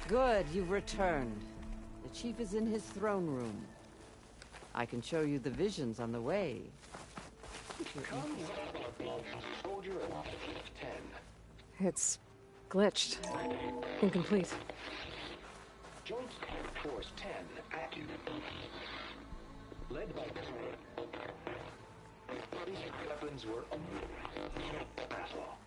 Good, you've returned. The chief is in his throne room. I can show you the visions on the way. Soldier 10. It's glitched. Incomplete. Joint Force 10 active. Led by these weapons were battle.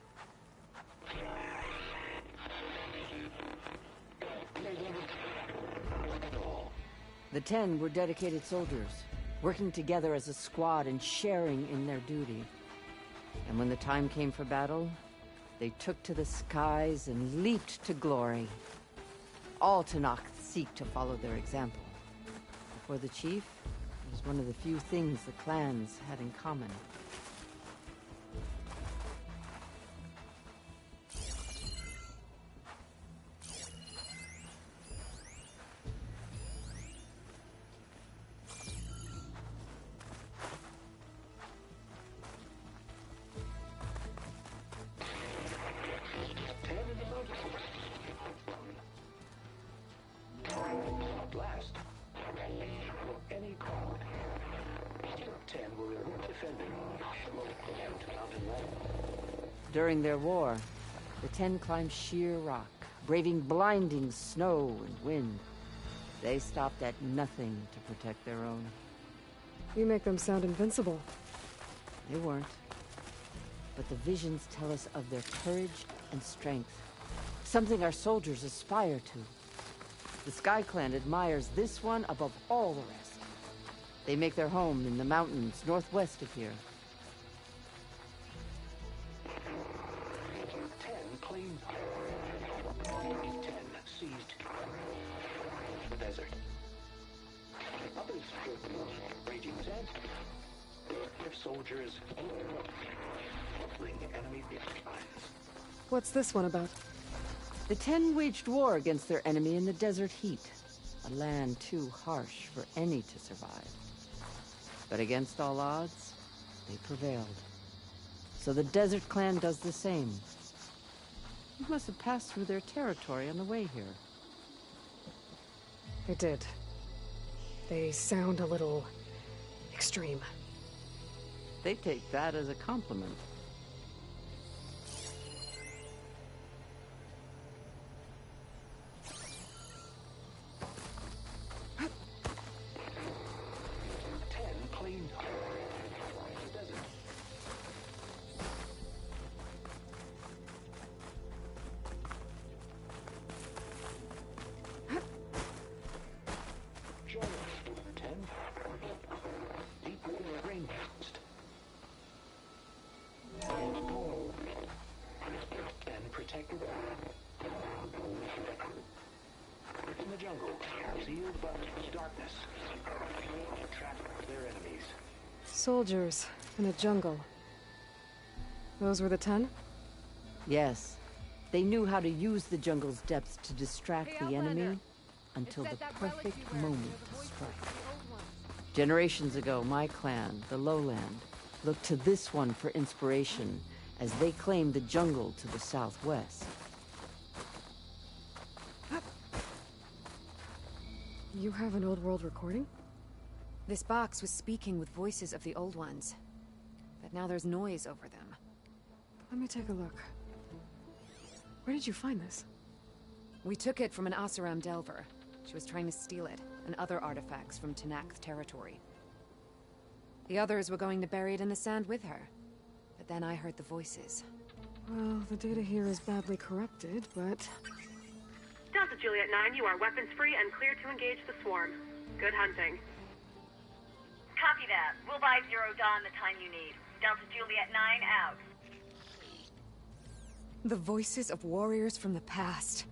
The 10 were dedicated soldiers, working together as a squad and sharing in their duty. And when the time came for battle, they took to the skies and leaped to glory. All Tenakth seek to follow their example. For the chief, it was one of the few things the clans had in common. Blast. Any crowd. 10 were defending mountain land. During their war, the 10 climbed sheer rock, braving blinding snow and wind. They stopped at nothing to protect their own. You make them sound invincible. They weren't. But the visions tell us of their courage and strength. Something our soldiers aspire to. The Sky Clan admires this one above all the rest. They make their home in the mountains northwest of here. 10 claimed. 10 seized the desert. Others raging sand. Their soldiers enemy lines. What's this one about? The 10 waged war against their enemy in the desert heat, a land too harsh for any to survive. But against all odds, they prevailed. So the Desert Clan does the same. You must have passed through their territory on the way here. I did. They sound a little extreme. They take that as a compliment. In the jungle, sealed by darkness, trap their enemies. Soldiers in a jungle. Those were the 10? Yes. They knew how to use the jungle's depths to distract the enemy until the perfect moment to strike. Generations ago, my clan, the Lowland, looked to this one for inspiration as they claimed the jungle to the southwest. You have an old world recording? This box was speaking with voices of the old ones. But now there's noise over them. Let me take a look. Where did you find this? We took it from an Oseram Delver. She was trying to steal it, and other artifacts from Tenakth territory. The others were going to bury it in the sand with her. But then I heard the voices. Well, the data here is badly corrupted, but... Delta Juliet 9, you are weapons free and clear to engage the swarm. Good hunting. Copy that. We'll buy Zero Dawn the time you need. Delta Juliet 9 out. The voices of warriors from the past.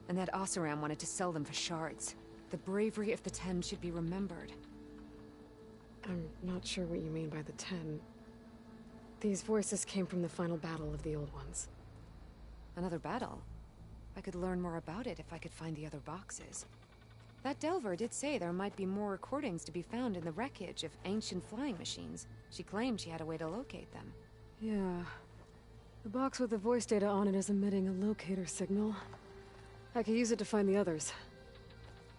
And that Oseram wanted to sell them for shards. The bravery of the 10 should be remembered. I'm not sure what you mean by the 10. These voices came from the final battle of the Old Ones. Another battle? I could learn more about it if I could find the other boxes. That Delver did say there might be more recordings to be found in the wreckage of ancient flying machines. She claimed she had a way to locate them. Yeah. The box with the voice data on it is emitting a locator signal. I could use it to find the others.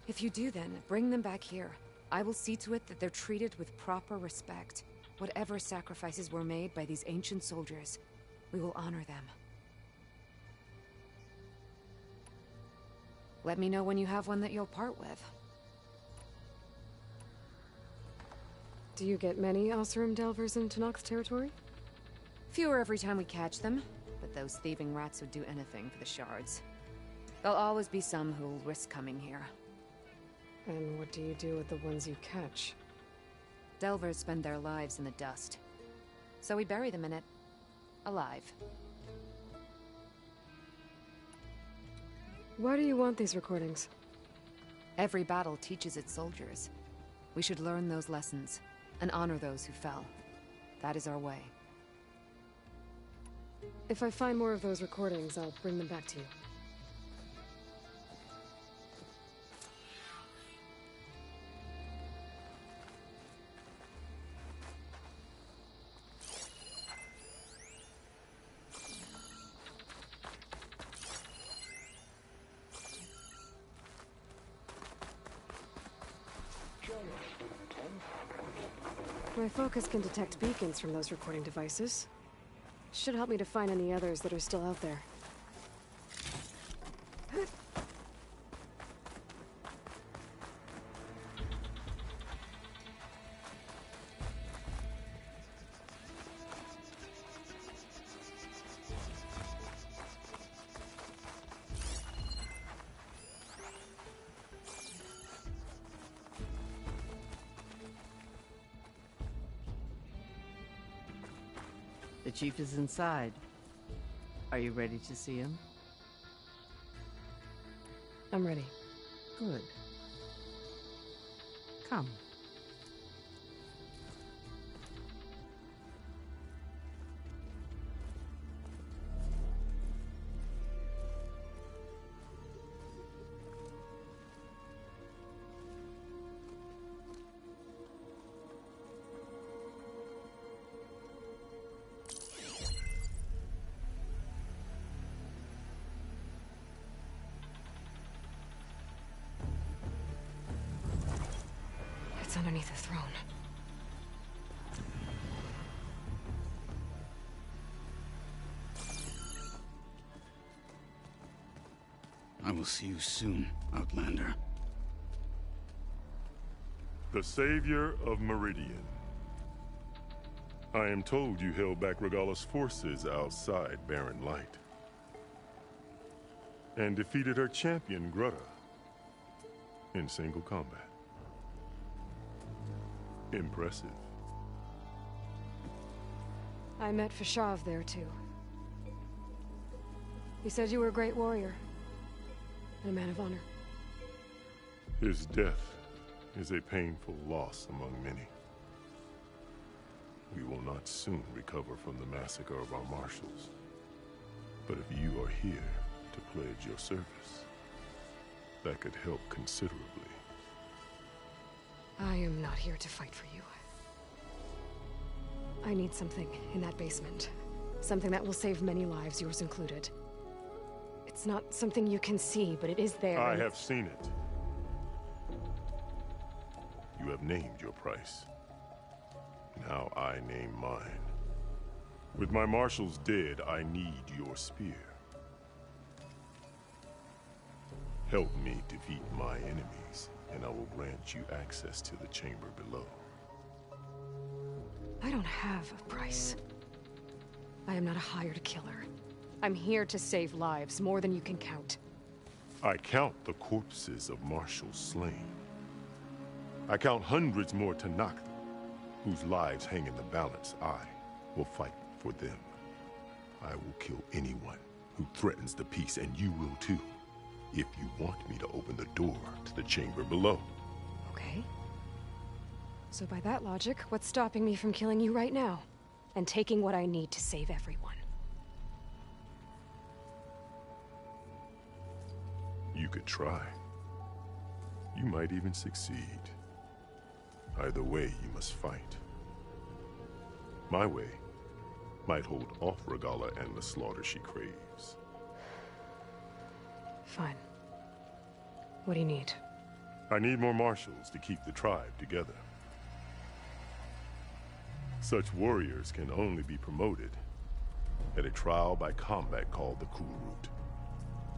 If you do then, bring them back here. I will see to it that they're treated with proper respect. Whatever sacrifices were made by these ancient soldiers, we will honor them. Let me know when you have one that you'll part with. Do you get many Oseram Delvers in Tenakth's territory? Fewer every time we catch them, but those thieving rats would do anything for the shards. There'll always be some who'll risk coming here. And what do you do with the ones you catch? Delvers spend their lives in the dust. So we bury them in it. Alive. Why do you want these recordings? Every battle teaches its soldiers. We should learn those lessons, and honor those who fell. That is our way. If I find more of those recordings, I'll bring them back to you. My focus can detect beacons from those recording devices. Should help me to find any others that are still out there. The chief is inside. Are you ready to see him? I'm ready. Good. Come. It's underneath the throne. I will see you soon, Outlander. The savior of Meridian. I am told you held back Regalla's forces outside Barren Light. And defeated her champion, Grutta, in single combat. Impressive. I met Fashav there, too. He said you were a great warrior. And a man of honor. His death is a painful loss among many. We will not soon recover from the massacre of our marshals. But if you are here to pledge your service, that could help considerably. I am not here to fight for you. I need something in that basement. Something that will save many lives, yours included. It's not something you can see, but it is there. I have seen it. You have named your price. Now I name mine. With my marshals dead, I need your spear. Help me defeat my enemies, and I will grant you access to the chamber below. I don't have a price. I am not a hired killer. I'm here to save lives, more than you can count. I count the corpses of marshals slain. I count hundreds more Tenakth, whose lives hang in the balance. I will fight for them. I will kill anyone who threatens the peace, and you will too, if you want me to open the door to the chamber below. Okay. So by that logic, what's stopping me from killing you right now? And taking what I need to save everyone? You could try. You might even succeed. Either way, you must fight. My way might hold off Regalla and the slaughter she craves. Fine. What do you need? I need more marshals to keep the tribe together. Such warriors can only be promoted at a trial by combat called the Kulrut.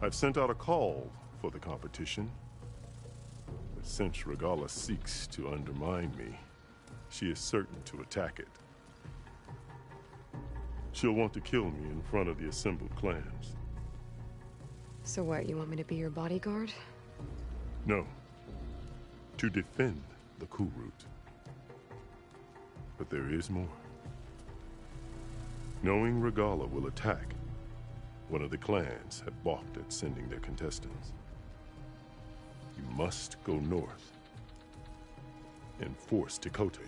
I've sent out a call for the competition, but since Regalla seeks to undermine me, she is certain to attack it. She'll want to kill me in front of the assembled clans. So what, you want me to be your bodyguard? No. To defend the Kulrut. But there is more. Knowing Regalla will attack, one of the clans have balked at sending their contestants. You must go north and force Tekote,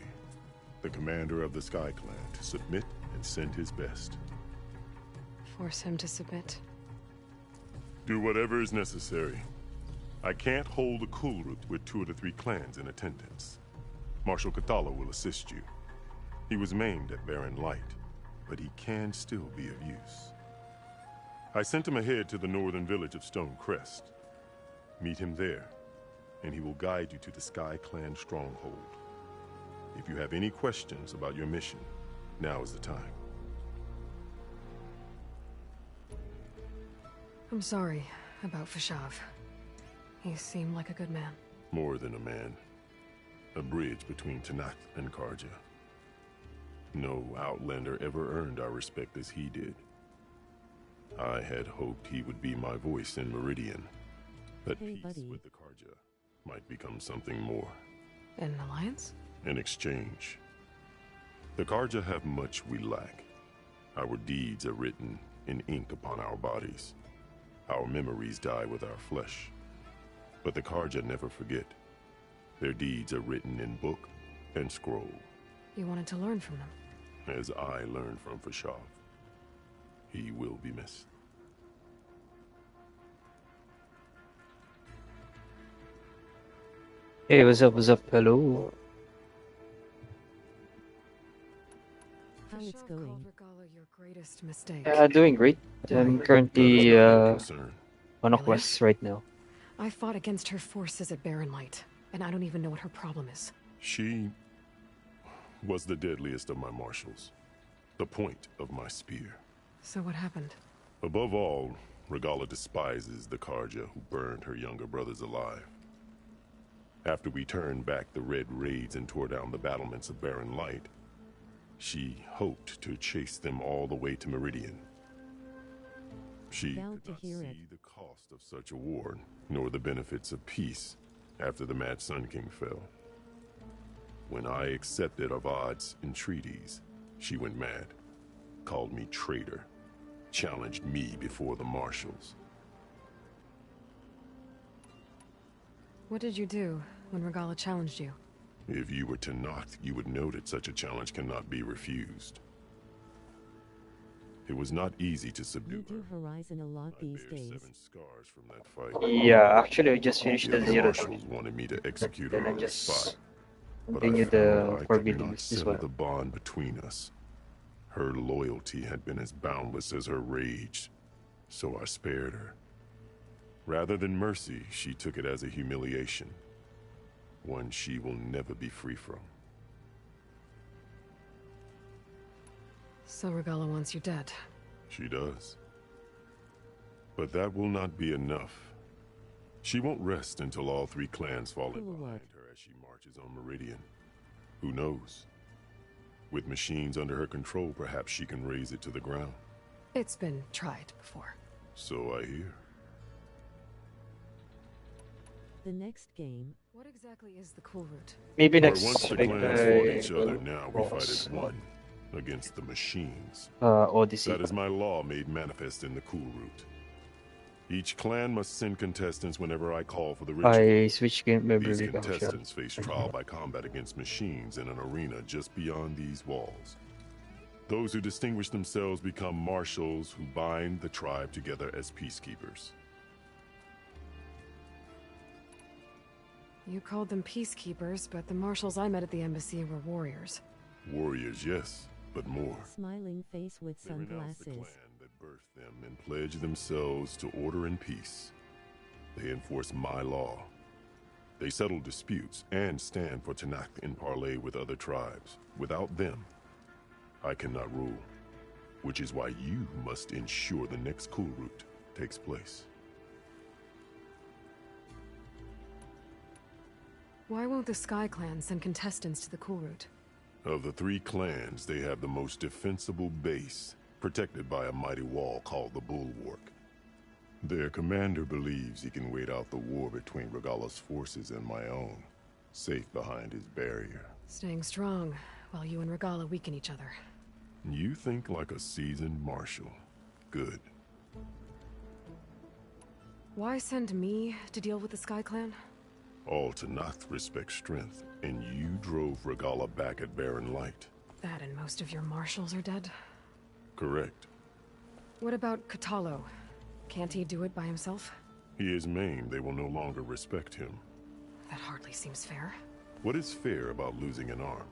the commander of the Sky Clan, to submit and send his best. Force him to submit? Do whatever is necessary. I can't hold a Kulrut with 2 of the 3 clans in attendance. Marshal Kotallo will assist you. He was maimed at Barren Light, but he can still be of use. I sent him ahead to the northern village of Stone Crest. Meet him there, and he will guide you to the Sky Clan stronghold. If you have any questions about your mission, now is the time. I'm sorry about Fashav. He seemed like a good man. More than a man. A bridge between Tenakth and Carja. No Outlander ever earned our respect as he did. I had hoped he would be my voice in Meridian. That peace with the Carja might become something more. An alliance? In exchange. The Carja have much we lack. Our deeds are written in ink upon our bodies. Our memories die with our flesh. But the Carja never forget. Their deeds are written in book and scroll. You wanted to learn from them? As I learned from Fashav. He will be missed. Hey, what's up, hello. How it's going? Called Regalla your greatest mistake. Doing great. I'm currently on a quest right now. I fought against her forces at Barren Light, and I don't even know what her problem is. She was the deadliest of my marshals. The point of my spear. So what happened? Above all, Regalla despises the Carja who burned her younger brothers alive. After we turned back the Red Raids and tore down the battlements of Barren Light, she hoped to chase them all the way to Meridian. She could not see the cost of such a war, nor the benefits of peace after the Mad Sun King fell. When I accepted Avad's entreaties, she went mad, called me traitor, challenged me before the marshals. What did you do when Regalla challenged you? If you were Tenakth, you would know that such a challenge cannot be refused. It was not easy to subdue her. Horizon a lot these days. 7 scars from that fight. Yeah, actually I just finished the The Zero marshals wanted me to execute her then I on the just spot. But I continue found the I could Forbidden not West as settle well. the bond between us. Her loyalty had been as boundless as her rage, so I spared her. Rather than mercy, she took it as a humiliation, one she will never be free from. So Regalla wants you dead. She does. But that will not be enough. She won't rest until all 3 clans fall in behind her as she marches on Meridian. Who knows? With machines under her control, perhaps she can raise it to the ground. It's been tried before. So I hear. The next game. What exactly is the Kulrut? Maybe Where next once the like, clans fought each other, now we fight as one against the machines. Odyssey. That is my law made manifest in the Kulrut. Each clan must send contestants whenever I call for the ritual. I switch game These memory. contestants face trial by combat against machines in an arena just beyond these walls. Those who distinguish themselves become marshals who bind the tribe together as peacekeepers. You called them peacekeepers, but the marshals I met at the embassy were warriors. Warriors, yes, but more. Smiling face with They renounce the sunglasses. clan that birthed them and pledge themselves to order and peace. They enforce my law They settle disputes and stand for Tenakth in parley with other tribes. Without them, I cannot rule. Which is why you must ensure the next Kulrut takes place. Why won't the Sky Clan send contestants to the Kulrut? Of the 3 clans, they have the most defensible base, protected by a mighty wall called the Bulwark. Their commander believes he can wait out the war between Regalla's forces and my own, safe behind his barrier. Staying strong, while you and Regalla weaken each other. You think like a seasoned marshal. Good. Why send me to deal with the Sky Clan? All Tenakth respect strength, and you drove Regalla back at Barren Light. That and most of your marshals are dead? Correct. What about Kotallo? Can't he do it by himself? He is maimed. They will no longer respect him. That hardly seems fair. What is fair about losing an arm?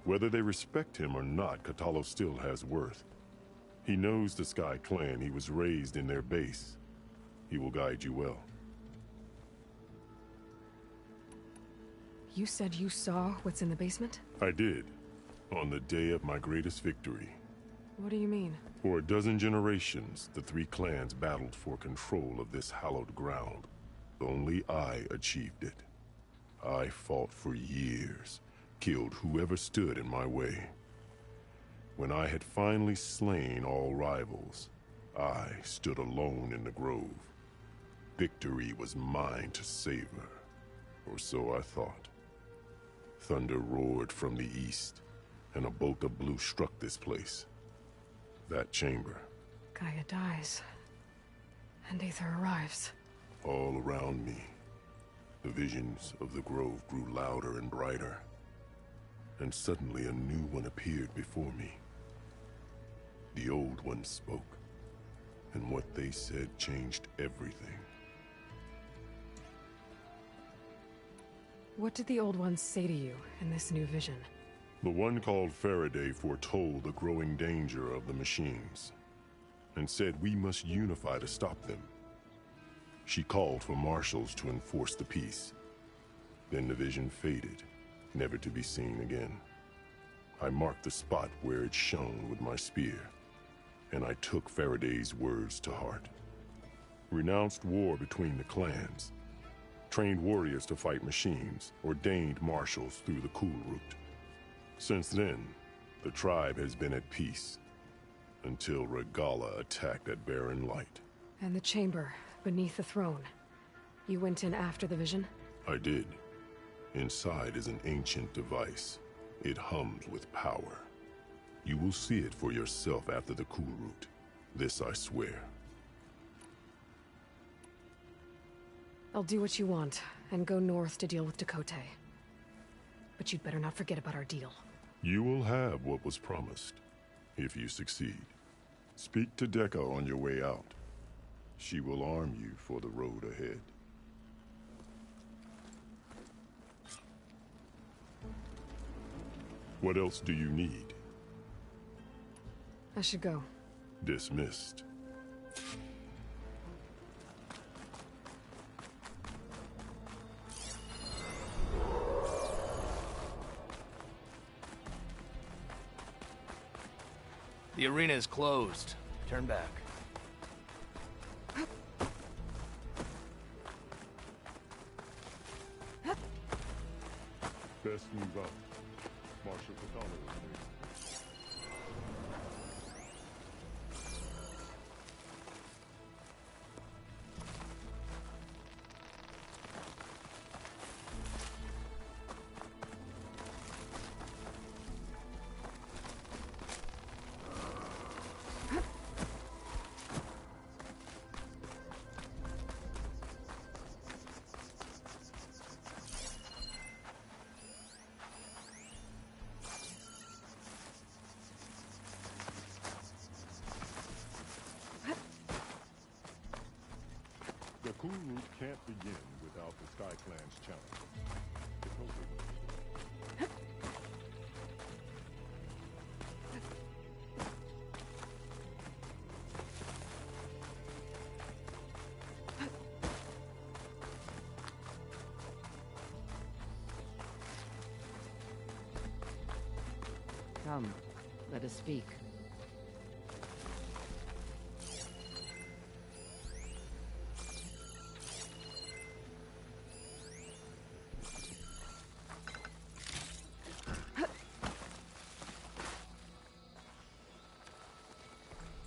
Whether they respect him or not, Kotallo still has worth. He knows the Sky Clan. He was raised in their base. He will guide you well. You said you saw what's in the basement? I did. On the day of my greatest victory. What do you mean? For a dozen generations, the 3 clans battled for control of this hallowed ground. Only I achieved it. I fought for years, killed whoever stood in my way. When I had finally slain all rivals, I stood alone in the grove. Victory was mine to savor, or so I thought. Thunder roared from the east, and a bolt of blue struck this place. That chamber. Gaia dies, and Aether arrives. All around me, the visions of the grove grew louder and brighter. And suddenly a new one appeared before me. The old one spoke, and what they said changed everything. What did the Old Ones say to you in this new vision? The one called Faraday foretold the growing danger of the machines, and said we must unify to stop them. She called for marshals to enforce the peace. Then the vision faded, never to be seen again. I marked the spot where it shone with my spear, and I took Faraday's words to heart. Renounced war between the clans, trained warriors to fight machines, ordained marshals through the Kulrut. Since then, the tribe has been at peace, until Regalla attacked at Barren Light. And the chamber, beneath the throne. You went in after the vision? I did. Inside is an ancient device. It hums with power. You will see it for yourself after the Kulrut. This I swear. I'll do what you want, and go north to deal with Tekotteh. But you'd better not forget about our deal. You will have what was promised, if you succeed. Speak to Dekka on your way out. She will arm you for the road ahead. What else do you need? I should go. Dismissed. The arena is closed. Turn back. Best move up. Marshal Kotallo is there. The Kulrut can't begin without the Sky Clan's challenge. Come, let us speak.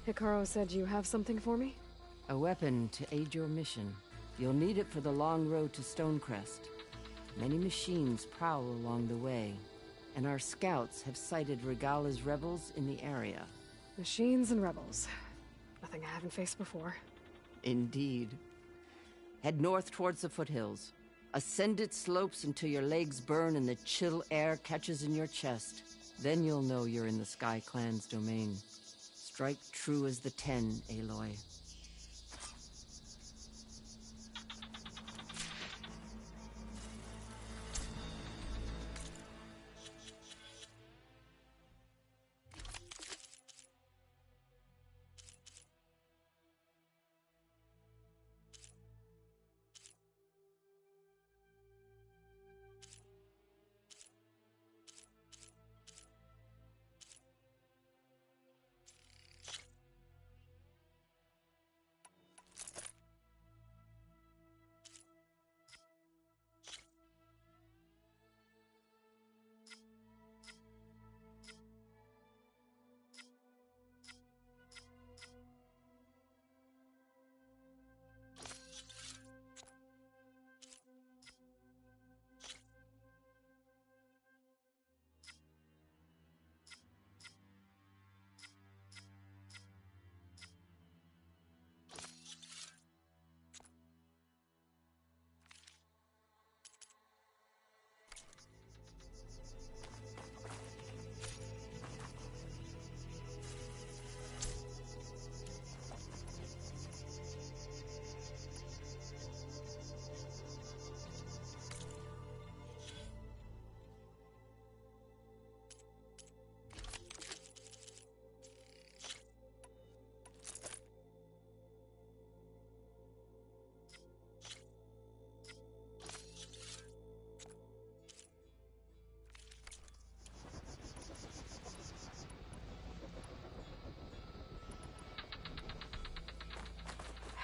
Hikaru said you have something for me? A weapon to aid your mission. You'll need it for the long road to Stonecrest. Many machines prowl along the way, and our scouts have sighted Regala's rebels in the area. Machines and rebels. Nothing I haven't faced before. Indeed. Head north towards the foothills. Ascend its slopes until your legs burn and the chill air catches in your chest. Then you'll know you're in the Sky Clan's domain. Strike true as the 10, Aloy.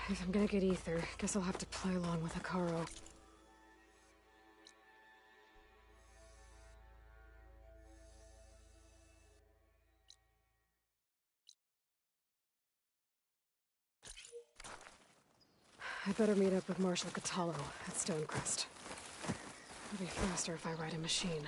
If I'm gonna get ether, guess I'll have to play along with Hikaru. I better meet up with Marshal Catallo at Stonecrest. It'll be faster if I ride a machine.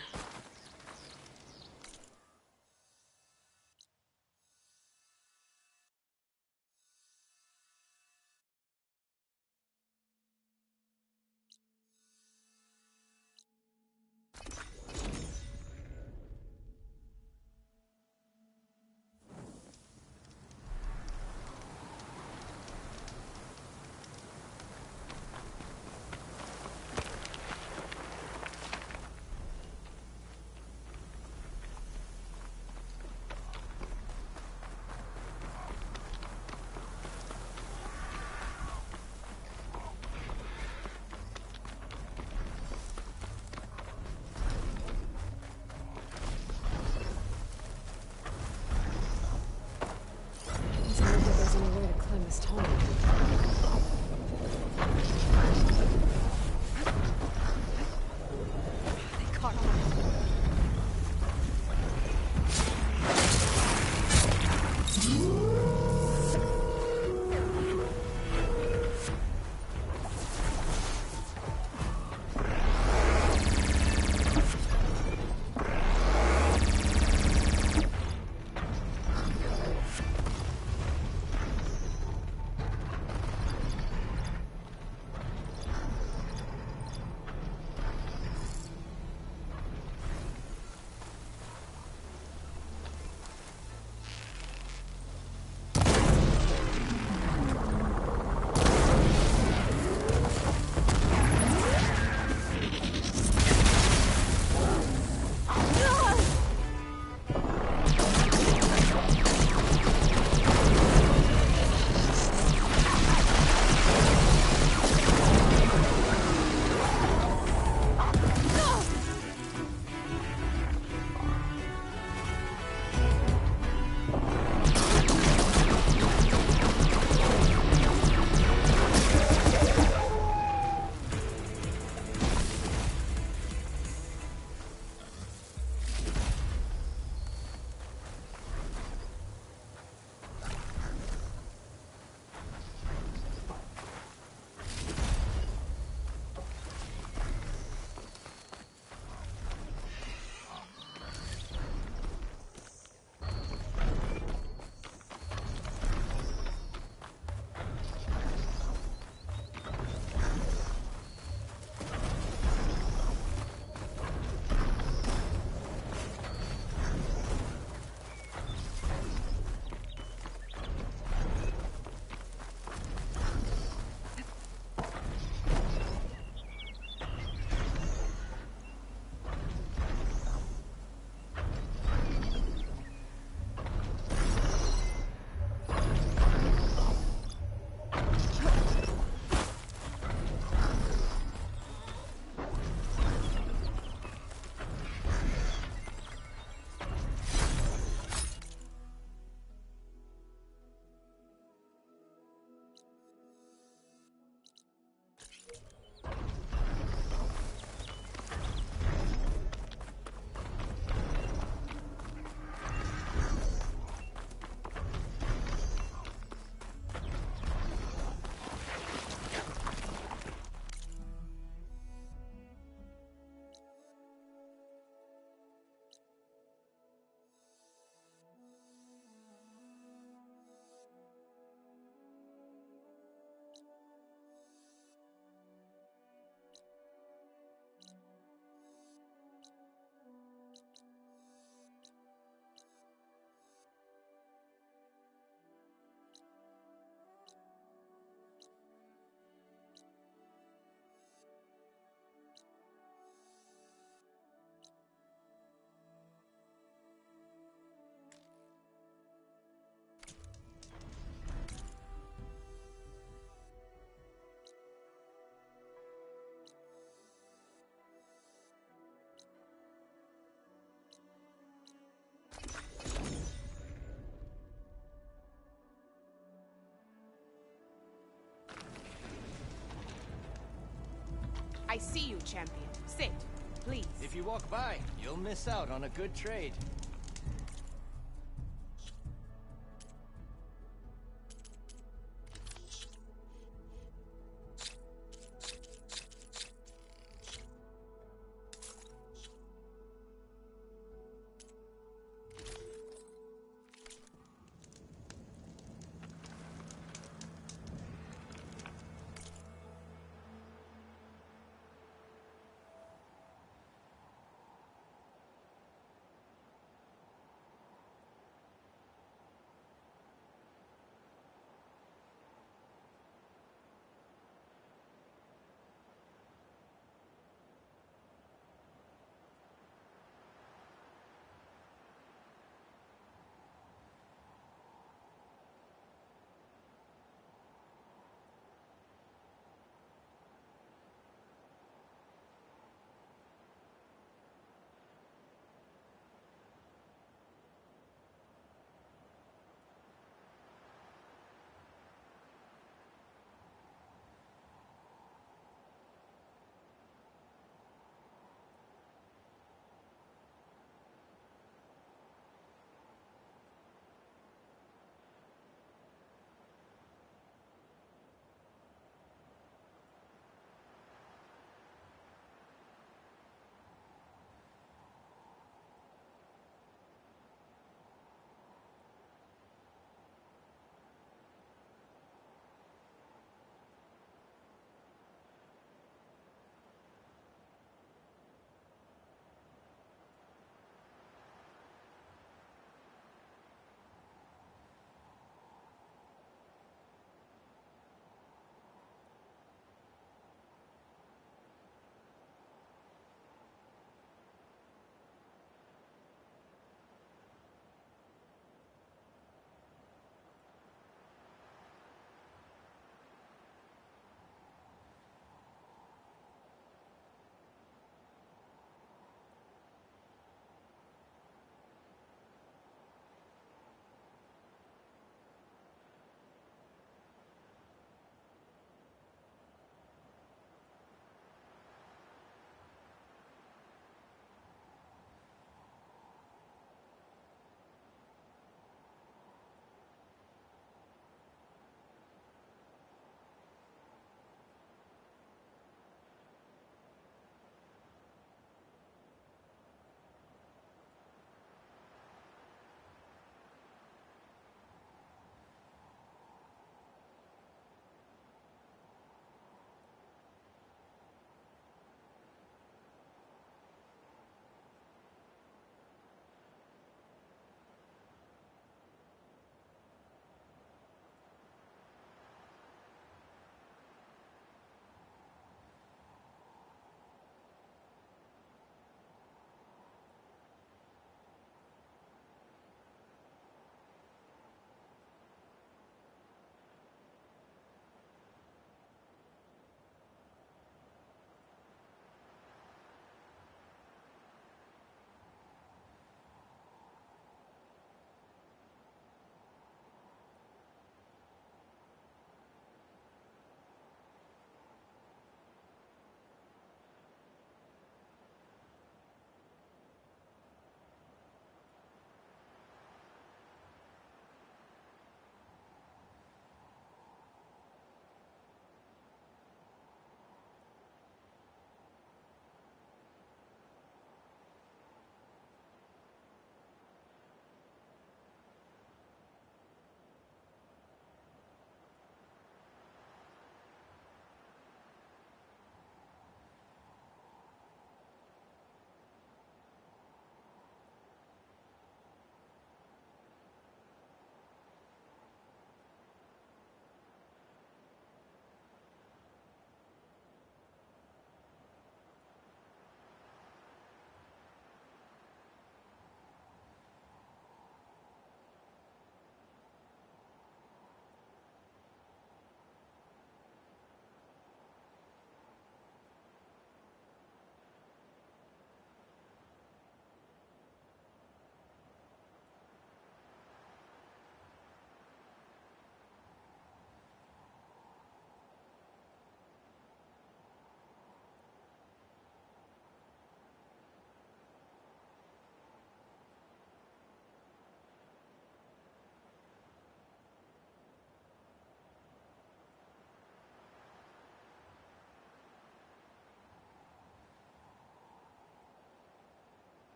I see you, champion. Sit, please. If you walk by, you'll miss out on a good trade.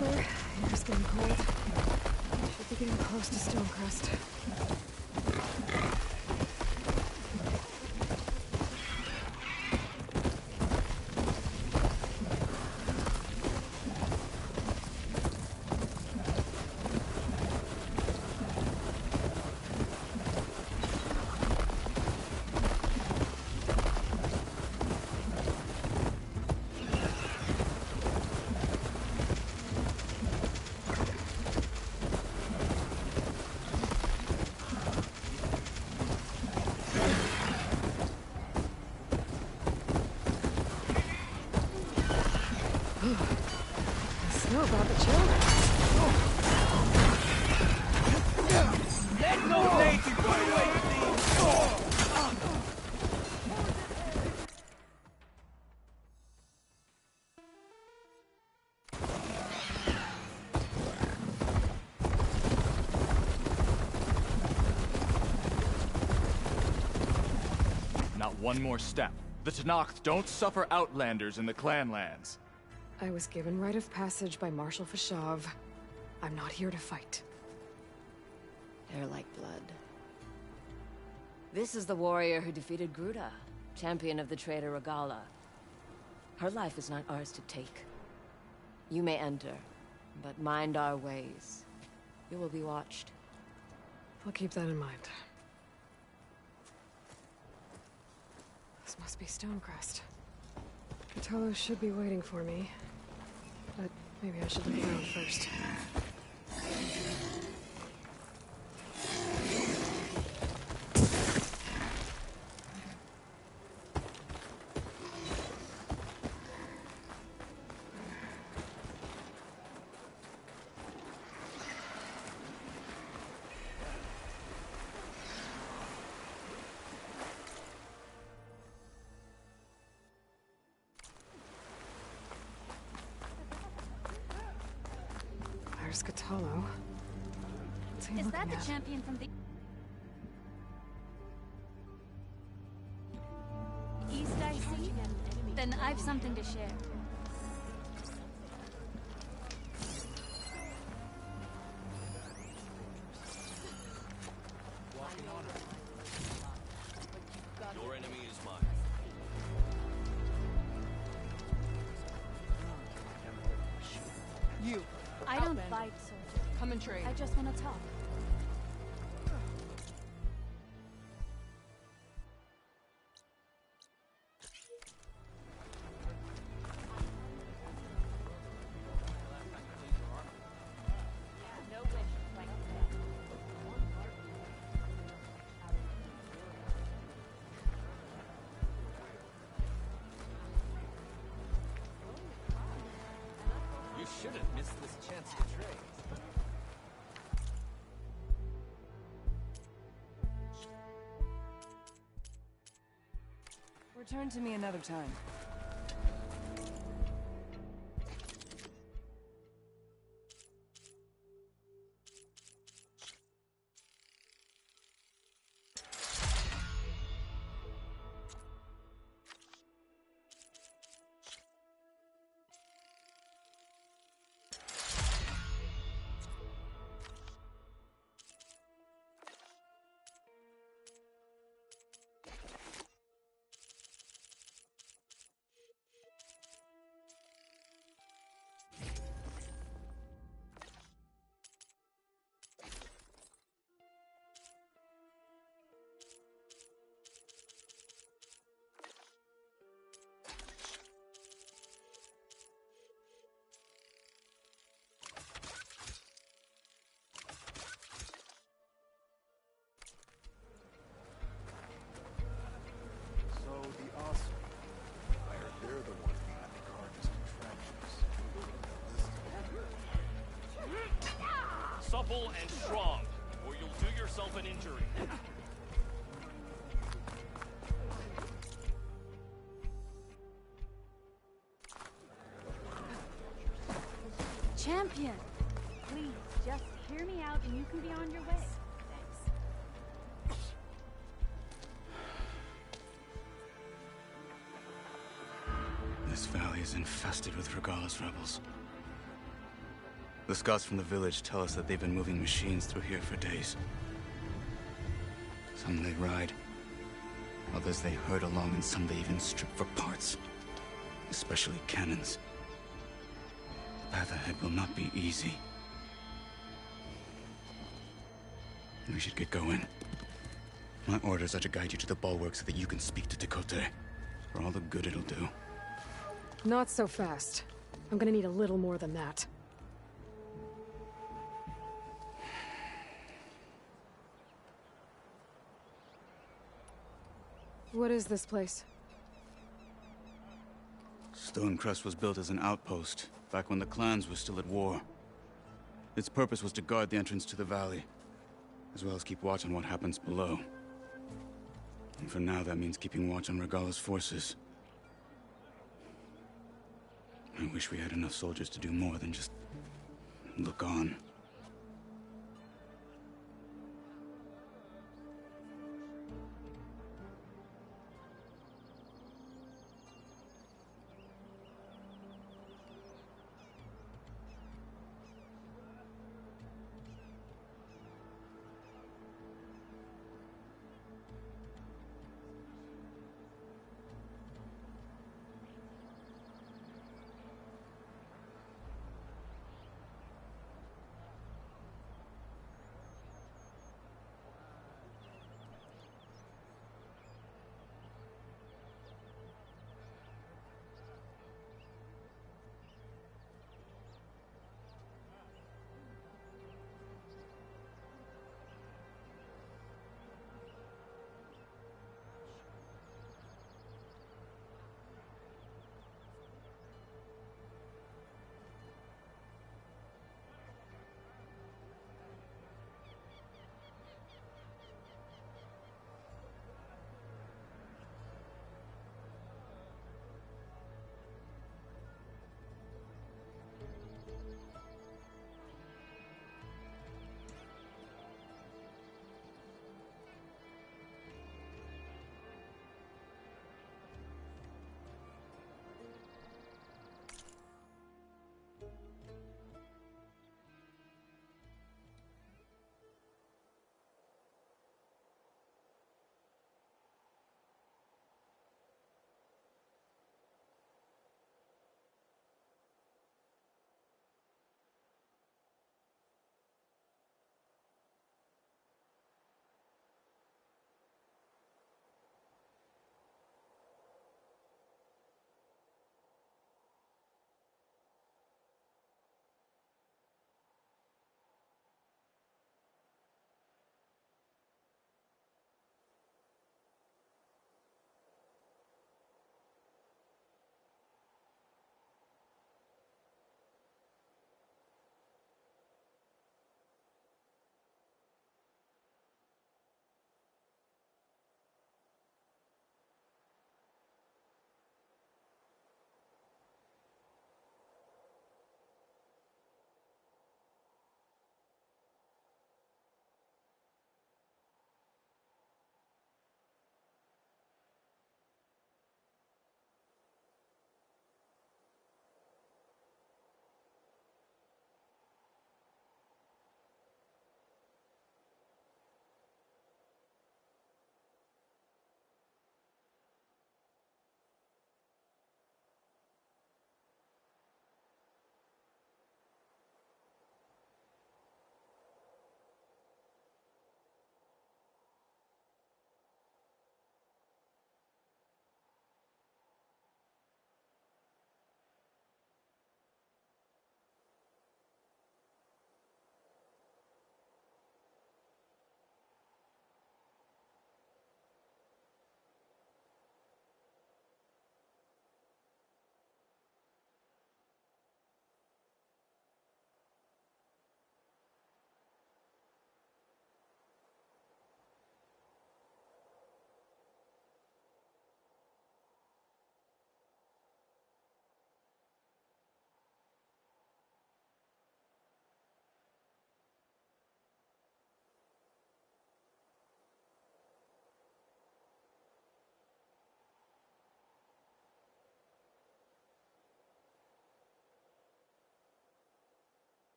Delver, air's getting cold. Should be getting close to Stonecrest. Snow about to chill. Let no nature put away things! Not one more step. The Tenakth don't suffer outlanders in the Clanlands. I was given rite of passage by Marshal Fashav. I'm not here to fight. They're like blood. This is the warrior who defeated Gruda, champion of the traitor Regalla. Her life is not ours to take. You may enter, but mind our ways. You will be watched. I'll keep that in mind. This must be Stonecrest. Kotallo should be waiting for me. But maybe I should look around first. There's Kotallo. What's he Is that looking the at? champion from the East I see? Then I've something to share. Your enemy is mine. You. I don't fight, soldier. Come and trade. I just want to talk. You shouldn't miss this chance to trade. Return to me another time. Supple and strong, or you'll do yourself an injury. Champion! Please, just hear me out and you can be on your way. Thanks. This valley is infested with Regalla's rebels. The scouts from the village tell us that they've been moving machines through here for days. Some they ride, others they herd along, and some they even strip for parts. Especially cannons. The path ahead will not be easy. We should get going. My orders are to guide you to the bulwark so that you can speak to Tekote. For all the good it'll do. Not so fast. I'm gonna need a little more than that. What is this place? Stonecrest was built as an outpost, back when the clans were still at war. Its purpose was to guard the entrance to the valley, as well as keep watch on what happens below. And for now, that means keeping watch on Regalla's forces. I wish we had enough soldiers to do more than just look on.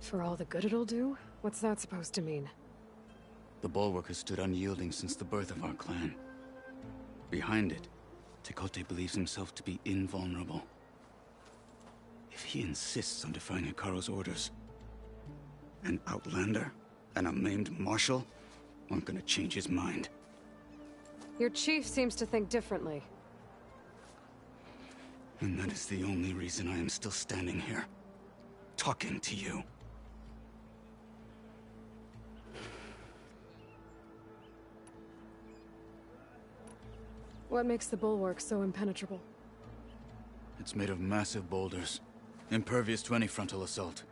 For all the good it'll do? What's that supposed to mean? The Bulwark has stood unyielding since the birth of our clan. Behind it, Tekote believes himself to be invulnerable. If he insists on defying Hekarro's orders, an outlander and a maimed marshal aren't gonna change his mind. Your chief seems to think differently. And that is the only reason I am still standing here, talking to you. What makes the Bulwark so impenetrable? It's made of massive boulders, impervious to any frontal assault.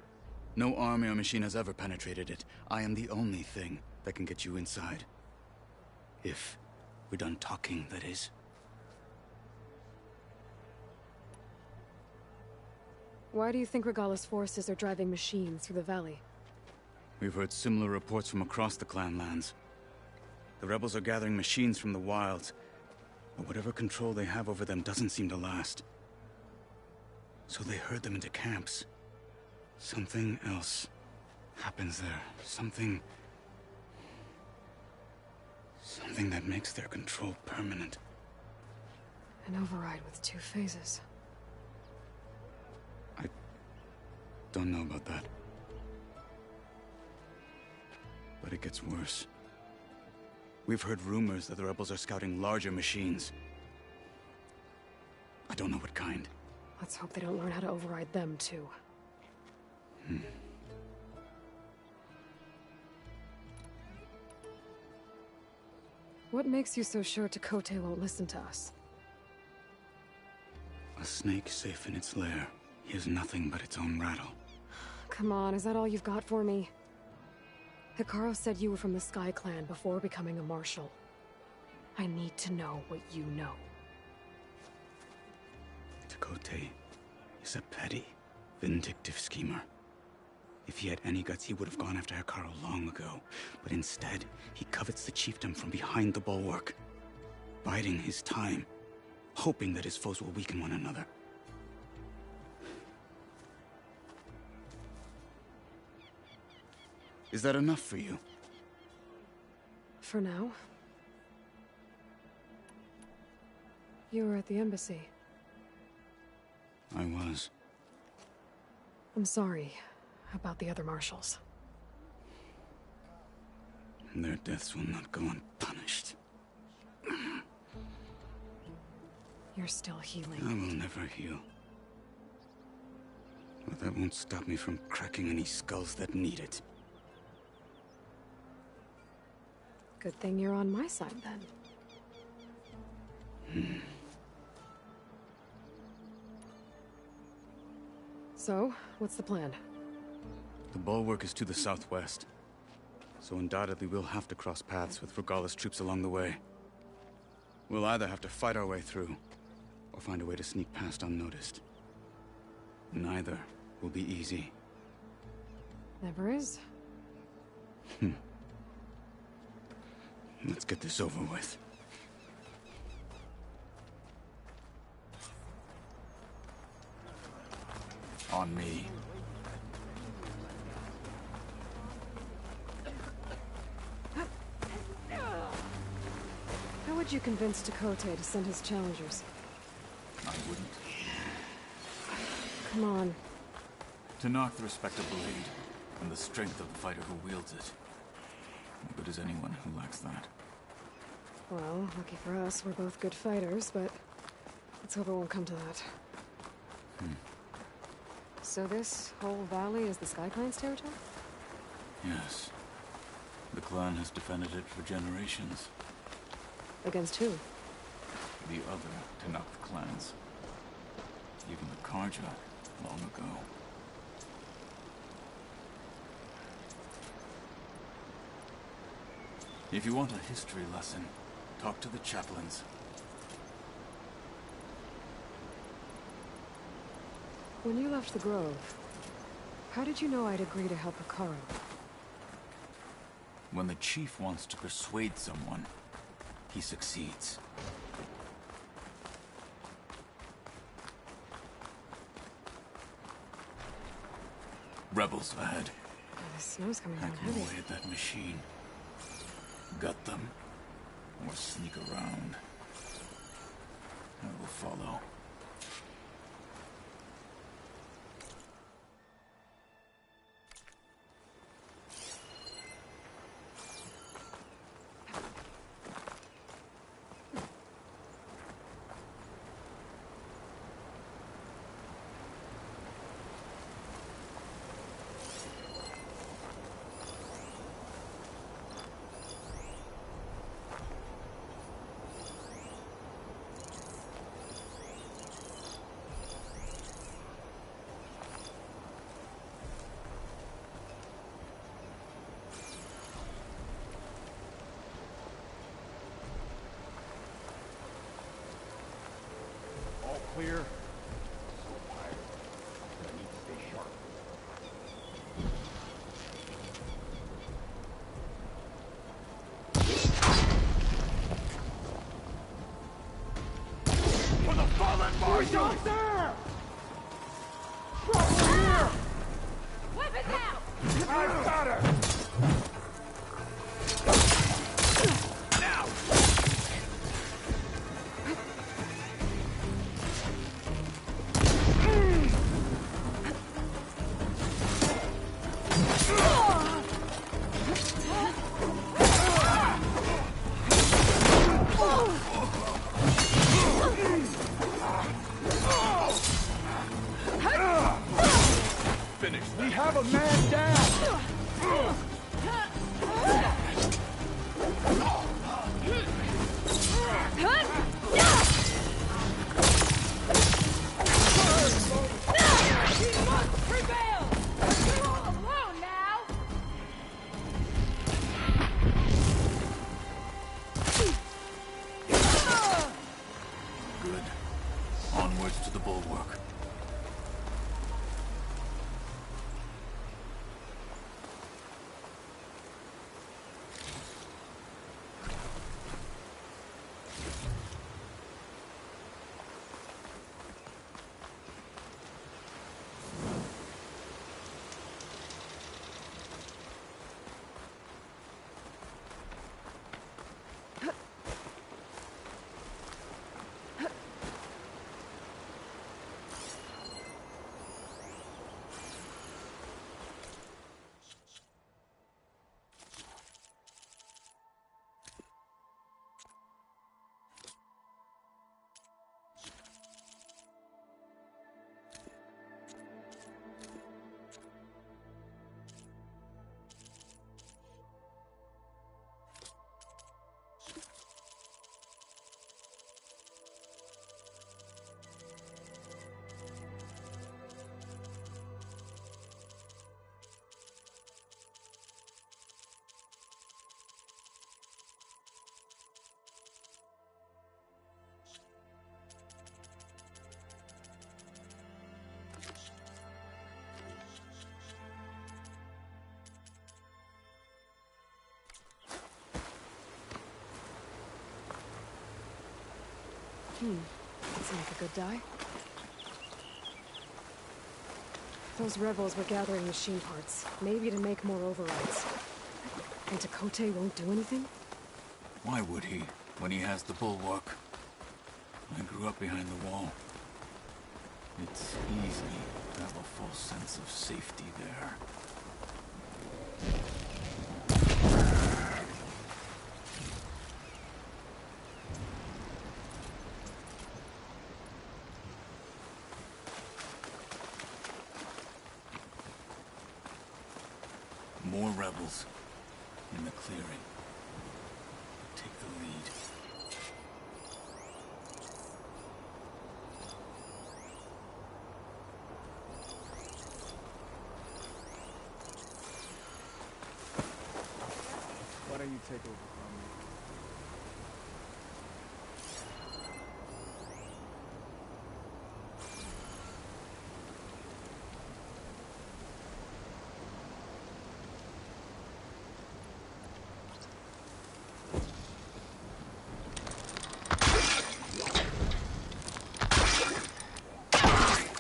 No army or machine has ever penetrated it. I am the only thing that can get you inside. If we're done talking, that is. Why do you think Regalla's forces are driving machines through the valley? We've heard similar reports from across the clan lands. The rebels are gathering machines from the wilds, but whatever control they have over them doesn't seem to last. So they herd them into camps. Something else happens there. Something that makes their control permanent. An override with 2 phases. I don't know about that. But it gets worse. We've heard rumors that the rebels are scouting larger machines. I don't know what kind. Let's hope they don't learn how to override them, too. What makes you so sure Tekote won't listen to us? A snake safe in its lair hears nothing but its own rattle. Come on, is that all you've got for me? Hekarro said you were from the Sky Clan before becoming a marshal. I need to know what you know. Tekote is a petty, vindictive schemer. If he had any guts, he would have gone after Hekarro long ago. But instead, he covets the chiefdom from behind the Bulwark, biding his time, hoping that his foes will weaken one another. Is that enough for you? For now. You were at the embassy. I was. I'm sorry about the other marshals. Their deaths will not go unpunished. You're still healing. I will never heal. But that won't stop me from cracking any skulls that need it. Good thing you're on my side, then. So, what's the plan? The Bulwark is to the southwest, so undoubtedly we'll have to cross paths with Regalla's troops along the way. We'll either have to fight our way through, or find a way to sneak past unnoticed. Neither will be easy. Never is. Let's get this over with. On me. How would you convince Tekote to send his challengers? I wouldn't. Come on. To knock the respect of blade, and the strength of the fighter who wields it. No good is anyone who lacks that. Well, lucky for us, we're both good fighters, but let's hope it won't come to that. So this whole valley is the Sky Clan's territory? Yes. The clan has defended it for generations. Against who? The other Tenakth clans. Even the Carja, long ago. If you want a history lesson, talk to the chaplains. When you left the Grove, how did you know I'd agree to help Hekarro? When the chief wants to persuade someone, he succeeds. Rebels ahead. The snow's coming down Hacking heavy. away at that machine. Gut them, or sneak around. I will follow. All clear. So tired. I need to stay sharp. For the fallen Marshals! There! Trouble here! Weapons out! I've got her! Now! Finish that. We have a man down! He must prevail! You're all alone now! Good. Onwards to the bulwark. Doesn't make a good die. Those rebels were gathering machine parts, maybe to make more overrides. And Tekote won't do anything? Why would he, when he has the bulwark? I grew up behind the wall. It's easy to have a false sense of safety there. More rebels in the clearing. Take the lead. Why don't you take over from me?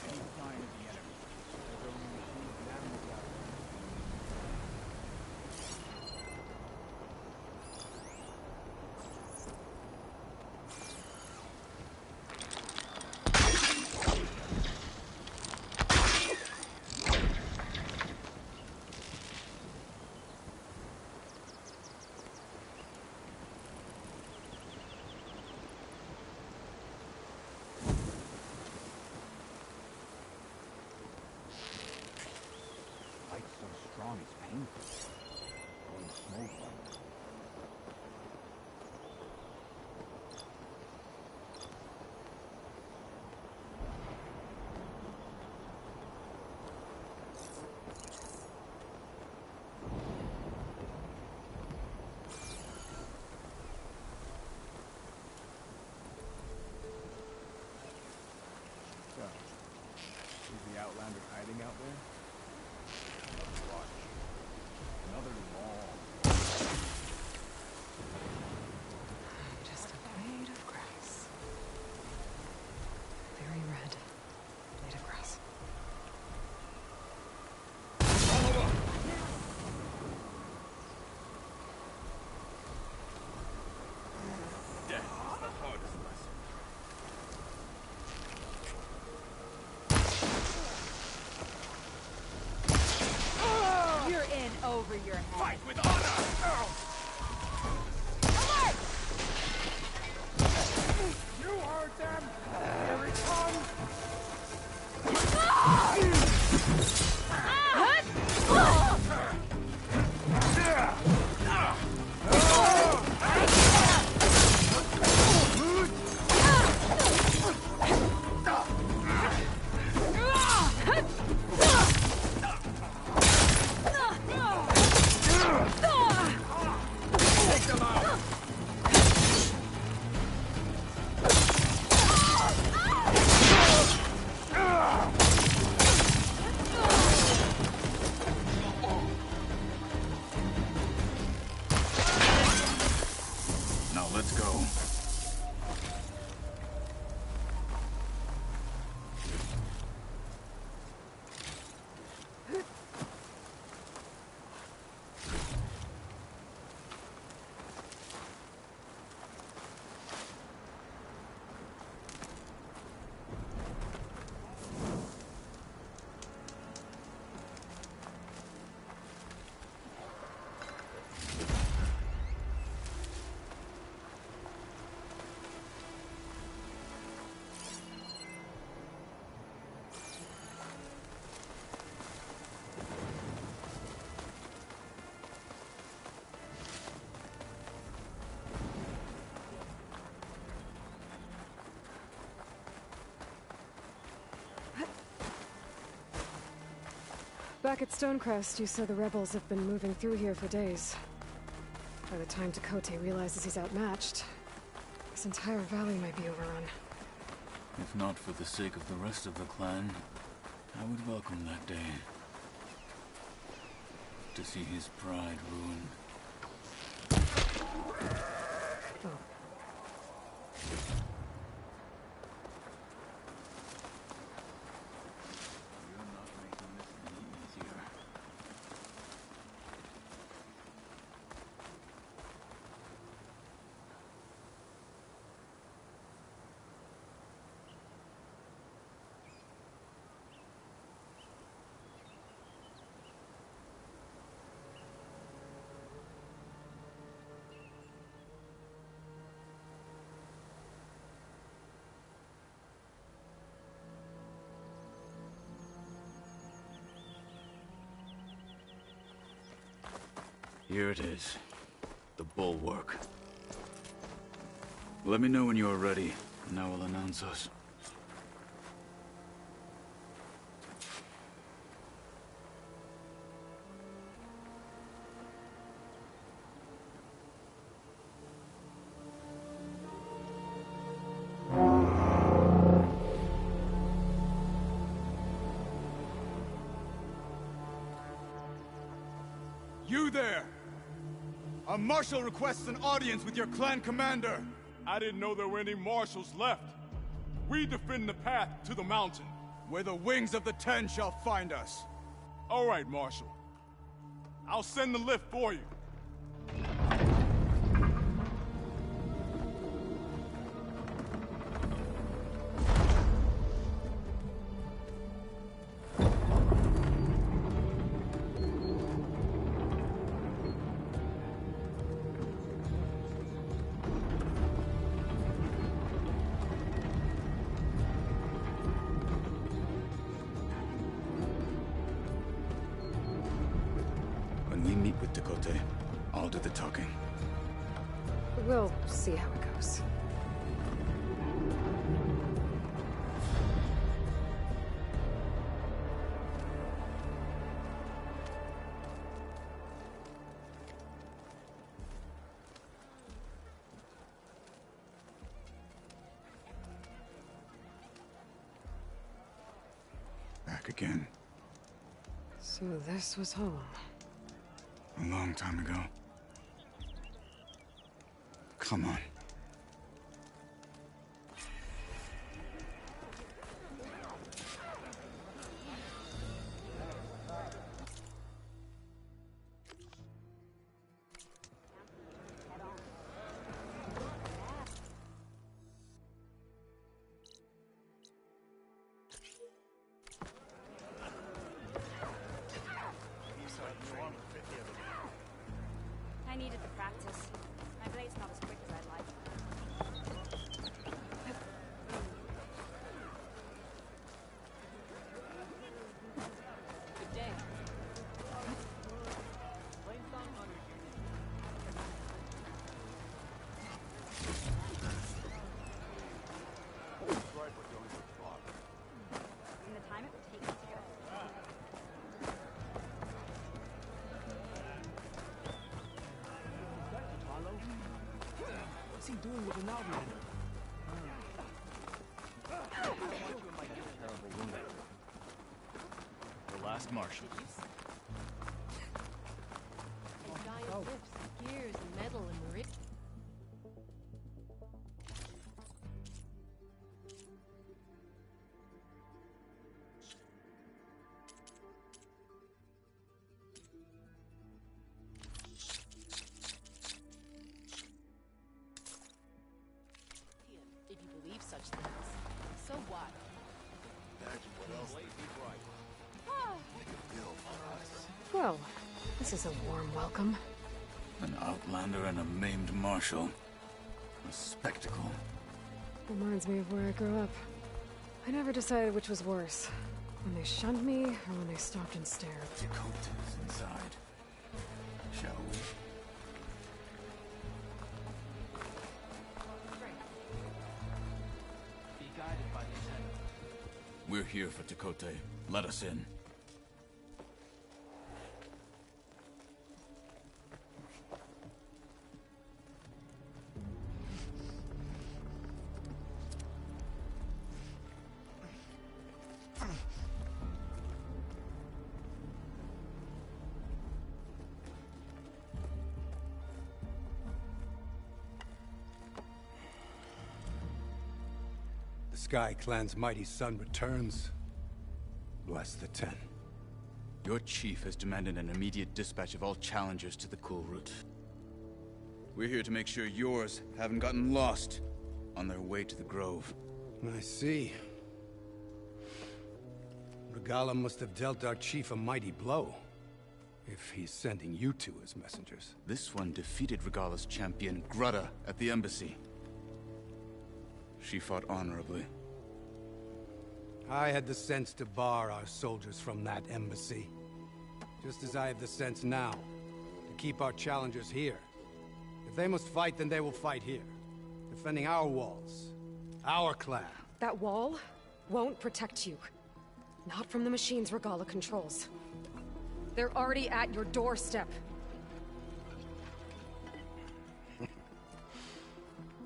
Any sign of the enemy. They're throwing machines and animals out. long is painful. All the smoke. Is the Outlander hiding out there? Let's watch. Another long... Just a blade of grass. Very red. Blade of grass. Death is the hardest lesson. You're in over your head. Fight with honor! Alert! You heard them! Here it comes! Now let's go. Back at Stonecrest, you said the rebels have been moving through here for days. By the time Tekotteh realizes he's outmatched, this entire valley might be overrun. If not for the sake of the rest of the clan, I would welcome that day. To see his pride ruined. You're not making this any easier. Here it is. The bulwark. Let me know when you are ready, and I will announce us. You there! A marshal requests an audience with your clan commander. I didn't know there were any marshals left. We defend the path to the mountain. Where the wings of the Ten shall find us. All right, Marshal. I'll send the lift for you. meet with Tekote. I'll do the talking. We'll see how it goes. Back again. So this was home. A long time ago. Come on. I needed the practice. My blade's not as quick as I'd like. Good day. In the time it would take us to go. What's he doing with an outlander? The last Marshal. Giant whips, gears, and metal and rich. If you believe such things, so what? Well, this is a warm welcome. An outlander and a maimed marshal. A spectacle. Reminds me of where I grew up. I never decided which was worse. When they shunned me, or when they stopped and stared. Tekote's inside. Shall we? Be guided by the Ten. We're here for Tekote. Let us in. The Sky Clan's mighty son returns. Bless the Ten. Your chief has demanded an immediate dispatch of all challengers to the Cool Route. We're here to make sure yours haven't gotten lost on their way to the Grove. I see. Regala must have dealt our chief a mighty blow, if he's sending you two as messengers. This one defeated Regala's champion, Grudda, at the embassy. She fought honorably. I had the sense to bar our soldiers from that embassy. Just as I have the sense now, to keep our challengers here. If they must fight, then they will fight here. Defending our walls. Our clan. That wall won't protect you. Not from the machines Regala controls. They're already at your doorstep.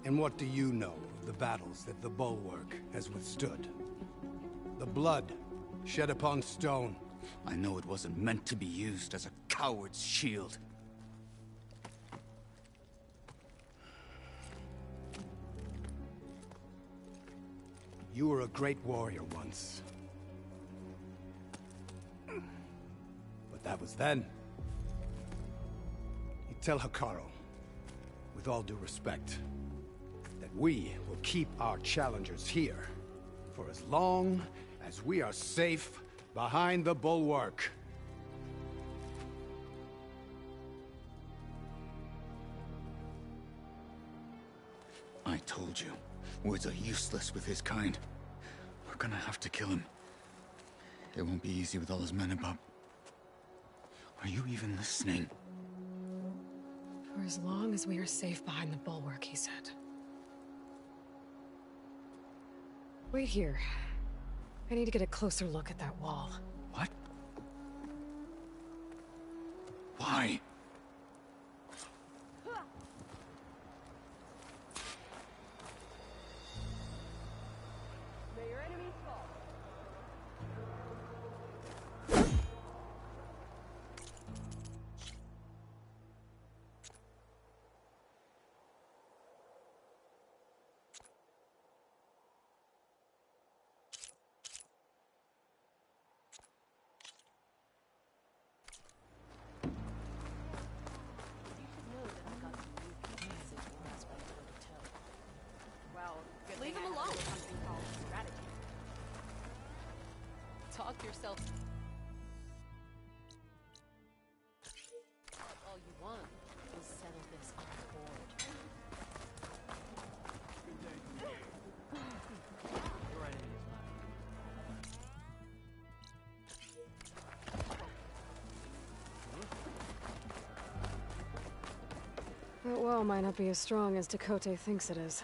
And what do you know of the battles that the Bulwark has withstood? The blood shed upon stone. I know it wasn't meant to be used as a coward's shield. You were a great warrior once. But that was then. You tell Hekarro, with all due respect, that we will keep our challengers here for as long as we are safe behind the Bulwark. I told you, words are useless with his kind. We're gonna have to kill him. It won't be easy with all his men about. Are you even listening? For as long as we are safe behind the bulwark, he said. Wait here. I need to get a closer look at that wall. What? Why? May your enemies fall. Leave him alone. Something called strategy. Talk yourself. All you want is settle this on board. Your enemy is mine. That wall might not be as strong as Dakota thinks it is.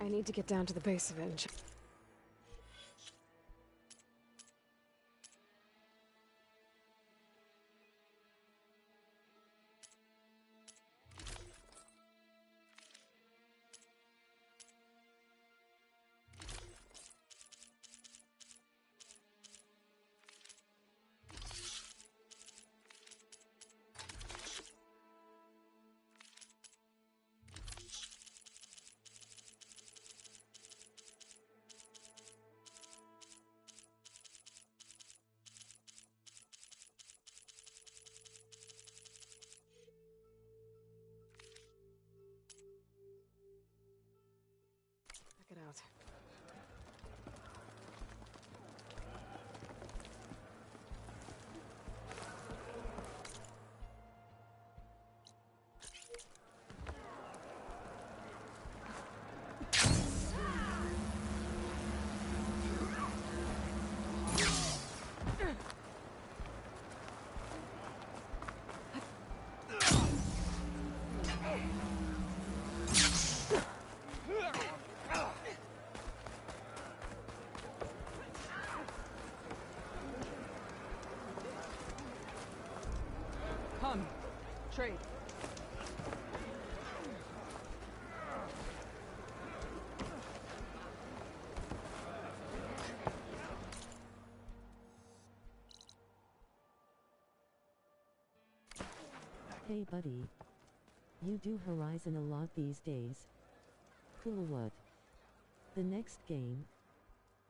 I need to get down to the base of it and check. Check it out. Come. Trade. Hey buddy. You do Horizon a lot these days. Cool what? The next game.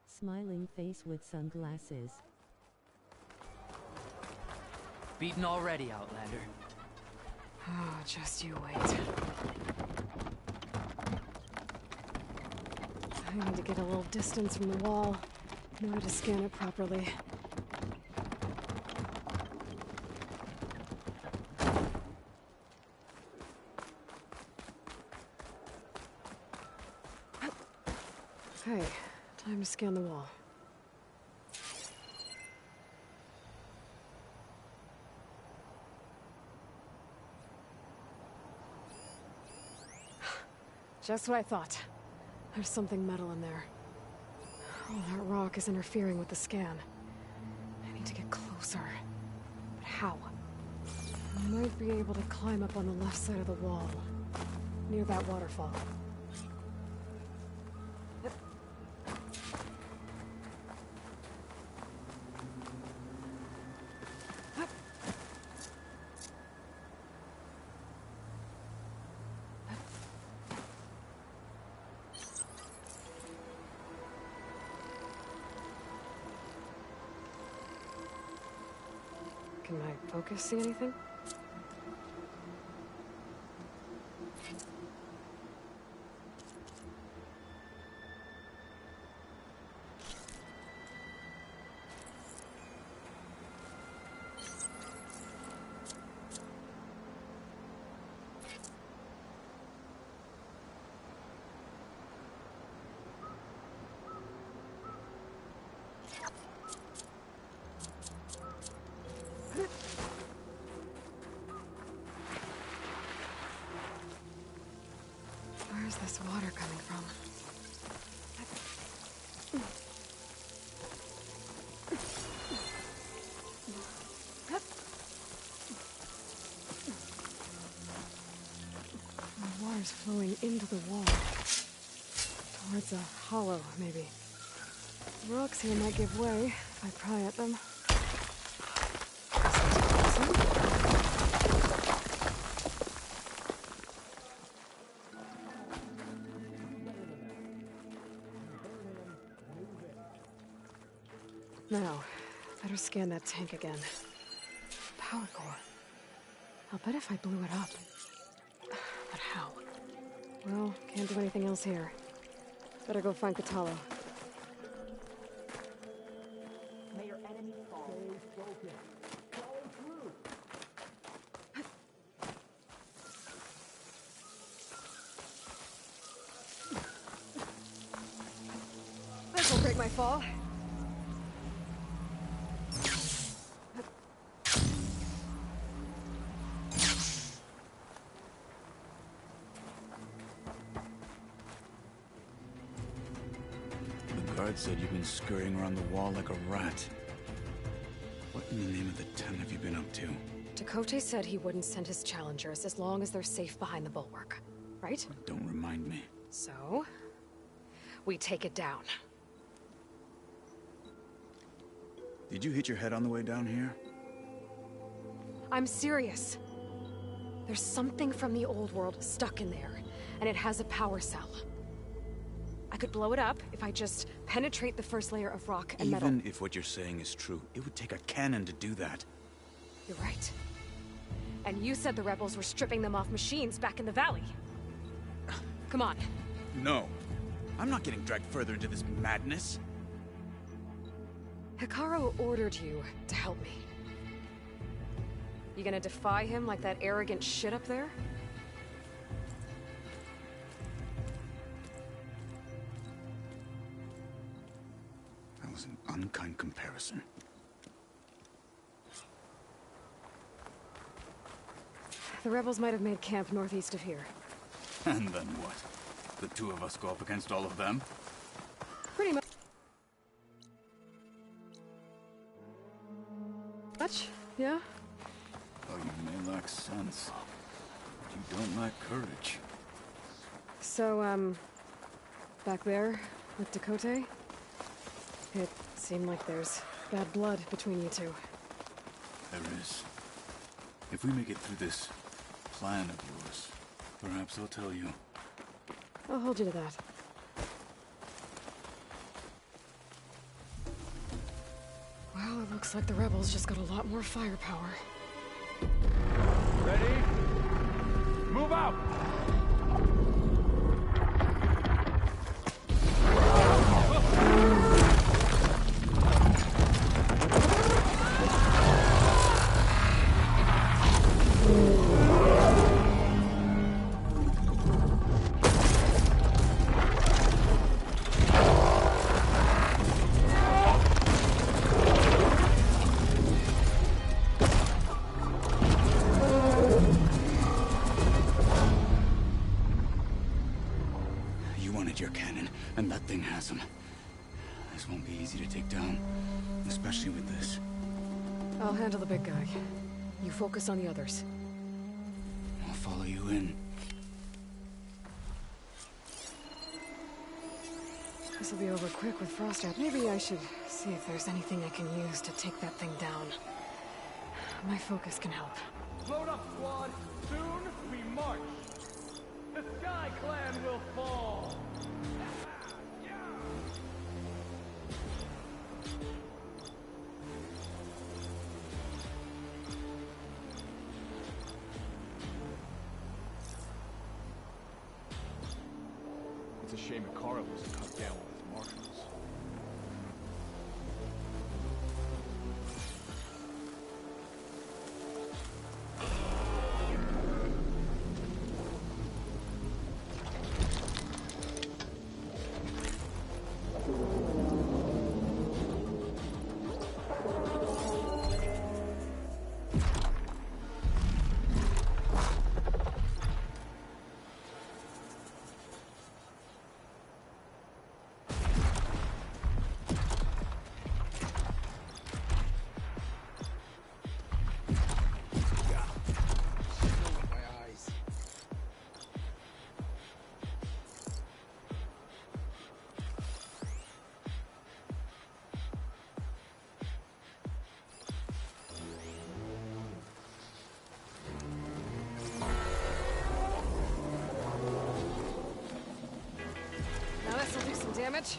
Smiling face with sunglasses. Beaten already, Outlander. Oh, just you wait. I need to get a little distance from the wall in order to scan it properly. Okay, time to scan the wall. Just what I thought. There's something metal in there. Oh, that rock is interfering with the scan. I need to get closer. But how? I might be able to climb up on the left side of the wall, near that waterfall. Can my focus see anything? Where's this water coming from? The water's flowing into the wall. Towards a hollow, maybe. The rocks here might give way if I pry at them. Now, better scan that tank again. Power core. I'll bet if I blew it up. But how? Well, can't do anything else here. Better go find Kotallo. May your enemy fall. Stay focused. Follow through. This'll break my fall. The guard said you've been scurrying around the wall like a rat. What in the name of the Ten have you been up to? Tekote said he wouldn't send his challengers as long as they're safe behind the bulwark. Right? Don't remind me. So, we take it down. Did you hit your head on the way down here? I'm serious. There's something from the old world stuck in there, and it has a power cell. I could blow it up if I just penetrate the first layer of rock and metal. Even if what you're saying is true, it would take a cannon to do that. You're right. And you said the rebels were stripping them off machines back in the valley. Come on. No. I'm not getting dragged further into this madness. Hekarro ordered you to help me. You gonna defy him like that arrogant shit up there? That was an unkind comparison. The rebels might have made camp northeast of here. And then what? The two of us go up against all of them? Pretty much. Yeah? Oh, you may lack sense, but you don't lack courage. So, back there with Tekote, it seemed like there's bad blood between you two. There is. If we make it through this plan of yours, perhaps I'll tell you. I'll hold you to that. Well, it looks like the rebels just got a lot more firepower. Ready? Move out! Your cannon, and that thing has him. This won't be easy to take down, especially with this. I'll handle the big guy. You focus on the others. I'll follow you in. This will be over quick with Frost out. Maybe I should see if there's anything I can use to take that thing down. My focus can help. Load up, squad! Soon we march! The Sky Clan will fall! a shame Ikara wasn't cut down with his marshals. Now this'll do some damage.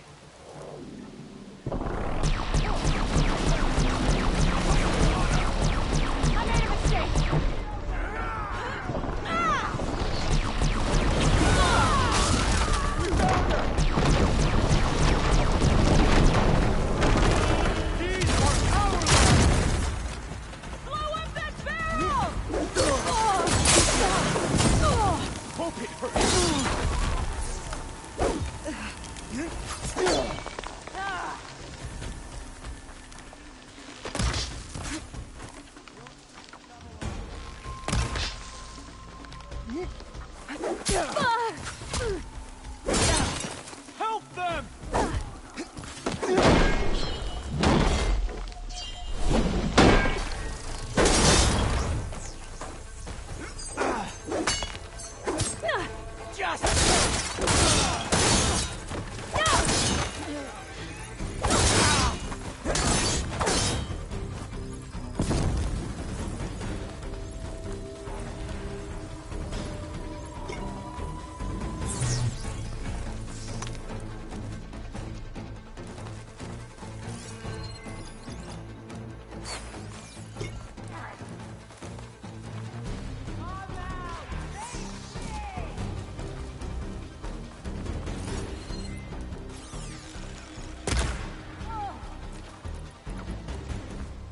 I made a mistake! Help them!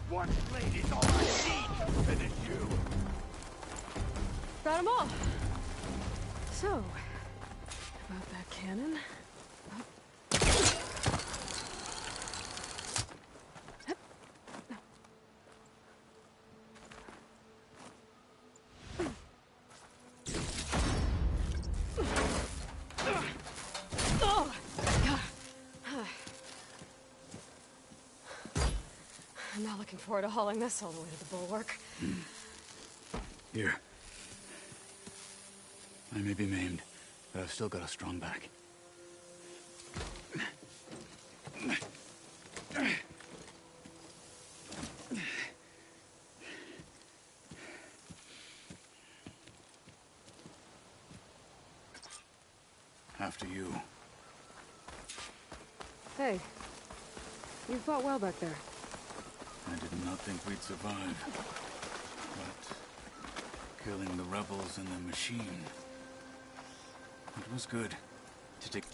One blade is all I need to finish you! Got 'em all. So, about that cannon. I'm not looking forward to hauling this all the way to the bulwark. Here. I may be maimed, but I've still got a strong back. After you. Hey, you fought well back there. I did not think we'd survive. But killing the rebels and the machine, it was good to take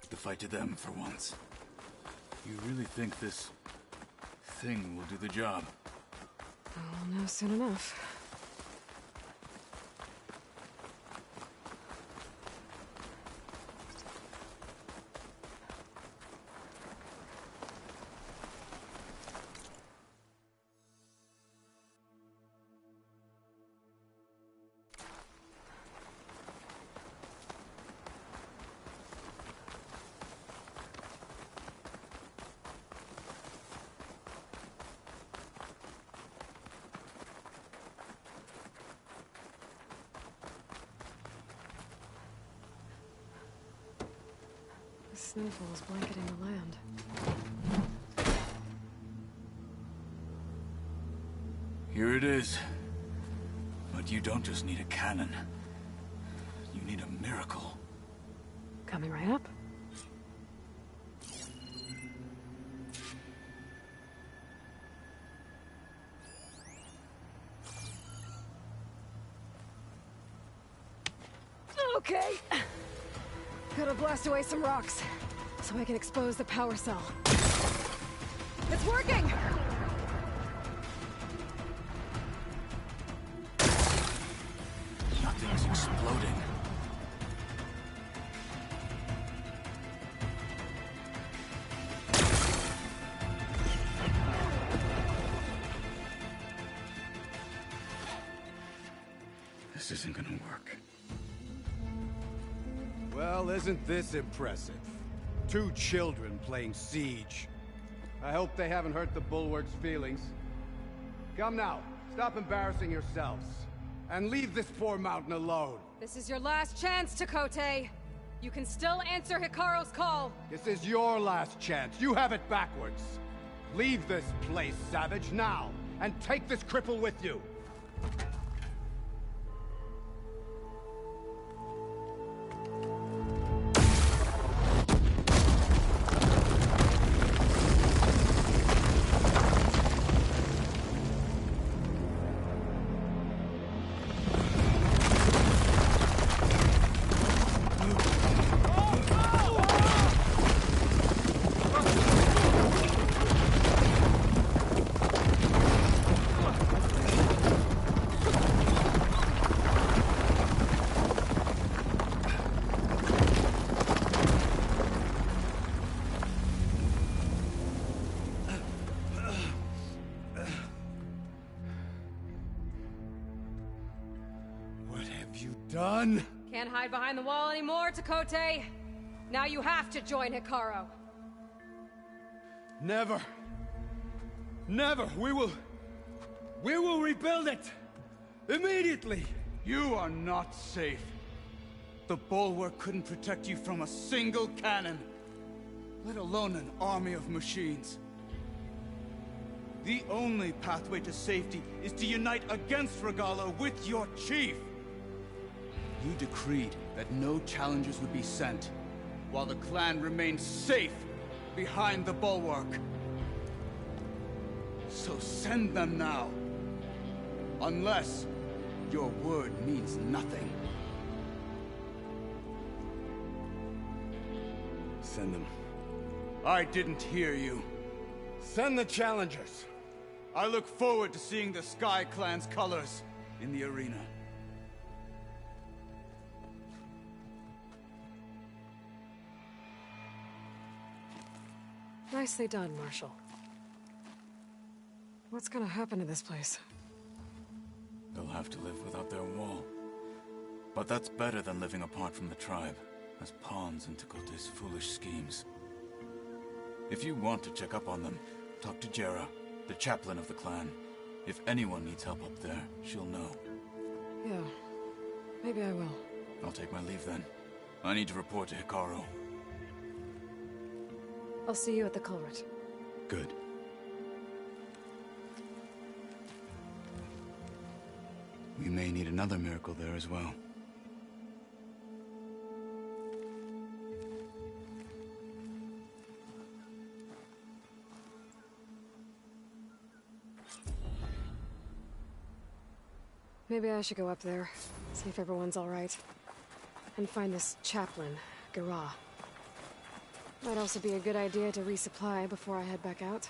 the fight to them for once. You really think this thing will do the job? I'll know soon enough. Snowfall is blanketing the land. Here it is. But you don't just need a cannon. You need a miracle. Coming right up. Okay. Gotta blast away some rocks, so I can expose the power cell. It's working! Nothing's exploding. This isn't gonna work. Well, isn't this impressive? 2 children playing siege. I hope they haven't hurt the Bulwark's feelings. Come now, stop embarrassing yourselves. And leave this poor mountain alone. This is your last chance, Tekotteh. You can still answer Hikaru's call. This is your last chance. You have it backwards. Leave this place, Savage, now. And take this cripple with you. Done? Can't hide behind the wall anymore, Tekotteh. Now you have to join Hikaru. Never. Never. We will rebuild it. Immediately. You are not safe. The Bulwark couldn't protect you from a single cannon, let alone an army of machines. The only pathway to safety is to unite against Regalla with your chief. You decreed that no challengers would be sent, while the clan remained safe behind the Bulwark. So send them now. Unless your word means nothing. Send them. I didn't hear you. Send the challengers. I look forward to seeing the Sky Clan's colors in the arena. Nicely done, Marshal. What's gonna happen to this place? They'll have to live without their wall. But that's better than living apart from the tribe, as pawns in Tekotteh's foolish schemes. If you want to check up on them, talk to Jera, the chaplain of the clan. If anyone needs help up there, she'll know. Yeah, maybe I will. I'll take my leave then. I need to report to Hikaru. I'll see you at the culvert. Good. We may need another miracle there as well. Maybe I should go up there, see if everyone's all right. And find this chaplain, Garah. Might also be a good idea to resupply before I head back out.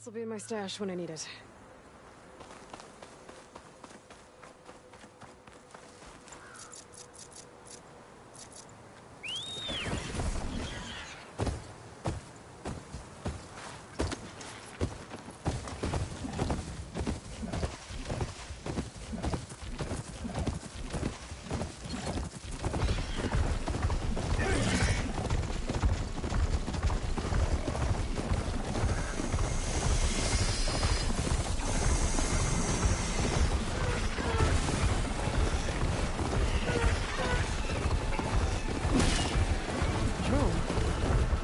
This'll be in my stash when I need it.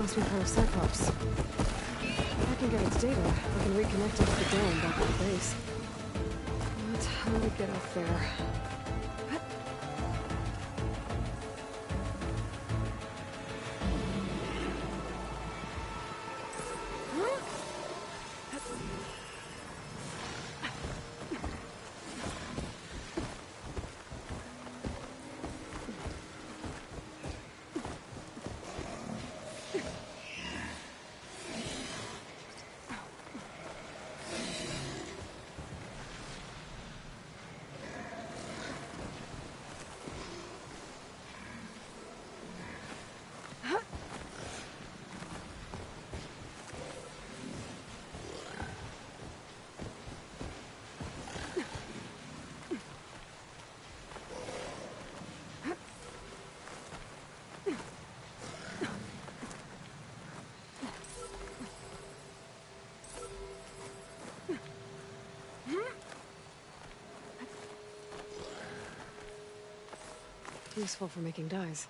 Must be part of Cyclops. If I can get its data, I can reconnect it to the dome back at the base. But how do we get up there? Useful for making dyes.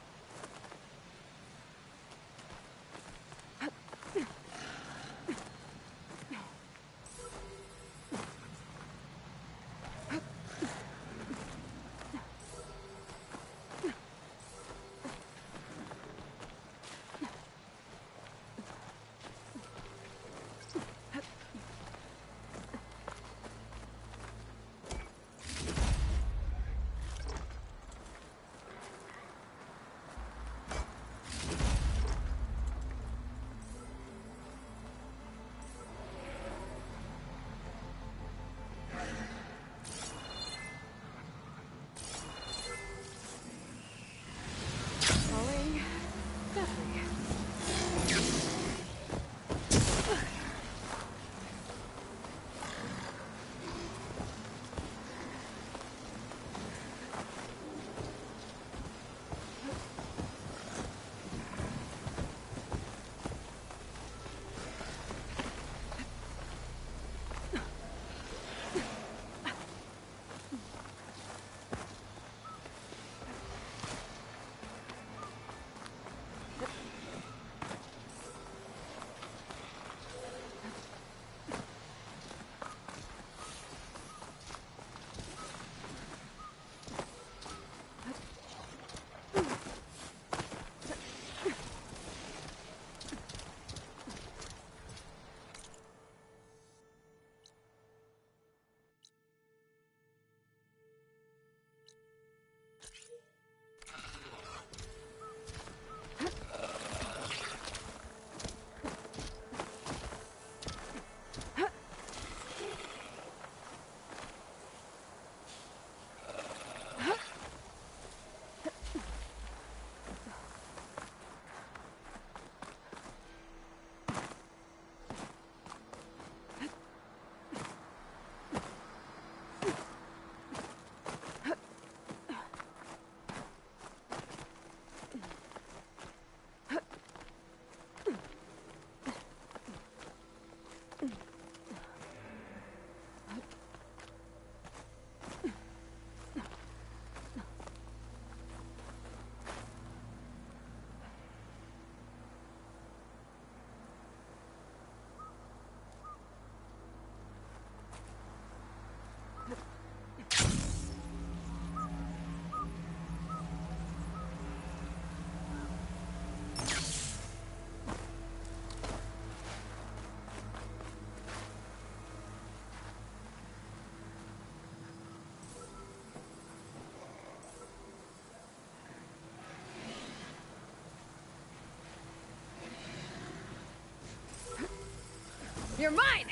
You're mine!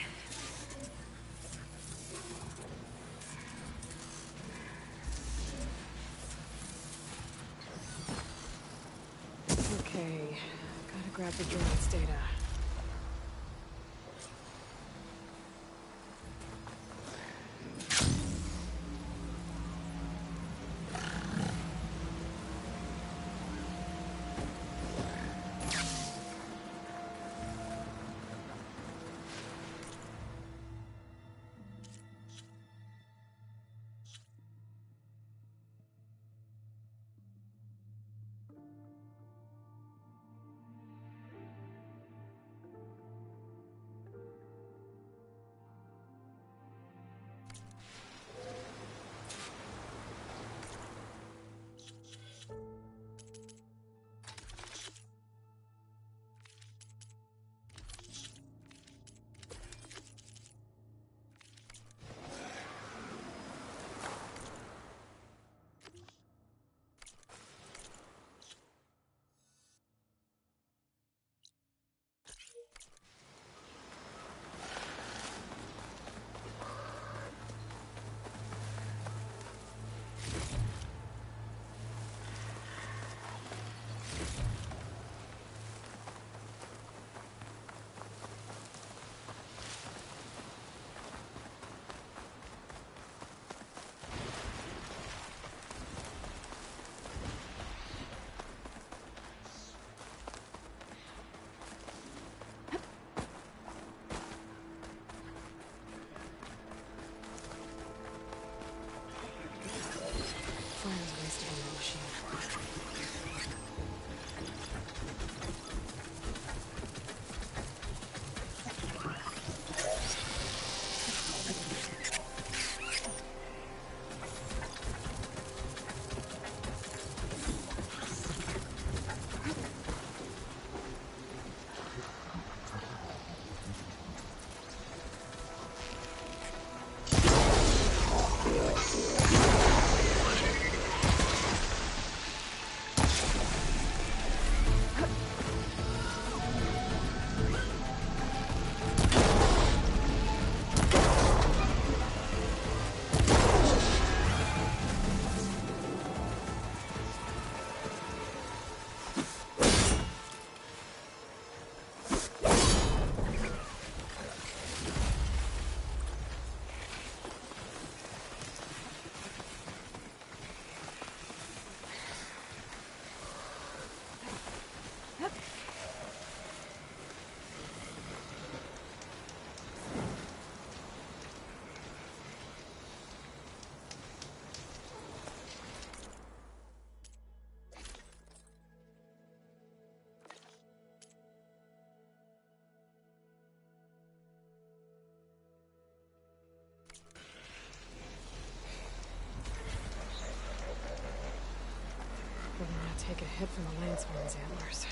grab the drone's data. Take a hit from the Lansman's antlers.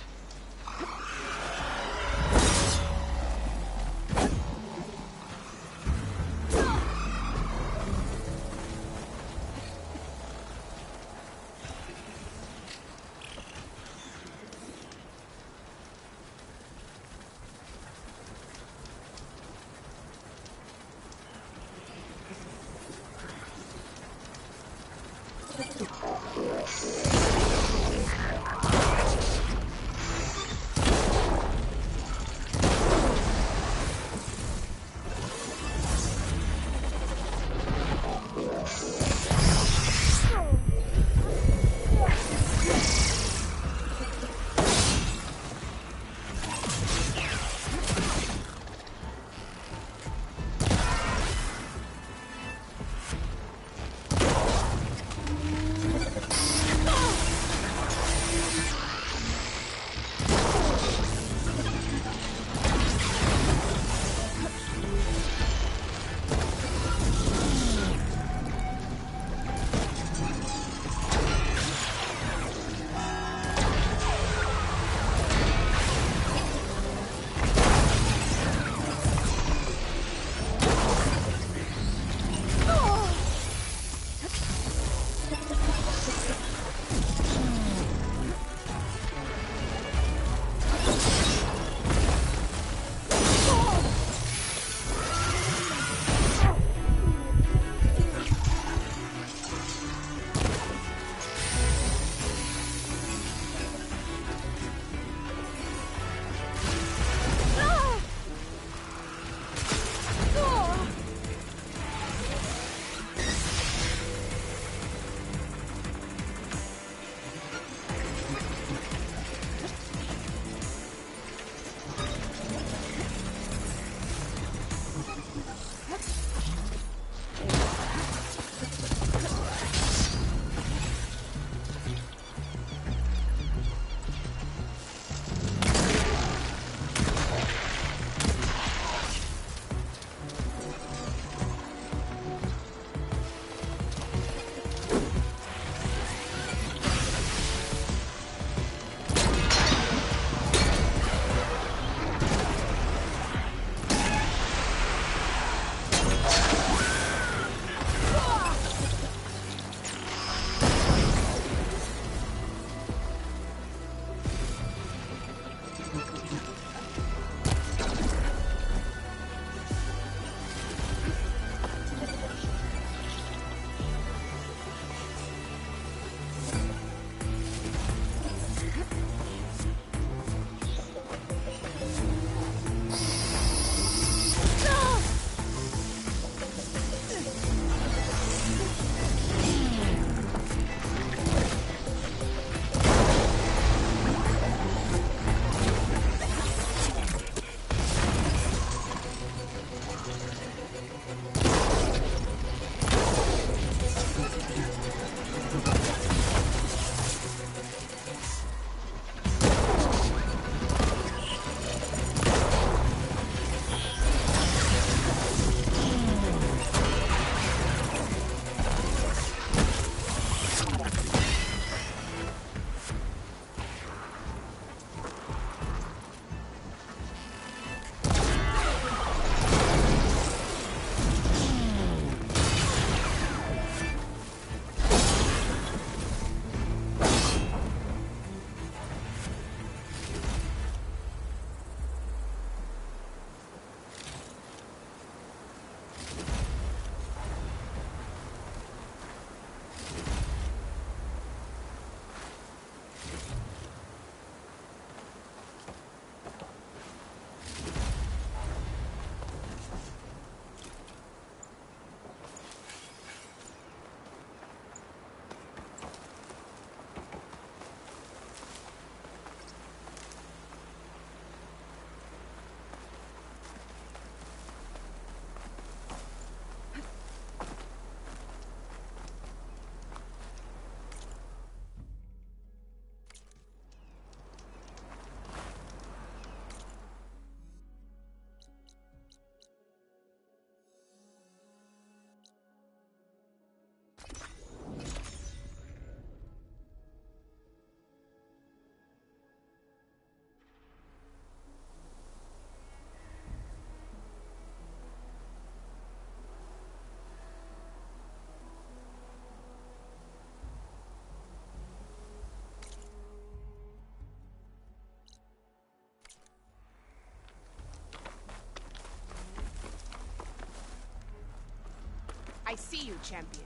I see you, champion.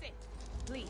Sit, please.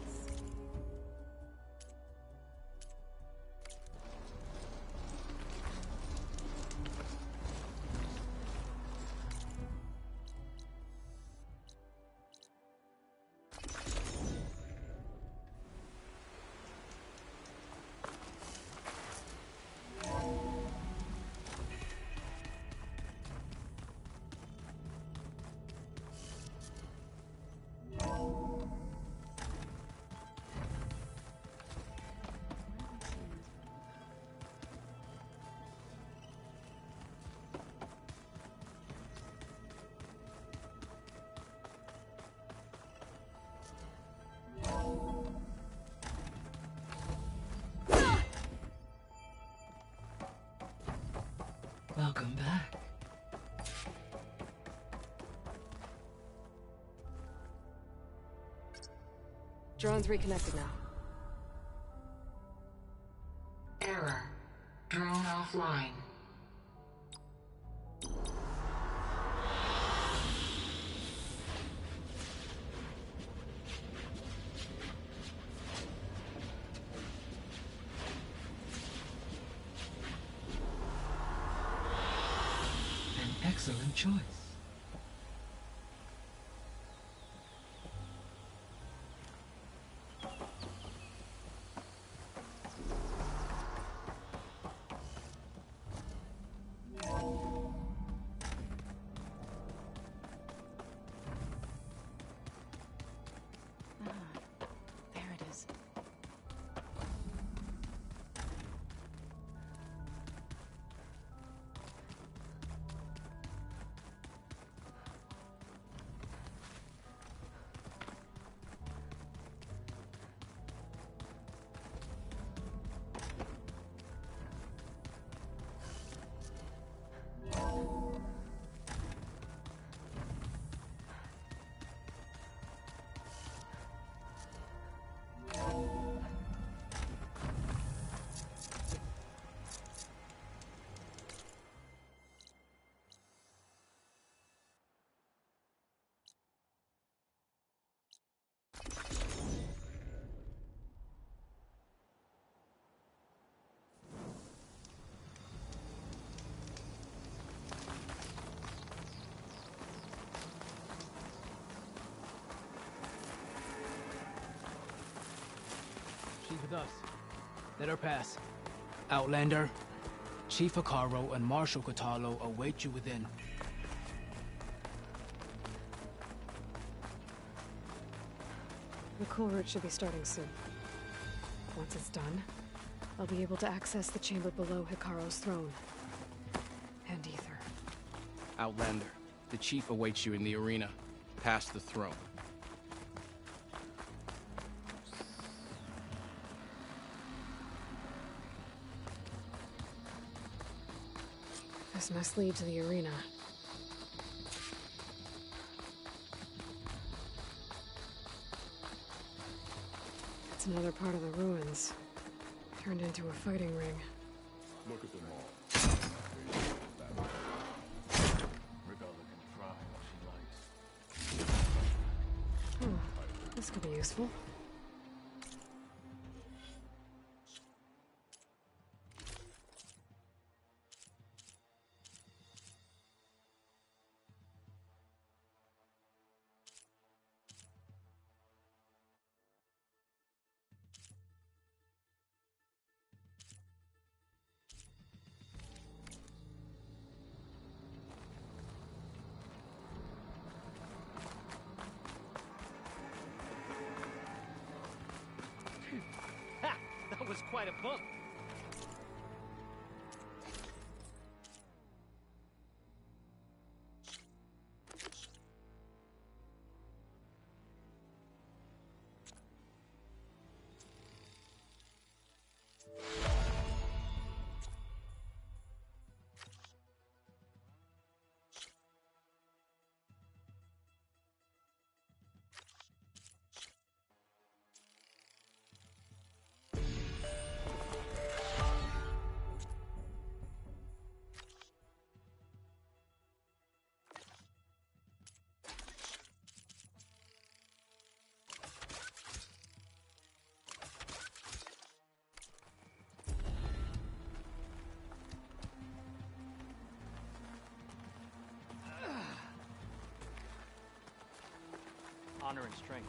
Welcome back. Drone's reconnected now. Error. Drone offline. An excellent choice. There it is. She's with us. Let her pass. Outlander, Chief Hekarro and Marshal Kotallo await you within. The cool route should be starting soon. Once it's done, I'll be able to access the chamber below Hekarro's throne. And Ether. Outlander, the Chief awaits you in the arena, past the throne. This must lead to the arena. It's another part of the ruins, turned into a fighting ring. Look at them all. Regalla can try what she likes. This could be useful. That was quite a bump. Honor and strength.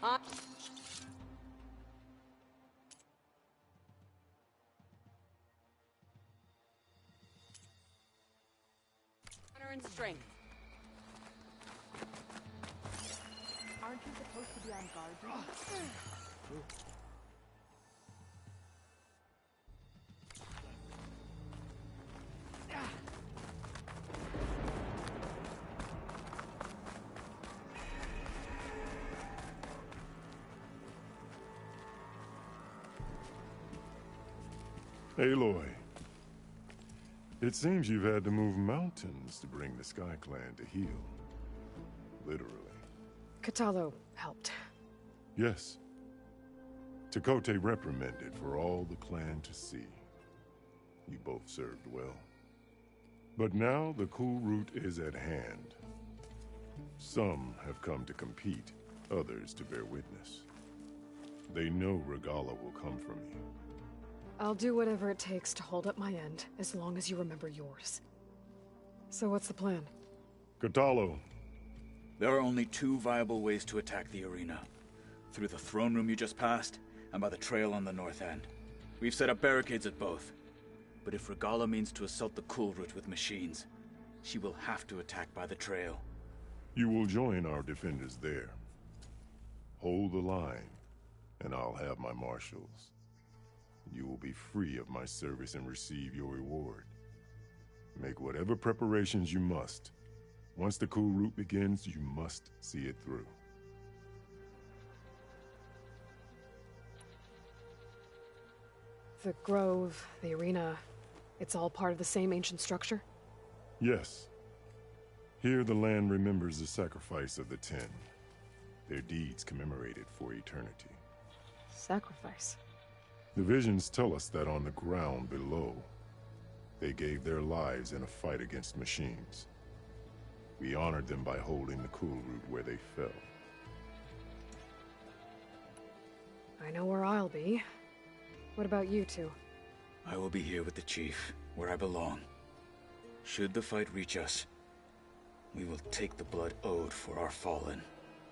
Honor and strength. Aren't you supposed to be on guard duty? Aloy, it seems you've had to move mountains to bring the Sky Clan to heel. Literally. Kotallo helped. Yes. Tekotteh reprimanded for all the clan to see. You both served well. But now the cool route is at hand. Some have come to compete, others to bear witness. They know Regalla will come from you. I'll do whatever it takes to hold up my end, as long as you remember yours. So what's the plan? Kotallo. There are only two viable ways to attack the arena. Through the throne room you just passed, and by the trail on the north end. We've set up barricades at both. But if Regalla means to assault the cool route with machines, she will have to attack by the trail. You will join our defenders there. Hold the line, and I'll have my marshals. You will be free of my service and receive your reward. Make whatever preparations you must. Once the cool route begins, you must see it through. The grove, the arena, it's all part of the same ancient structure? Yes. Here the land remembers the sacrifice of the Ten. Their deeds commemorated for eternity. Sacrifice? The visions tell us that on the ground below, they gave their lives in a fight against machines. We honored them by holding the cool route where they fell. I know where I'll be. What about you two? I will be here with the chief, where I belong. Should the fight reach us, we will take the blood owed for our fallen.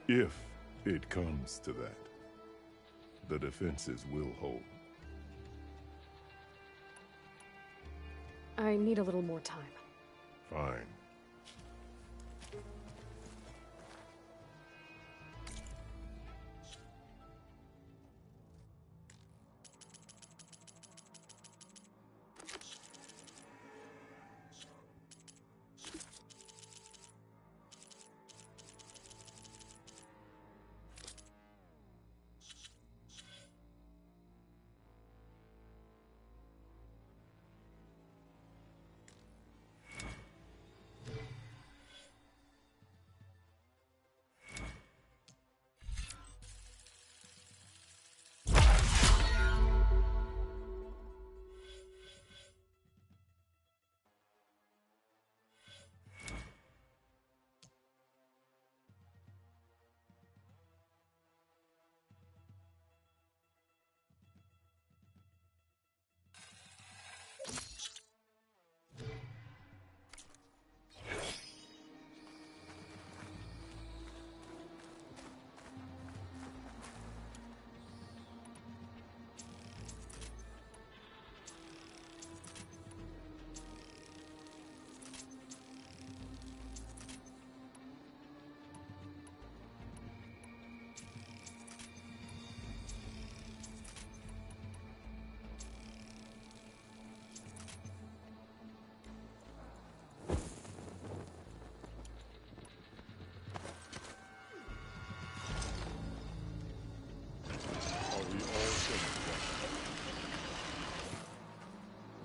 If it comes to that, the defenses will hold. I need a little more time. Fine.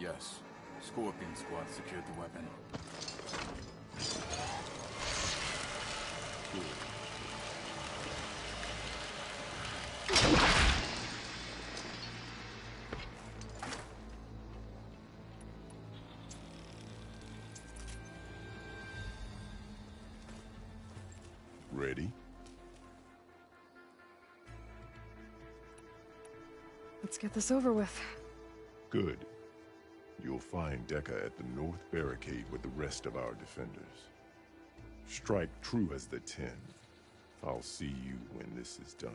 Yes. Scorpion Squad secured the weapon. Ready? Let's get this over with. Good. You'll find Dekka at the north barricade with the rest of our defenders. Strike true as the Ten, I'll see you when this is done.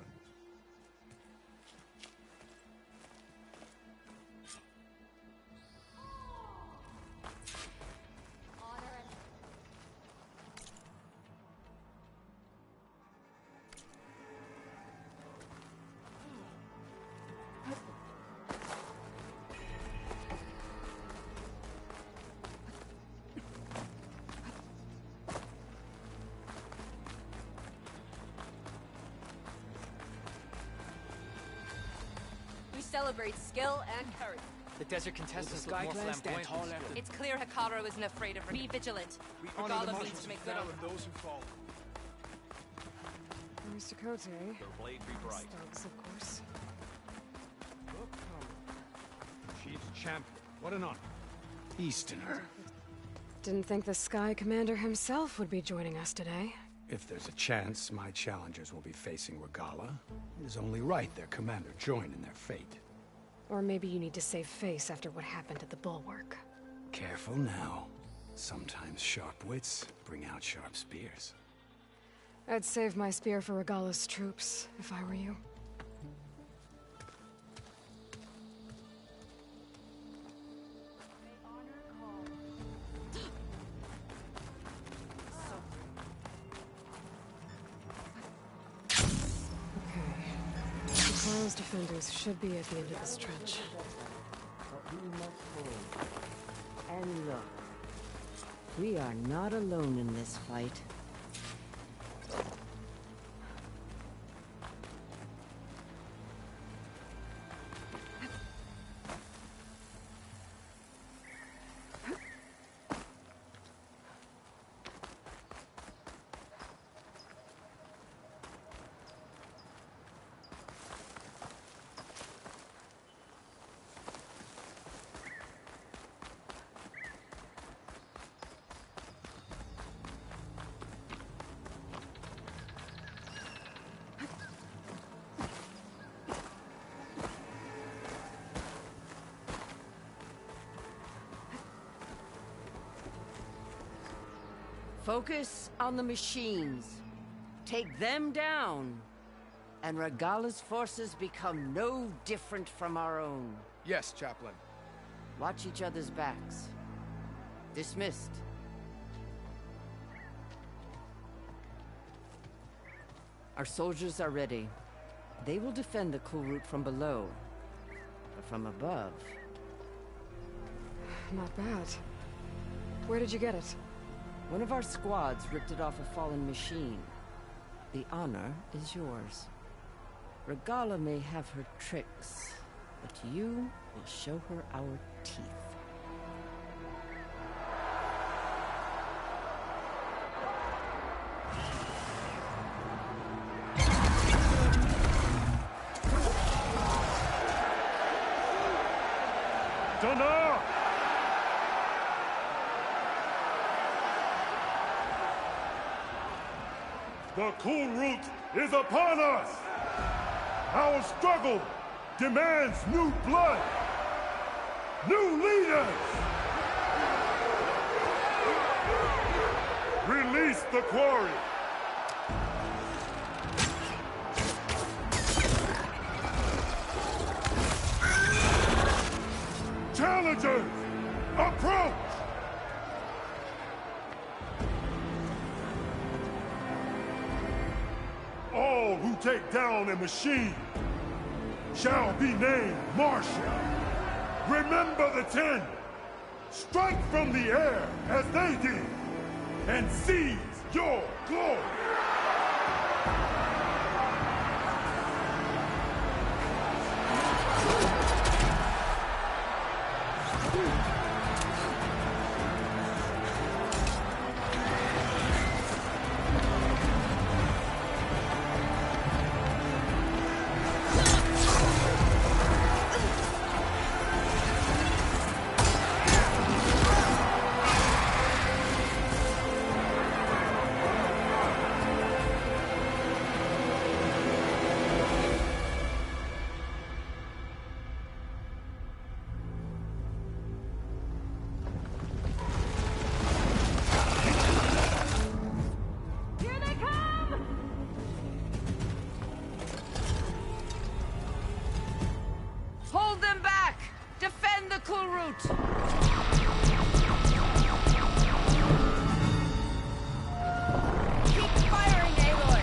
Celebrate skill and courage. The desert contestants look more flamboyant. It's clear Hikaru isn't afraid of her. Be vigilant. We honor the Regala marshals means to make of good on Farron and those who fall. Mr. Cote. Their blade be bright. Stokes, of course. Chief's champion. What an honor. Easterner. Didn't think the Sky Commander himself would be joining us today. If there's a chance my challengers will be facing Regala, it is only right their commander join in their fate. Or maybe you need to save face after what happened at the Bulwark. Careful now. Sometimes sharp wits bring out sharp spears. I'd save my spear for Regala's troops, if I were you. Hikaru's defenders should be at the end of this trench. But we must hold. And look, we are not alone in this fight. Focus on the machines. Take them down, and Regala's forces become no different from our own. Yes, Chaplain. Watch each other's backs. Dismissed. Our soldiers are ready. They will defend the Kulrut from below. But from above... Not bad. Where did you get it? One of our squads ripped it off a fallen machine. The honor is yours. Regala may have her tricks, but you will show her our teeth. Dana! The Kulrut is upon us! Our struggle demands new blood! New leaders! Release the quarry! Challengers, approach! All who take down a machine shall be named Marshal. Remember the 10. Strike from the air as they did, and seize your glory. Keep firing, Aloy!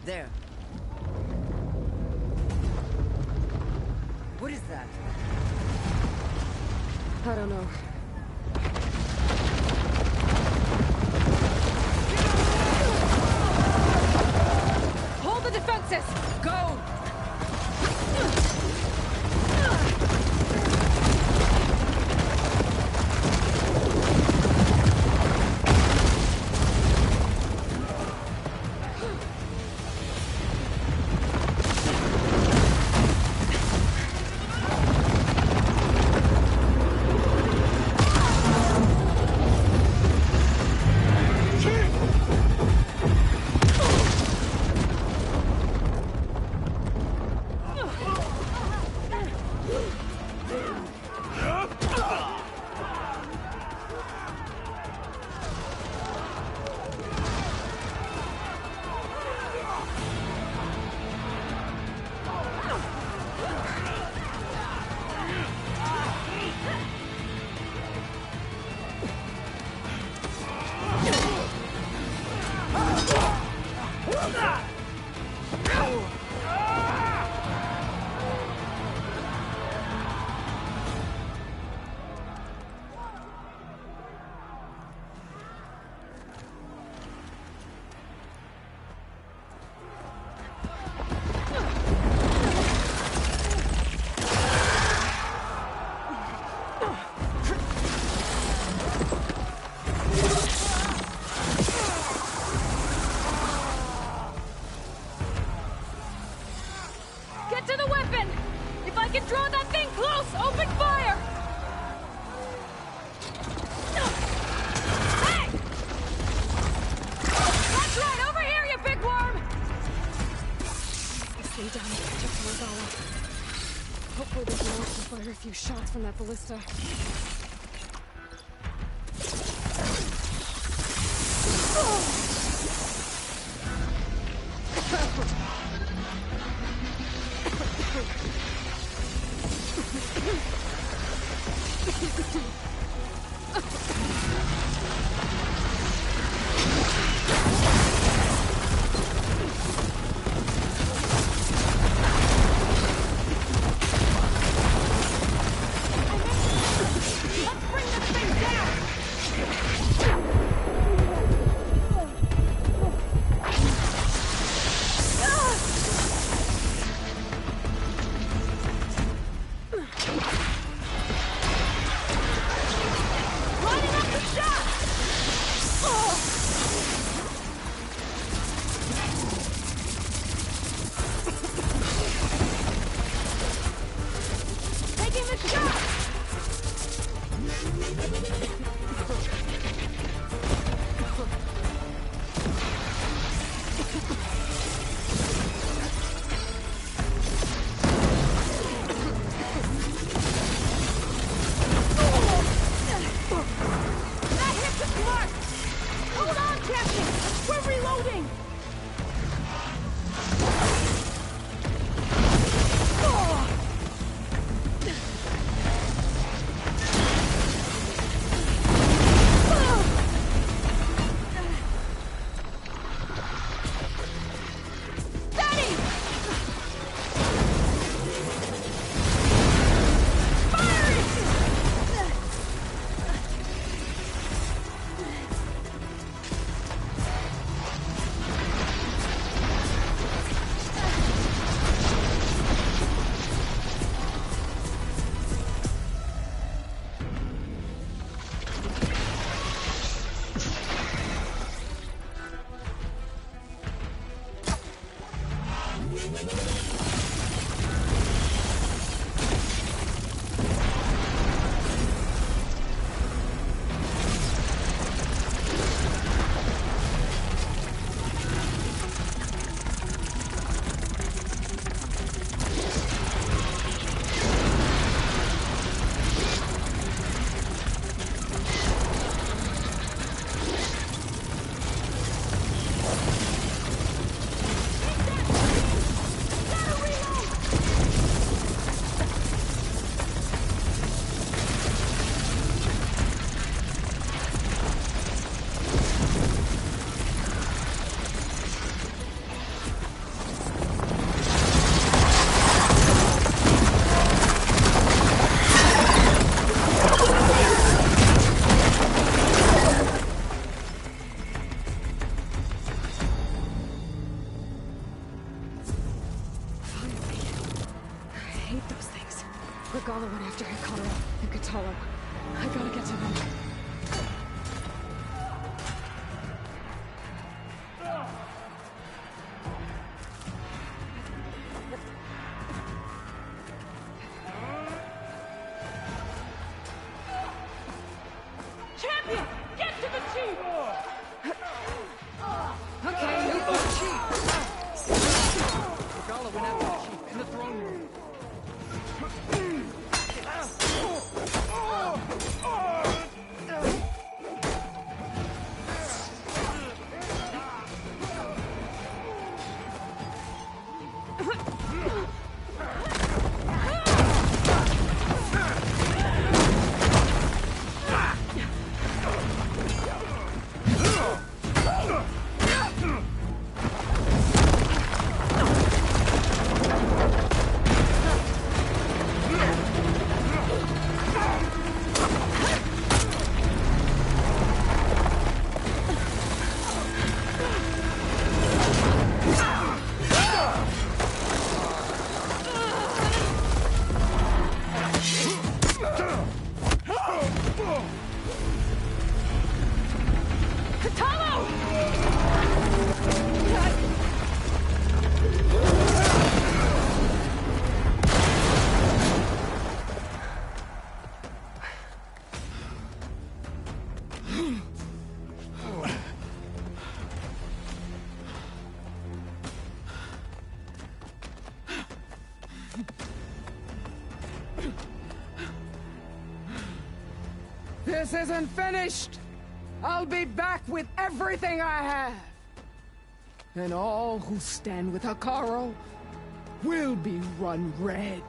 There. What is that? I don't know. Hold the defenses! Go! Get to the weapon! If I can draw that thing close, open fire! Hey! That's right, over here, you big worm! Stay down and catch up to Rogala. Hopefully they can also fire a few shots from that ballista. hate those things. Regala went after Hikaru and Katalo. I gotta get to them. Champion! Get to the chief! Okay, meet the chief! Regala went after the chief in the throne room. This isn't finished! I'll be back with everything I have! And all who stand with Hekarro will be run red.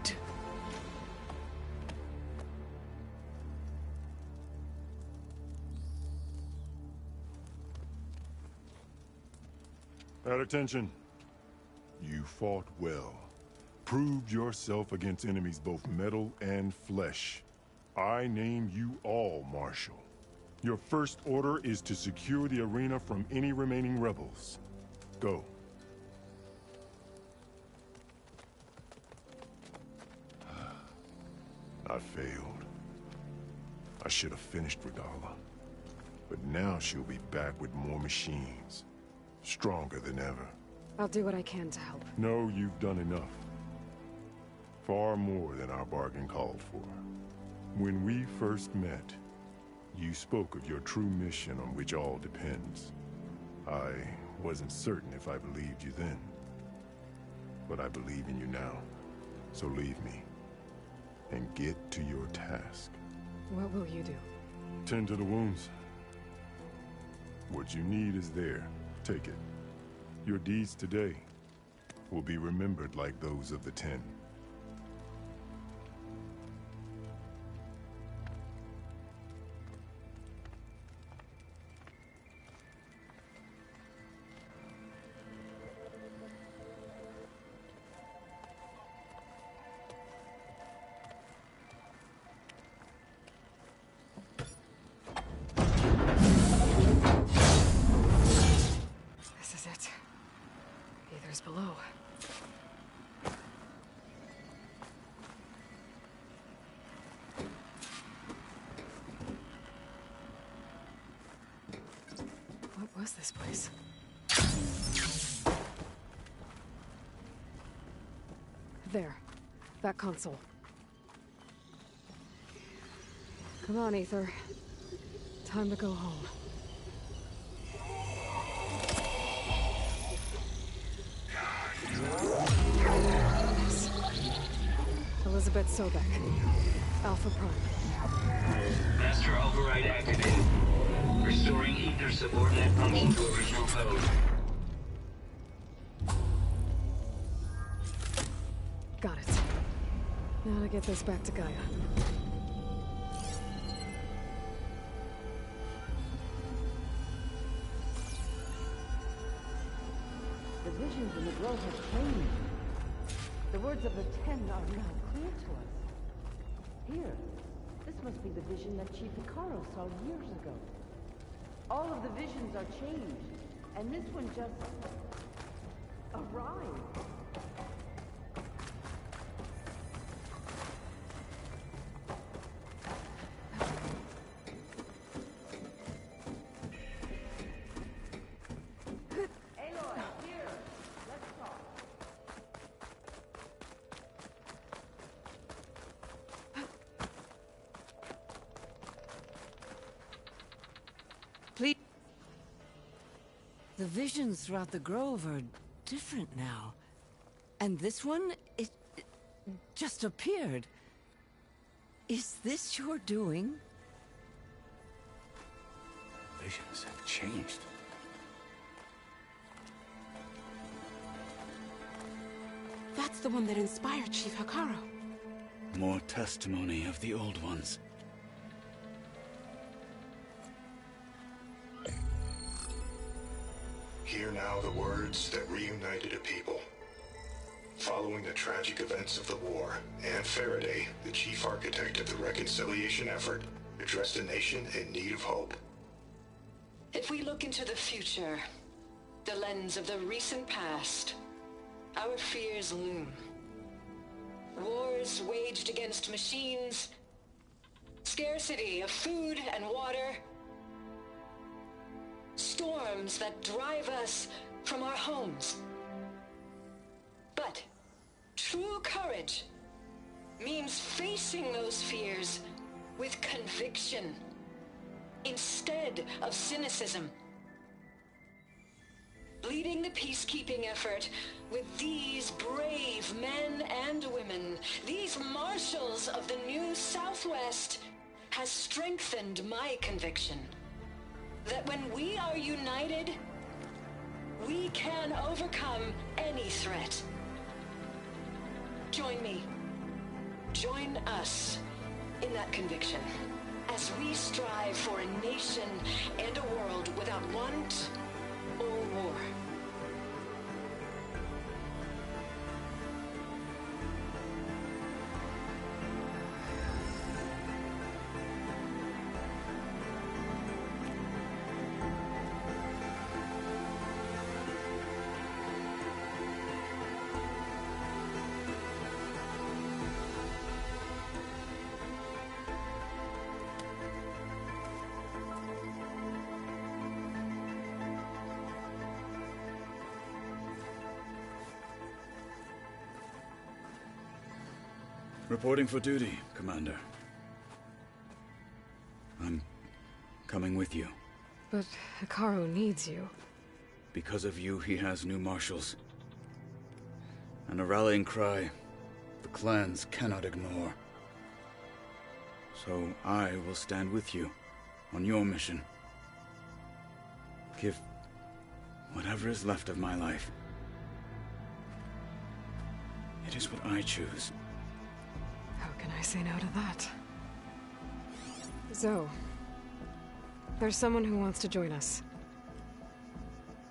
At attention. You fought well. Proved yourself against enemies both metal and flesh. I name you all Marshal. Your first order is to secure the arena from any remaining rebels. Go. I failed. I should have finished Regala. But now she'll be back with more machines. Stronger than ever. I'll do what I can to help. No, you've done enough. Far more than our bargain called for. When we first met, you spoke of your true mission on which all depends. I wasn't certain if I believed you then. But I believe in you now. So leave me. And get to your task. What will you do? Tend to the wounds. What you need is there. Take it. Your deeds today will be remembered like those of the 10. Below. What was this place? There. That console. Come on, Aether. Time to go home. Elizabeth Sobek. Alpha Prime. Master override activated. Restoring Aether subordinate function to original code. Got it. Now to get this back to Gaia. The visions in the grove have changed. The words of the 10 are now clear to us. Here, this must be the vision that Chief Hekarro saw years ago. All of the visions are changed, and this one just arrived. The visions throughout the grove are different now. And this one, it just appeared. Is this your doing? Visions have changed. That's the one that inspired Chief Hekarro. More testimony of the old ones. Hear now the words that reunited a people. Following the tragic events of the war, Anne Faraday, the chief architect of the reconciliation effort, addressed a nation in need of hope. If we look into the future, the lens of the recent past, our fears loom. Wars waged against machines, scarcity of food and water, storms that drive us from our homes. But true courage means facing those fears with conviction instead of cynicism. Leading the peacekeeping effort with these brave men and women, these marshals of the new Southwest, has strengthened my conviction that when we are united, we can overcome any threat. Join me. Join us in that conviction as we strive for a nation and a world without want or war. Reporting for duty, Commander. I'm coming with you. But Hekarro needs you. Because of you, he has new marshals. And a rallying cry the clans cannot ignore. So I will stand with you on your mission. Give whatever is left of my life. It is what I choose. How can I say no to that? Zoe, there's someone who wants to join us.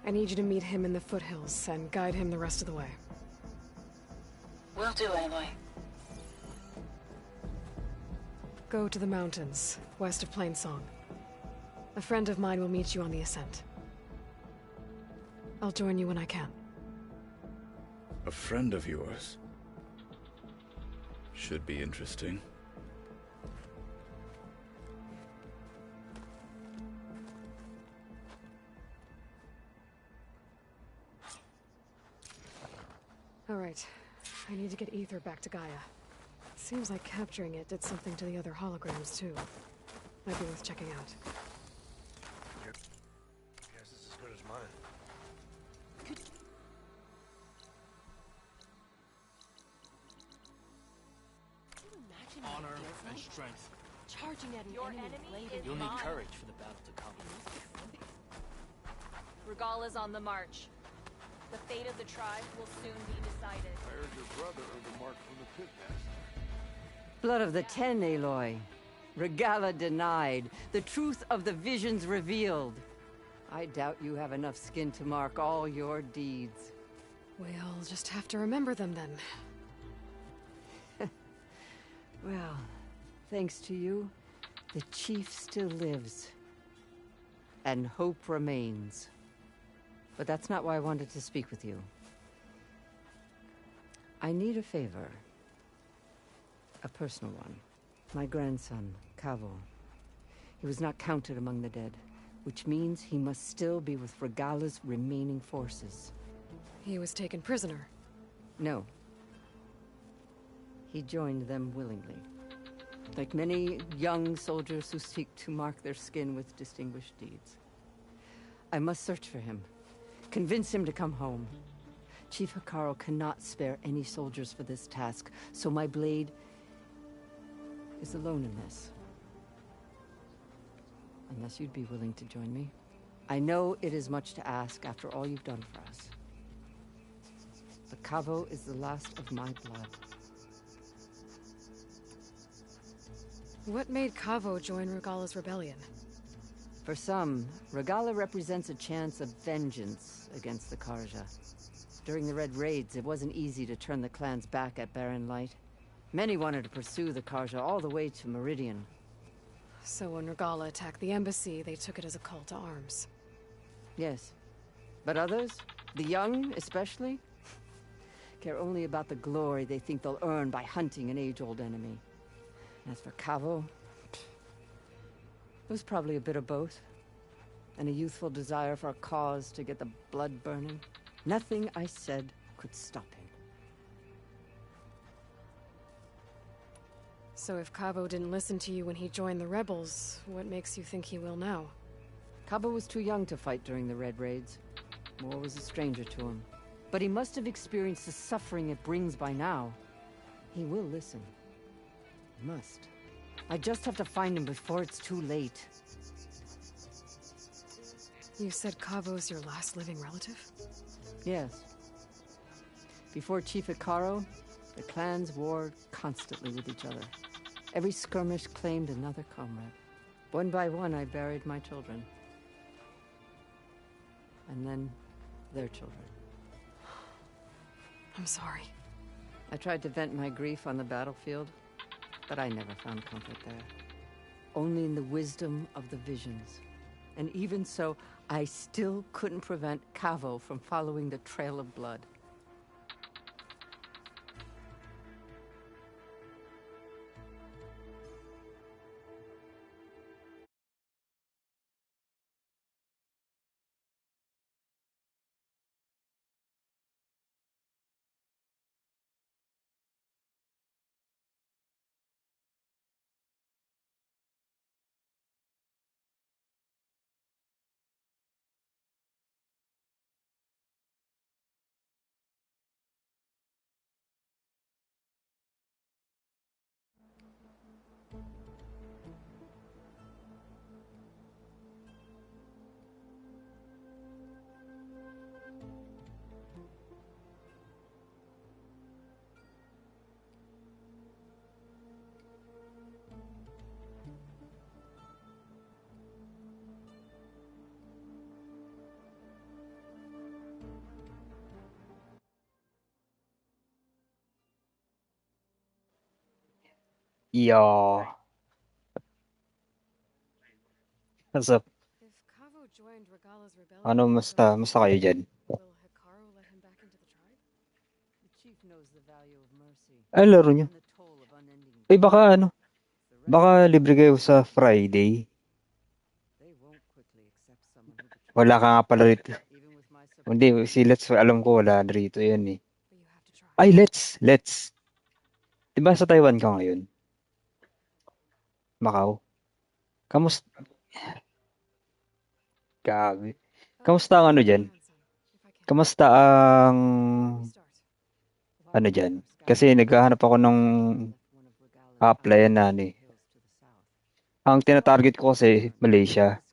I need you to meet him in the foothills and guide him the rest of the way. Will do, Aloy. Go to the mountains, west of Plainsong. A friend of mine will meet you on the ascent. I'll join you when I can. A friend of yours? Should be interesting. All right. I need to get Ether back to Gaia. Seems like capturing it did something to the other holograms, too. Might be worth checking out. Your guess is as good as mine. Honor and strength. Charging at an enemy is You'll mine. need courage for the battle to come. Regala's on the march. The fate of the tribe will soon be decided. I heard your brother earned a mark from the pit master. Blood of the Ten, Aloy. Regala denied. The truth of the visions revealed. I doubt you have enough skin to mark all your deeds. We'll just have to remember them then. Well, thanks to you, the chief still lives. And hope remains. But that's not why I wanted to speak with you. I need a favor. A personal one. My grandson, Kavo. He was not counted among the dead, which means he must still be with Regala's remaining forces. He was taken prisoner? No. He joined them willingly. Like many young soldiers who seek to mark their skin with distinguished deeds. I must search for him, Convince him to come home. Chief Hekarro cannot spare any soldiers for this task, so my blade is alone in this. Unless you'd be willing to join me. I know it is much to ask after all you've done for us. But Kavo is the last of my blood. What made Kavo join Regalla's rebellion? For some, Regalla represents a chance of vengeance against the Carja. During the Red Raids, it wasn't easy to turn the clans back at Barren Light. Many wanted to pursue the Carja all the way to Meridian. So when Regalla attacked the embassy, they took it as a call to arms. Yes. But others, the young especially, care only about the glory they think they'll earn by hunting an age-old enemy. As for Kavo, it was probably a bit of both. And a youthful desire for a cause to get the blood burning. Nothing I said could stop him. So if Kavo didn't listen to you when he joined the rebels, what makes you think he will now? Kavo was too young to fight during the Red Raids. War was a stranger to him. But he must have experienced the suffering it brings by now. He will listen. He must. I just have to find him before it's too late. You said Kavo's your last living relative? Yes. Before Chief Hekarro, the clans warred constantly with each other. Every skirmish claimed another comrade. One by one, I buried my children. And then their children. I'm sorry. I tried to vent my grief on the battlefield, but I never found comfort there. Only in the wisdom of the visions. And even so, I still couldn't prevent Kavo from following the trail of blood. Yeah. What's up? If Kavo joined Regalla's rebellion, Ano, musta kayo dyan? will Hekarro let him back into the tribe? The chief knows the value of mercy. Ay, laro nyo. And the toll of unending. Ay, baka ano? Baka libre kayo sa Friday. They won't quickly accept someone who betrays. Wala ka nga pala rito. Even with my support. Hindi, si Let's, alam ko wala rito yan eh. Ay, Let's. Diba sa Taiwan ka ngayon? Macau. Kamusta? Gabi. Kamusta ang ano dyan? Kamusta ang ano dyan? Kasi naghahanap ako ng applyan na ano eh. Ang tinatarget ko kasi Malaysia.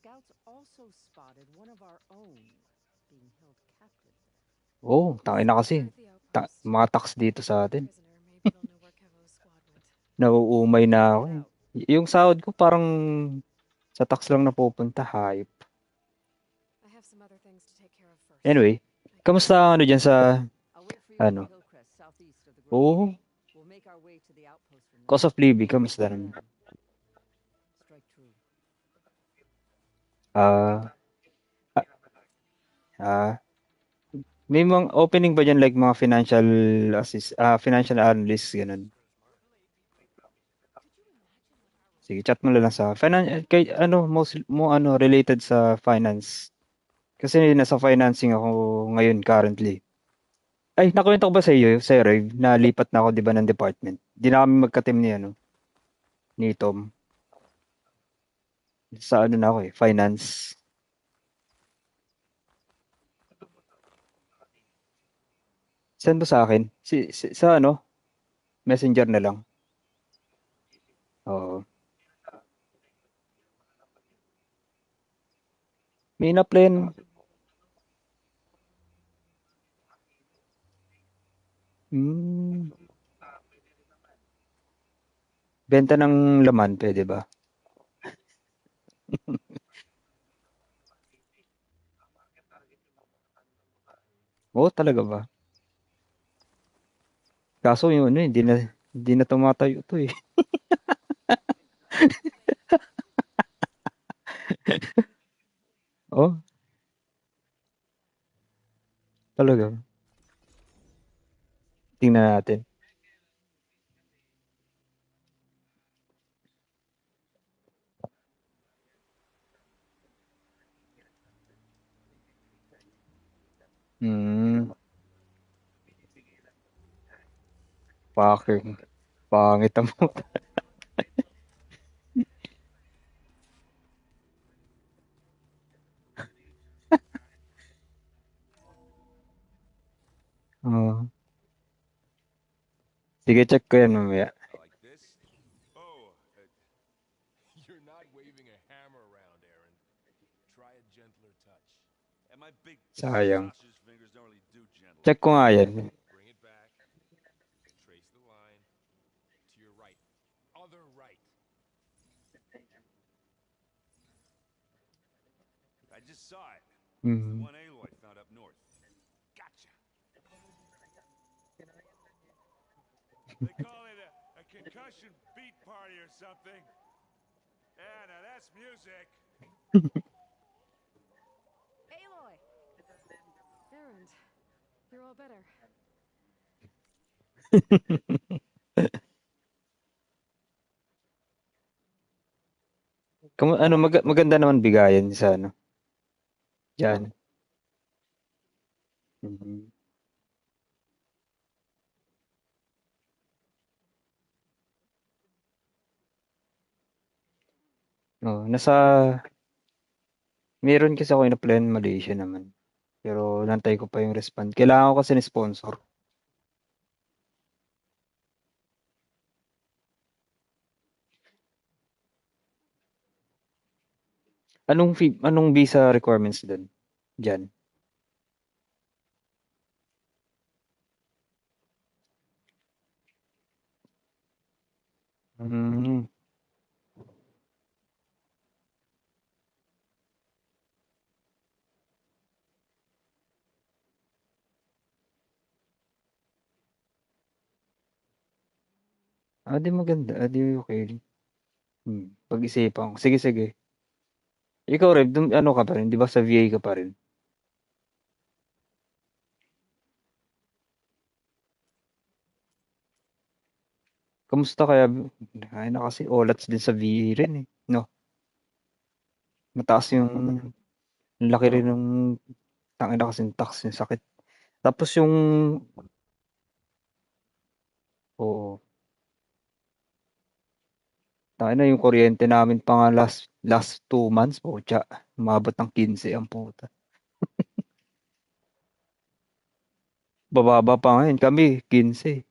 Oh, tangin na kasi. Mga tax dito sa atin. Nauumay na ako eh. Yung sahod ko parang sa tax lang napupunta, hype. Anyway, kamusta ang ano dyan sa ano? Oh, cost of living, kamusta naman? May mga opening ba dyan like mga financial analyst, ganun? Sige, chat mo lang sa kay ano mo related sa finance. Kasi nasa financing ako ngayon currently. Ay, nakwento ko ba sa iyo, Sir Rave, na lipat na ako 'di ba ng department. Di na kami magka-team ni ano ni Tom. Sa ano na ako finance. Send mo sa akin. Sa ano? Messenger na lang. Oo. May na-plan. Benta ng laman, pwede ba? Oo, talaga ba? Kaso yung ano, hindi na tumatayo to eh. Oh, talaga. Tingnan natin. Packing. Pangit ang mo. Oo. Sige, check ko yan mamaya. Like this? Oh, you're not waving a hammer around, Aaron. Try a gentler touch. And my big Sayang. sausage fingers don't really do gentle. Check ko nga yan. Bring it back. Trace the line. To your right. Other right. I just saw it. Mhm. The one Aloy found up north. Gotcha. They call it a concussion beat party or something. Yeah, now that's music. Aloy! Erend, you're all better. Ano, maganda naman bigayan sa ano. Diyan. Mhm. Oh, meron kasi ako na plan Malaysia naman. Pero nantay ko pa yung respond. Kailangan ko kasi ni sponsor. Anong visa requirements doon? Diyan. Mm. Di maganda. Di okay. Pag-isipan ko. Sige, sige. Ikaw, Rev, ano ka pa rin? Di ba sa VA ka pa rin? Kamusta kaya? Ay na kasi olats din sa VA rin eh. No? Mataas yung laki rin ng tangin na kasing tax yung sakit. Tapos yung oo. Tangin na yung kuryente namin pa nga last 2 months po. Umabot ng 15 ang puta. Bababa pa ngayon. Kami, 15.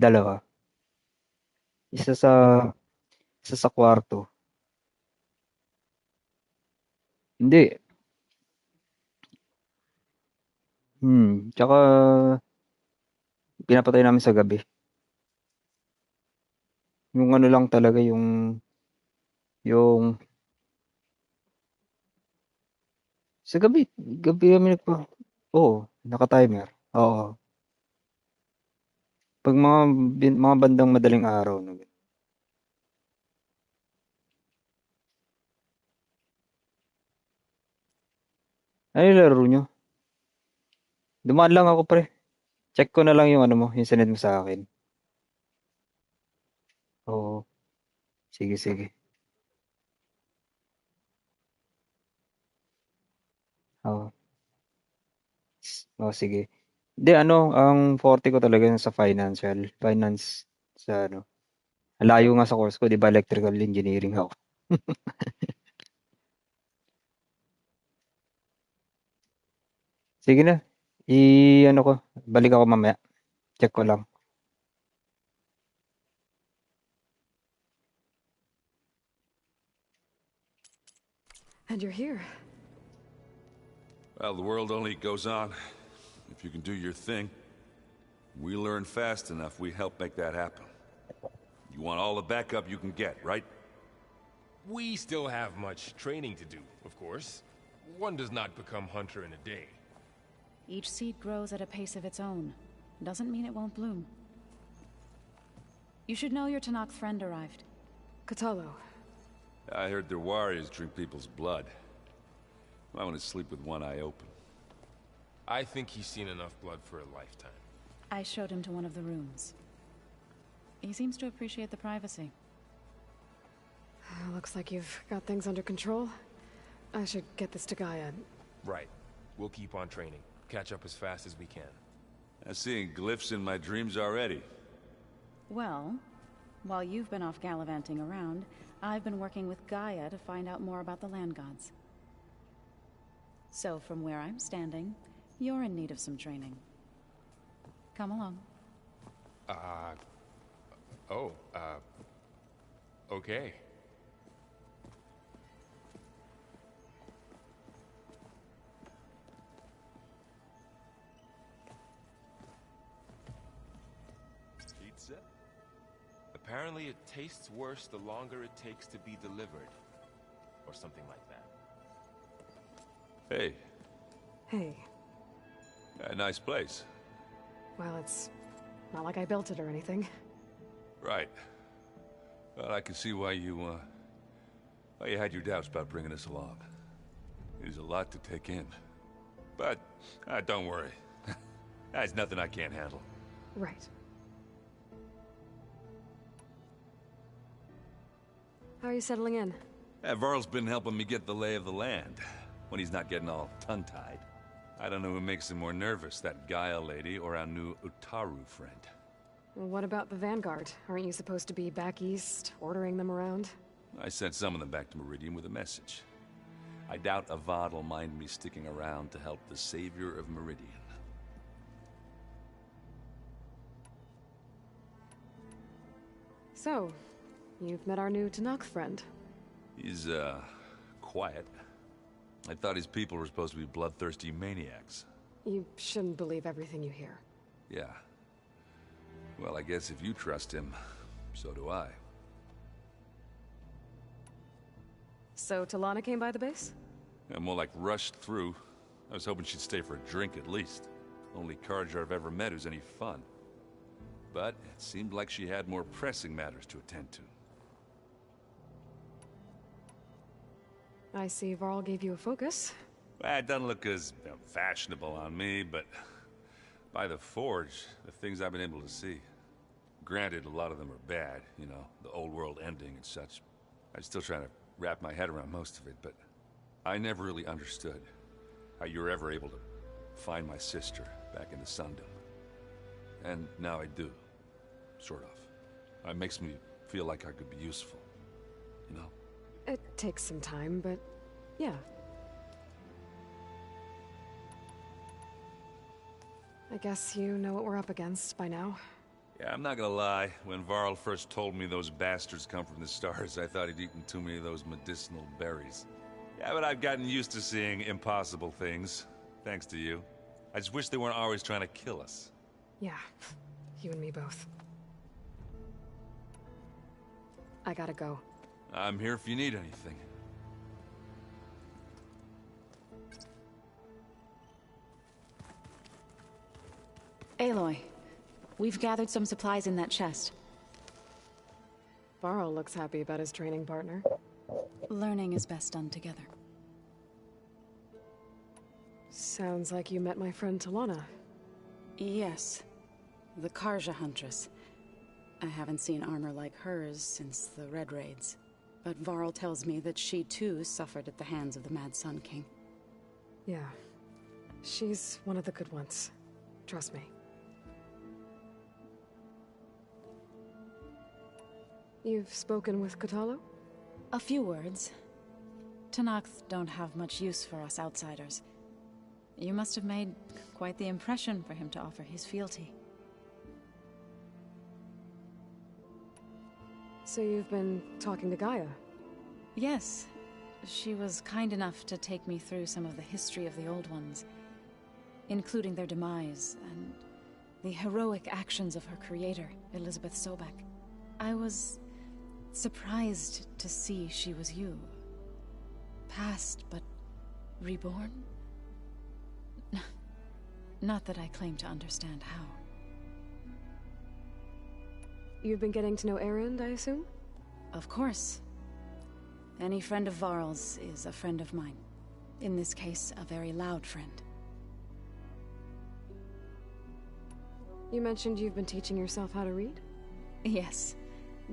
Dalawa. Isa sa kwarto. Hindi. Tsaka pinapatay namin sa gabi. Yung ano lang talaga yung sa gabi kami oo, naka-timer. Oo. Pag mga bandang madaling araw no. Ano yung laro nyo? Dumaan lang ako pre. Check ko na lang yung ano mo, yung sinend mo sa akin. Oo. Sige, sige. Oo. Sige. Hindi, ang 40 ko talaga sa finance sa ano. Layo nga sa course ko, di ba electrical engineering ako. Sige na. Ano ko, balik ako mamaya. Check ko lang. And you're here. Well, the world only goes on if you can do your thing. We learn fast enough, we help make that happen. You want all the backup you can get, right? We still have much training to do, of course. One does not become hunter in a day. Each seed grows at a pace of its own. Doesn't mean it won't bloom. You should know your Tenakth friend arrived. Kotallo. I heard their warriors drink people's blood. I want to sleep with one eye open. I think he's seen enough blood for a lifetime. I showed him to one of the rooms. He seems to appreciate the privacy. Looks like you've got things under control. I should get this to Gaia. Right. We'll keep on training. Catch up as fast as we can. I'm seeing glyphs in my dreams already. Well, while you've been off gallivanting around, I've been working with Gaia to find out more about the land gods. So from where I'm standing, you're in need of some training. Come along. Okay. Pizza? Apparently it tastes worse the longer it takes to be delivered. Or something like that. Hey. Hey. A nice place. Well, it's not like I built it or anything. Right. Well, I can see why you had your doubts about bringing us along. It is a lot to take in. But, don't worry. That's nothing I can't handle. Right. How are you settling in? Varl's been helping me get the lay of the land, when he's not getting all tongue-tied. I don't know who makes him more nervous, that Gaia lady or our new Utaru friend. Well, what about the Vanguard? Aren't you supposed to be back east, ordering them around? I sent some of them back to Meridian with a message. I doubt Avad will mind me sticking around to help the savior of Meridian. So, you've met our new Tenakth friend. He's, quiet. I thought his people were supposed to be bloodthirsty maniacs. You shouldn't believe everything you hear. Yeah. Well, I guess if you trust him, so do I. So Talana came by the base? I'm more like rushed through. I was hoping she'd stay for a drink at least. Only Carja I've ever met who's any fun. But it seemed like she had more pressing matters to attend to. I see Varl gave you a focus. Well, it doesn't look as fashionable on me, but by the Forge, the things I've been able to see. Granted, a lot of them are bad, you know, the old world ending and such. I'm still trying to wrap my head around most of it, but I never really understood how you were ever able to find my sister back in the Sundom. And now I do, sort of. It makes me feel like I could be useful, you know? It takes some time, but yeah. I guess you know what we're up against by now. Yeah, I'm not gonna lie. When Varl first told me those bastards come from the stars, I thought he'd eaten too many of those medicinal berries. Yeah, but I've gotten used to seeing impossible things, thanks to you. I just wish they weren't always trying to kill us. Yeah, you and me both. I gotta go. I'm here if you need anything. Aloy, we've gathered some supplies in that chest. Varl looks happy about his training partner. Learning is best done together. Sounds like you met my friend Talana. Yes. The Carja Huntress. I haven't seen armor like hers since the Red Raids. But Varl tells me that she too suffered at the hands of the Mad Sun King. Yeah. She's one of the good ones. Trust me. You've spoken with Kotallo? A few words. Tenakth don't have much use for us outsiders. You must have made quite the impression for him to offer his fealty. So you've been talking to Gaia? Yes. She was kind enough to take me through some of the history of the Old Ones, including their demise and the heroic actions of her creator, Elizabeth Sobek. I was surprised to see she was you. Past, but reborn? Not that I claim to understand how. You've been getting to know Erend, I assume? Of course. Any friend of Varl's is a friend of mine. In this case, a very loud friend. You mentioned you've been teaching yourself how to read? Yes.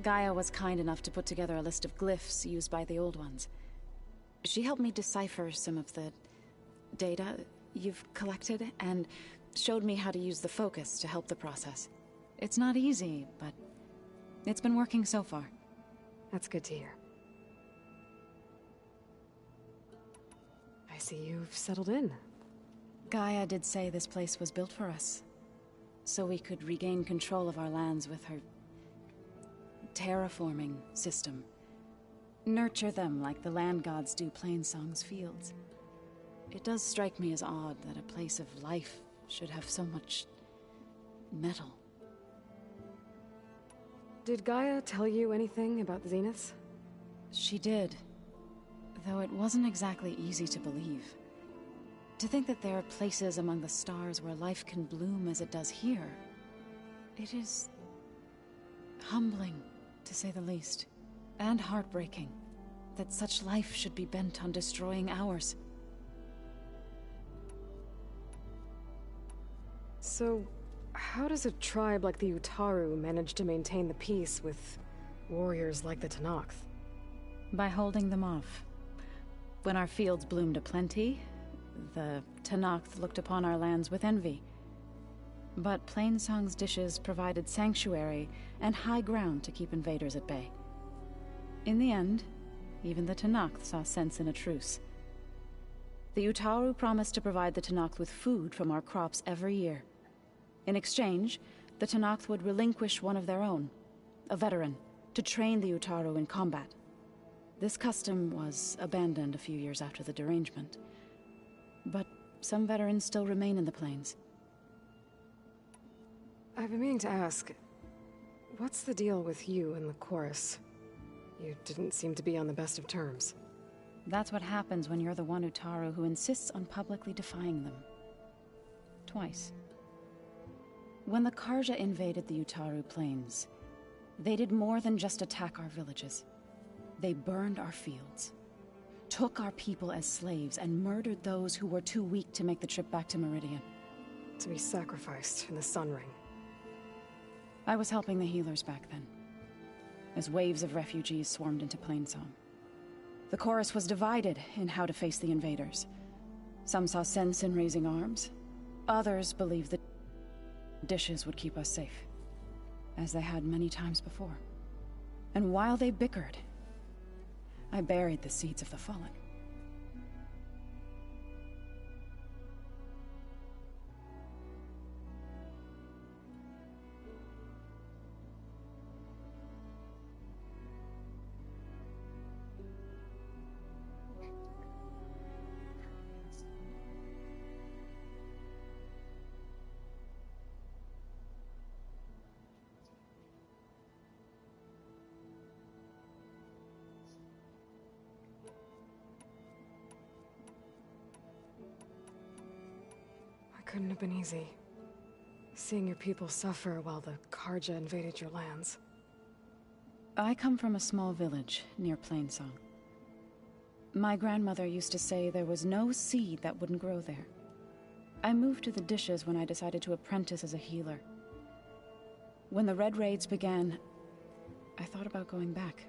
Gaia was kind enough to put together a list of glyphs used by the Old Ones. She helped me decipher some of the data you've collected, and showed me how to use the focus to help the process. It's not easy, but it's been working so far. That's good to hear. I see you've settled in. Gaia did say this place was built for us, so we could regain control of our lands with her terraforming system. Nurture them like the land gods do Plainsong's fields. It does strike me as odd that a place of life should have so much metal. Did Gaia tell you anything about the Zeniths? She did, though it wasn't exactly easy to believe. To think that there are places among the stars where life can bloom as it does here, it is humbling, to say the least, and heartbreaking that such life should be bent on destroying ours. So, how does a tribe like the Utaru manage to maintain the peace with warriors like the Tenakth? By holding them off. When our fields bloomed aplenty, the Tenakth looked upon our lands with envy. But Plainsong's dishes provided sanctuary and high ground to keep invaders at bay. In the end, even the Tenakth saw sense in a truce. The Utaru promised to provide the Tenakth with food from our crops every year. In exchange, the Tenakth would relinquish one of their own, a veteran, to train the Utaru in combat. This custom was abandoned a few years after the derangement, but some veterans still remain in the plains. I've been meaning to ask, what's the deal with you and the chorus? You didn't seem to be on the best of terms. That's what happens when you're the one Utaru who insists on publicly defying them. Twice. When the Carja invaded the Utaru plains, they did more than just attack our villages. They burned our fields, took our people as slaves, and murdered those who were too weak to make the trip back to Meridian. To be sacrificed in the Sun Ring. I was helping the healers back then, as waves of refugees swarmed into Plainsong. The chorus was divided in how to face the invaders. Some saw sense in raising arms. Others believed that dishes would keep us safe, as they had many times before. And while they bickered, I buried the seeds of the Fallen. Couldn't have been easy. Seeing your people suffer while the Carja invaded your lands. I come from a small village near Plainsong. My grandmother used to say there was no seed that wouldn't grow there. I moved to the dishes when I decided to apprentice as a healer. When the Red Raids began, I thought about going back.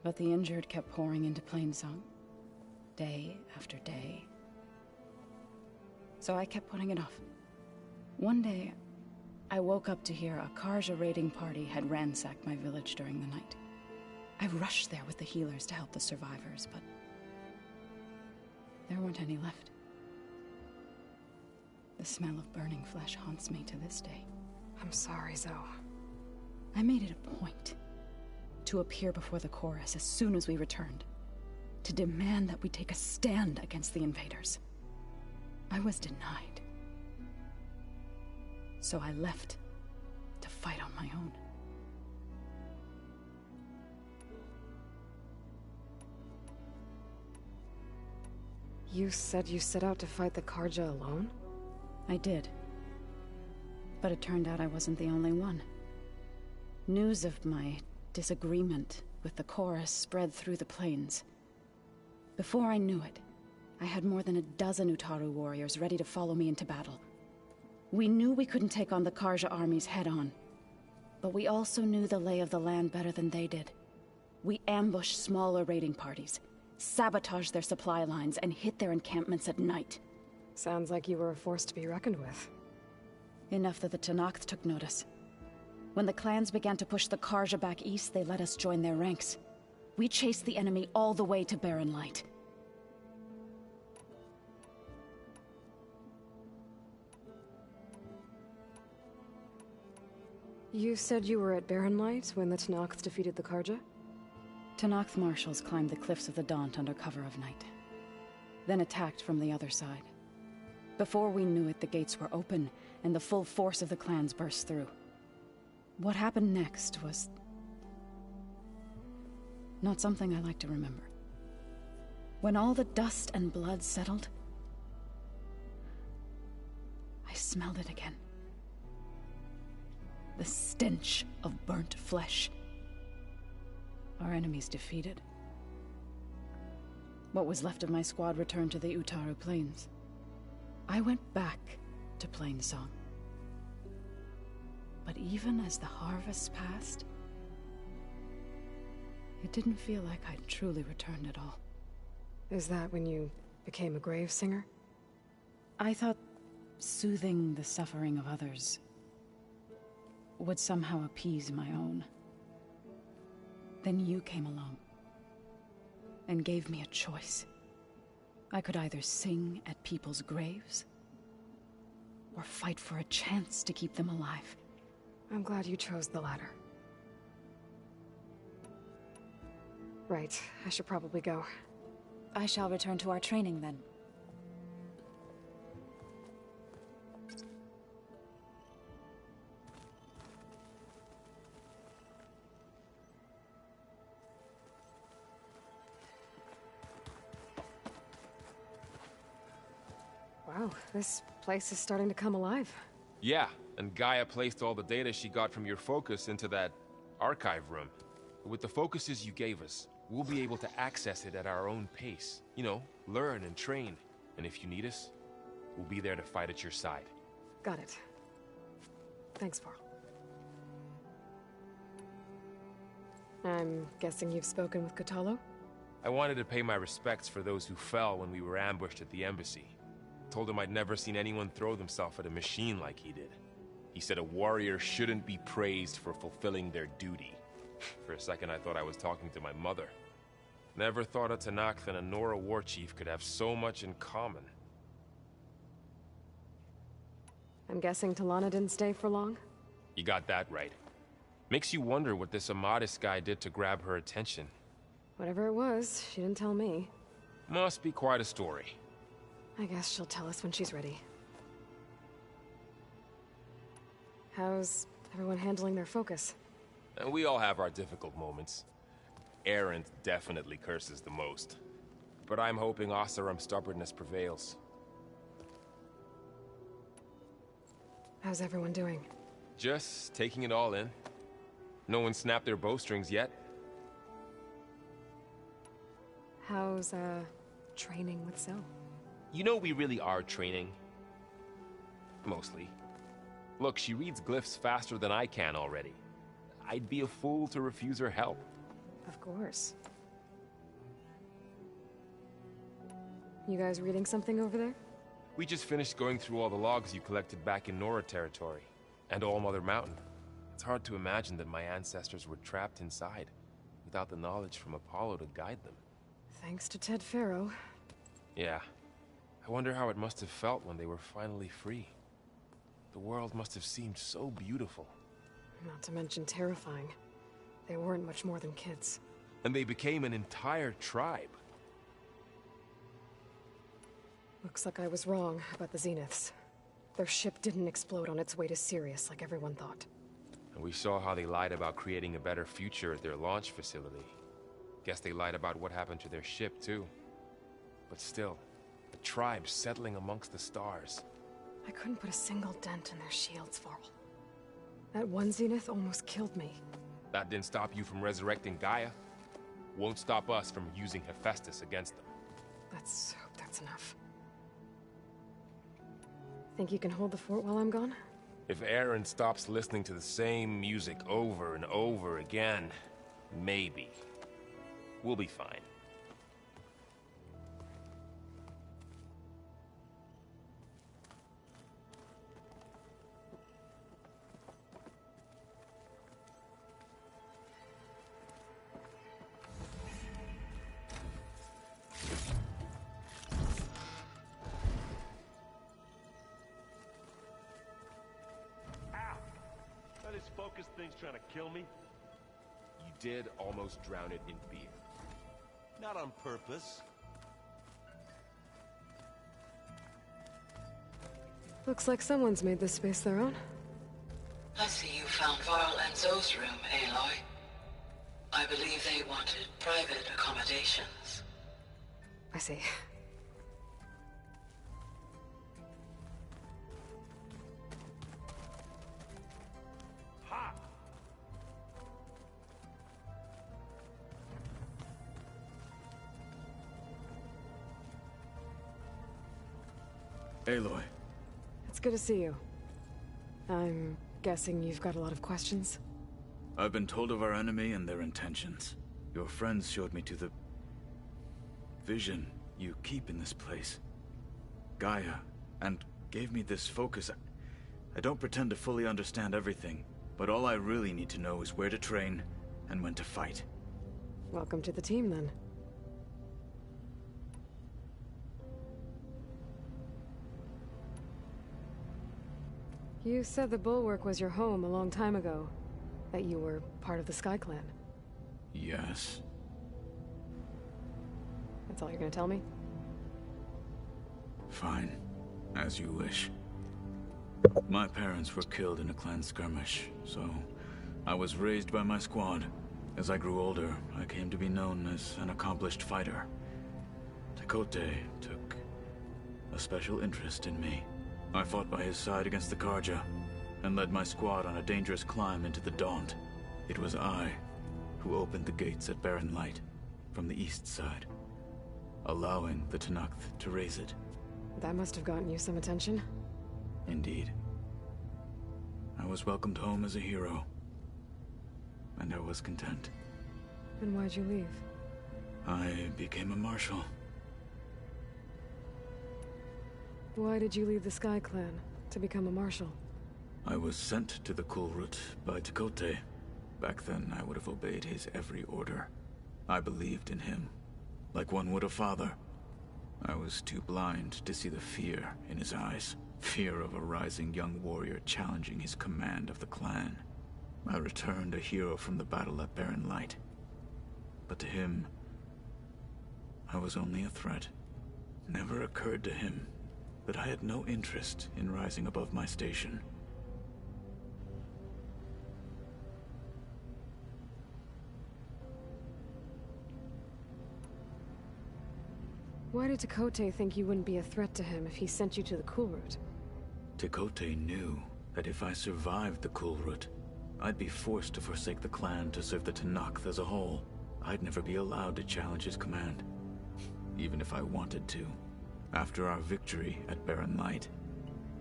But the injured kept pouring into Plainsong, day after day. So I kept putting it off. One day, I woke up to hear a Carja raiding party had ransacked my village during the night. I rushed there with the healers to help the survivors, but there weren't any left. The smell of burning flesh haunts me to this day. I'm sorry, Zoe. I made it a point to appear before the chorus as soon as we returned, to demand that we take a stand against the invaders. I was denied. So I left to fight on my own. You said you set out to fight the Carja alone? I did. But it turned out I wasn't the only one. News of my disagreement with the chorus spread through the plains. Before I knew it, I had more than a dozen Utaru warriors ready to follow me into battle. We knew we couldn't take on the Carja armies head-on, but we also knew the lay of the land better than they did. We ambushed smaller raiding parties, sabotaged their supply lines, and hit their encampments at night. Sounds like you were a force to be reckoned with. Enough that the Tenakth took notice. When the clans began to push the Carja back east, they let us join their ranks. We chased the enemy all the way to Barren Light. You said you were at Barren Light when the Tenakth defeated the Carja? Tenakth marshals climbed the cliffs of the Daunt under cover of night, then attacked from the other side. Before we knew it, the gates were open, and the full force of the clans burst through. What happened next was not something I like to remember. When all the dust and blood settled, I smelled it again. The stench of burnt flesh. Our enemies defeated. What was left of my squad returned to the Utaru Plains. I went back to Plainsong. But even as the harvest passed, it didn't feel like I'd truly returned at all. Is that when you became a grave singer? I thought soothing the suffering of others would somehow appease my own. Then you came along and gave me a choice. I could either sing at people's graves or fight for a chance to keep them alive. I'm glad you chose the latter. Right, I should probably go. I shall return to our training then. Wow, this place is starting to come alive. Yeah, and Gaia placed all the data she got from your focus into that archive room. With the focuses you gave us, we'll be able to access it at our own pace. You know, learn and train. And if you need us, we'll be there to fight at your side. Got it. Thanks, Varl. I'm guessing you've spoken with Kotallo? I wanted to pay my respects for those who fell when we were ambushed at the embassy. Told him I'd never seen anyone throw themselves at a machine like he did. He said a warrior shouldn't be praised for fulfilling their duty. For a second I thought I was talking to my mother. Never thought a Tenakth and a Nora war chief could have so much in common. I'm guessing Talana didn't stay for long? You got that right. Makes you wonder what this Amadis guy did to grab her attention. Whatever it was, she didn't tell me. Must be quite a story. I guess she'll tell us when she's ready. How's everyone handling their focus? And we all have our difficult moments. Erend definitely curses the most. But I'm hoping Oseram's stubbornness prevails. How's everyone doing? Just taking it all in. No one snapped their bowstrings yet. How's, training with Zoe? You know we really are training. Mostly. Look, she reads glyphs faster than I can already. I'd be a fool to refuse her help. Of course. You guys reading something over there? We just finished going through all the logs you collected back in Nora territory, and All Mother Mountain. It's hard to imagine that my ancestors were trapped inside, without the knowledge from Apollo to guide them. Thanks to Ted Faro. Yeah. I wonder how it must have felt when they were finally free. The world must have seemed so beautiful. Not to mention terrifying. They weren't much more than kids. And they became an entire tribe. Looks like I was wrong about the Zeniths. Their ship didn't explode on its way to Sirius like everyone thought. And we saw how they lied about creating a better future at their launch facility. Guess they lied about what happened to their ship, too. But still, a tribe settling amongst the stars. I couldn't put a single dent in their shields, Varl. That one Zenith almost killed me. That didn't stop you from resurrecting Gaia. Won't stop us from using Hephaestus against them. Let's hope that's enough. Think you can hold the fort while I'm gone? If Aaron stops listening to the same music over and over again, maybe. We'll be fine. Focus thing's trying to kill me? You did almost drown it in beer. Not on purpose. Looks like someone's made this space their own. I see you found Varl and Zoe's room, Aloy. I believe they wanted private accommodations. I see. Aloy. It's good to see you. I'm guessing you've got a lot of questions? I've been told of our enemy and their intentions. Your friends showed me to the vision you keep in this place. Gaia, and gave me this focus. I don't pretend to fully understand everything, but all I really need to know is where to train and when to fight. Welcome to the team, then. You said the Bulwark was your home a long time ago. That you were part of the Sky Clan. Yes. That's all you're gonna tell me? Fine. As you wish. My parents were killed in a clan skirmish, so I was raised by my squad. As I grew older, I came to be known as an accomplished fighter. Tekotteh took a special interest in me. I fought by his side against the Carja, and led my squad on a dangerous climb into the Daunt. It was I who opened the gates at Barren Light, from the east side, allowing the Tenakth to raise it. That must have gotten you some attention. Indeed. I was welcomed home as a hero, and I was content. And why'd you leave? I became a marshal. Why did you leave the Sky Clan to become a marshal? I was sent to the Kulrut by Tekotteh. Back then, I would have obeyed his every order. I believed in him, like one would a father. I was too blind to see the fear in his eyes. Fear of a rising young warrior challenging his command of the clan. I returned a hero from the battle at Barren Light. But to him, I was only a threat. Never occurred to him that I had no interest in rising above my station. Why did Tekotteh think you wouldn't be a threat to him if he sent you to the Kulrut? Tekotteh knew that if I survived the Kulrut, I'd be forced to forsake the clan to serve the Tenakth as a whole. I'd never be allowed to challenge his command, even if I wanted to. After our victory at Barren Light,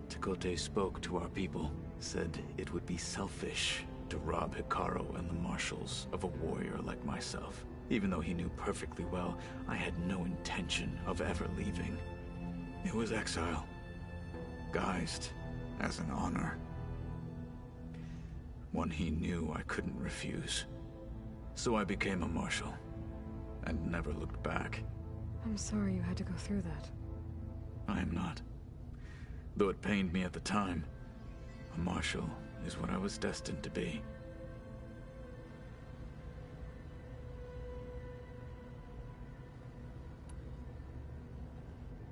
Tekotteh spoke to our people, said it would be selfish to rob Hekarro and the Marshals of a warrior like myself. Even though he knew perfectly well I had no intention of ever leaving. It was exile, guised as an honor. One he knew I couldn't refuse. So I became a marshal, and never looked back. I'm sorry you had to go through that. I am not. Though it pained me at the time, a marshal is what I was destined to be.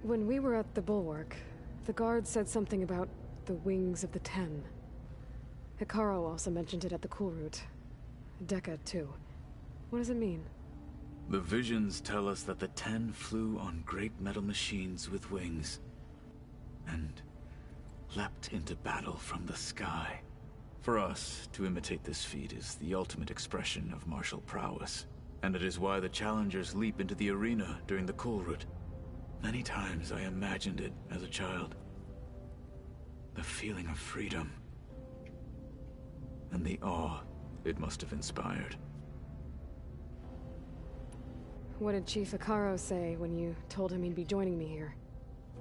When we were at the Bulwark, the guard said something about the Wings of the Ten. Hekarro also mentioned it at the Cool Route. Dekka, too. What does it mean? The visions tell us that the Ten flew on great metal machines with wings, and leapt into battle from the sky. For us, to imitate this feat is the ultimate expression of martial prowess, and it is why the challengers leap into the arena during the Cool Route. Many times I imagined it as a child. The feeling of freedom, and the awe it must have inspired. What did Chief Hekarro say when you told him he'd be joining me here?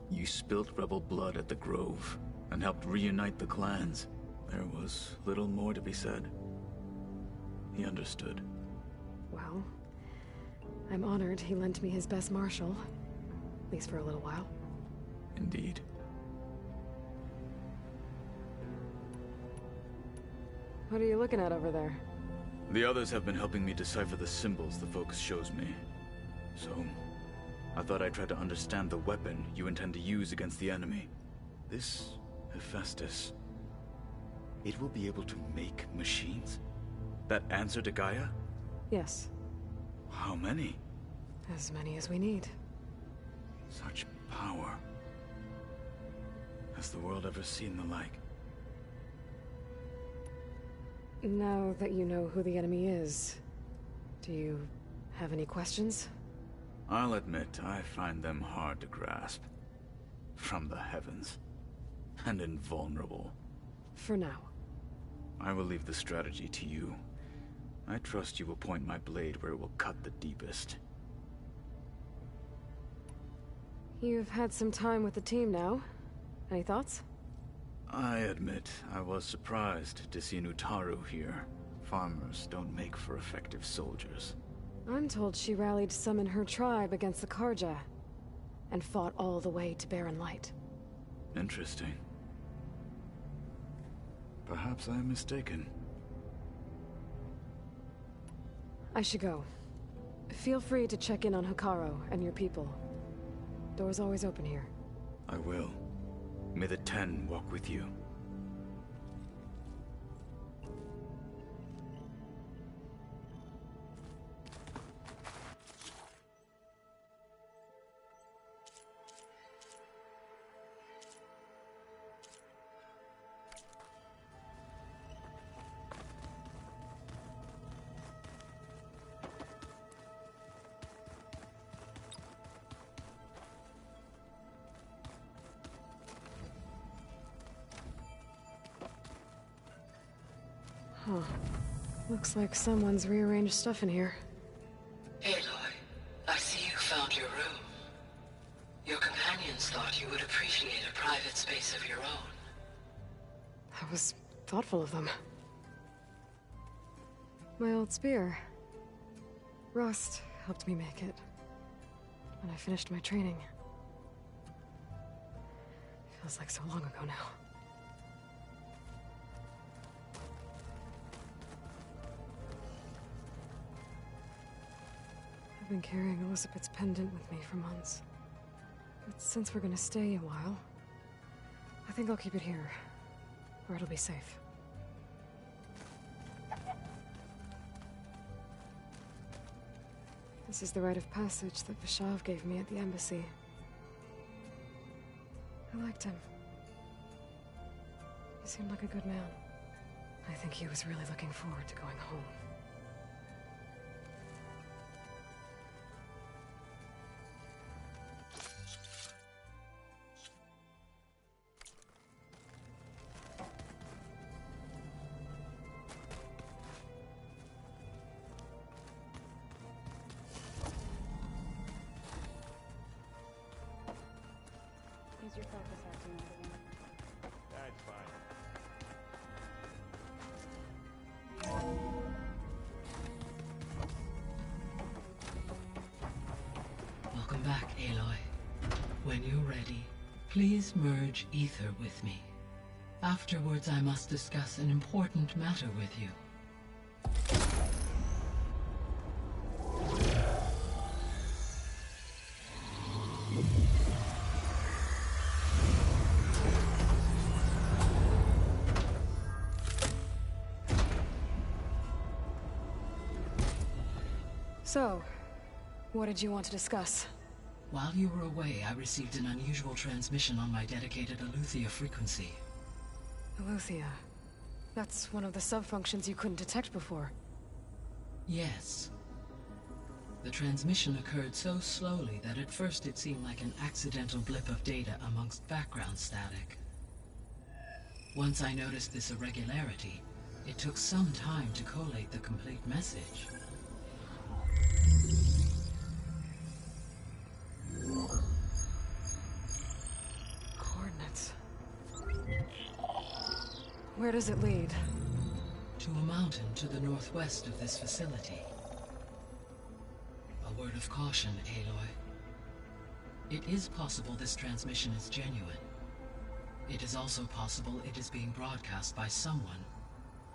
You spilt rebel blood at the Grove, and helped reunite the clans. There was little more to be said. He understood. Well, I'm honored he lent me his best marshal. At least for a little while. Indeed. What are you looking at over there? The others have been helping me decipher the symbols the Focus shows me. So, I thought I'd try to understand the weapon you intend to use against the enemy. This Hephaestus, it will be able to make machines? That answer to Gaia? Yes. How many? As many as we need. Such power. Has the world ever seen the like? Now that you know who the enemy is, do you have any questions? I'll admit, I find them hard to grasp. From the heavens. And invulnerable. For now. I will leave the strategy to you. I trust you will point my blade where it will cut the deepest. You've had some time with the team now. Any thoughts? I admit, I was surprised to see Nutaru here. Farmers don't make for effective soldiers. I'm told she rallied some in her tribe against the Karja, and fought all the way to Barren Light. Interesting. Perhaps I am mistaken. I should go. Feel free to check in on Hekarro and your people. Door's always open here. I will. May the Ten walk with you. Huh. Looks like someone's rearranged stuff in here. Aloy, I see you found your room. Your companions thought you would appreciate a private space of your own. That was thoughtful of them. My old spear. Rust helped me make it. When I finished my training. Feels like so long ago now. I've been carrying Elizabeth's pendant with me for months. But since we're gonna stay a while, I think I'll keep it here, where it'll be safe. This is the rite of passage that Vishav gave me at the embassy. I liked him. He seemed like a good man. I think he was really looking forward to going home. Use your focus acting again. That's fine. Welcome back, Aloy. When you're ready, Please merge ether with me. Afterwards, I must discuss an important matter with you. So, what did you want to discuss? While you were away, I received an unusual transmission on my dedicated Eleuthia frequency. Eleuthia. That's one of the sub-functions you couldn't detect before. Yes. The transmission occurred so slowly that at first it seemed like an accidental blip of data amongst background static. Once I noticed this irregularity, it took some time to collate the complete message. Coordinates. Where does it lead? To a mountain to the northwest of this facility. A word of caution, Aloy. It is possible this transmission is genuine. It is also possible it is being broadcast by someone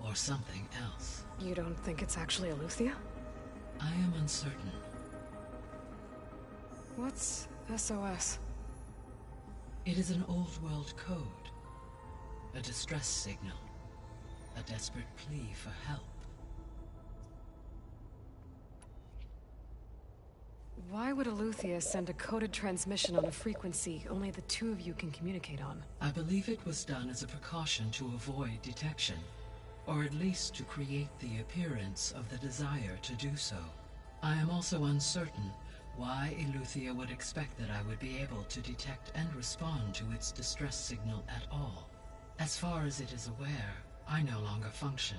or something else. You don't think it's actually Eleuthia? I am uncertain. What's SOS? It is an old world code. A distress signal. A desperate plea for help. Why would Eleuthia send a coded transmission on a frequency only the two of you can communicate on? I believe it was done as a precaution to avoid detection, or at least to create the appearance of the desire to do so. I am also uncertain why Eleuthia would expect that I would be able to detect and respond to its distress signal at all. As far as it is aware, I no longer function.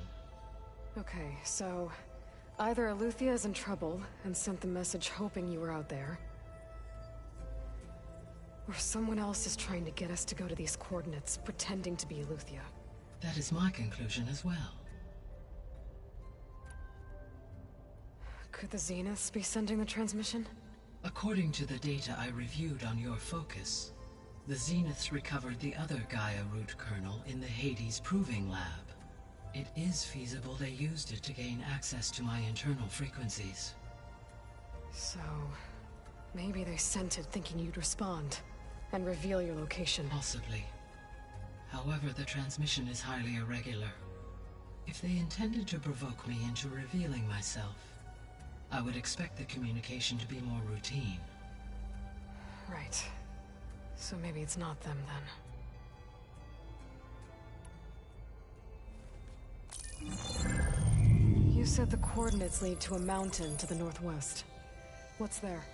Okay, so either Eleuthia is in trouble and sent the message hoping you were out there, or someone else is trying to get us to go to these coordinates, pretending to be Eleuthia. That is my conclusion as well. Could the Zeniths be sending the transmission? According to the data I reviewed on your focus, the Zeniths recovered the other Gaia root kernel in the Hades Proving Lab. It is feasible they used it to gain access to my internal frequencies. So, maybe they sent it thinking you'd respond and reveal your location. Possibly. However, the transmission is highly irregular. If they intended to provoke me into revealing myself, I would expect the communication to be more routine. Right. So maybe it's not them then. You said the coordinates lead to a mountain to the northwest. What's there?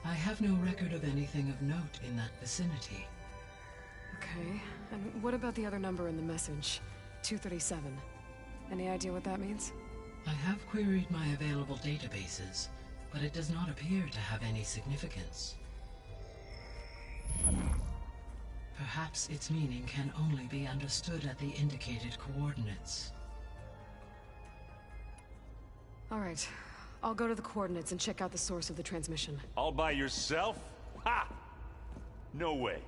I have no record of anything of note in that vicinity. Okay, and what about the other number in the message? 237. Any idea what that means? I have queried my available databases, but it does not appear to have any significance. Perhaps its meaning can only be understood at the indicated coordinates. All right, I'll go to the coordinates and check out the source of the transmission. All by yourself? Ha! No way.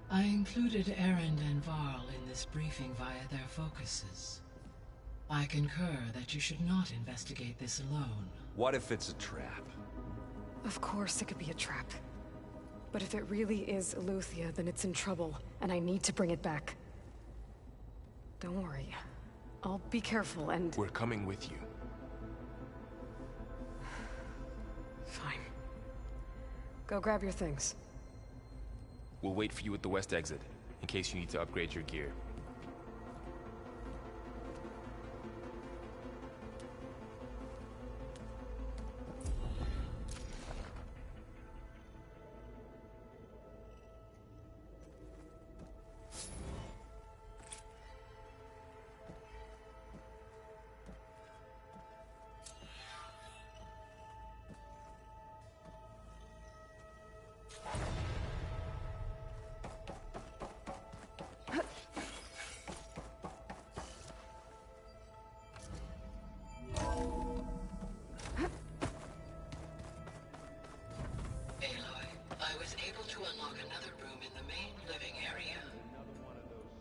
I included Erend and Varl in this briefing via their focuses. I concur that you should not investigate this alone. What if it's a trap? Of course it could be a trap. But if it really is Eleuthia, then it's in trouble, and I need to bring it back. Don't worry. I'll be careful and... We're coming with you. Fine. Go grab your things. We'll wait for you at the west exit, in case you need to upgrade your gear.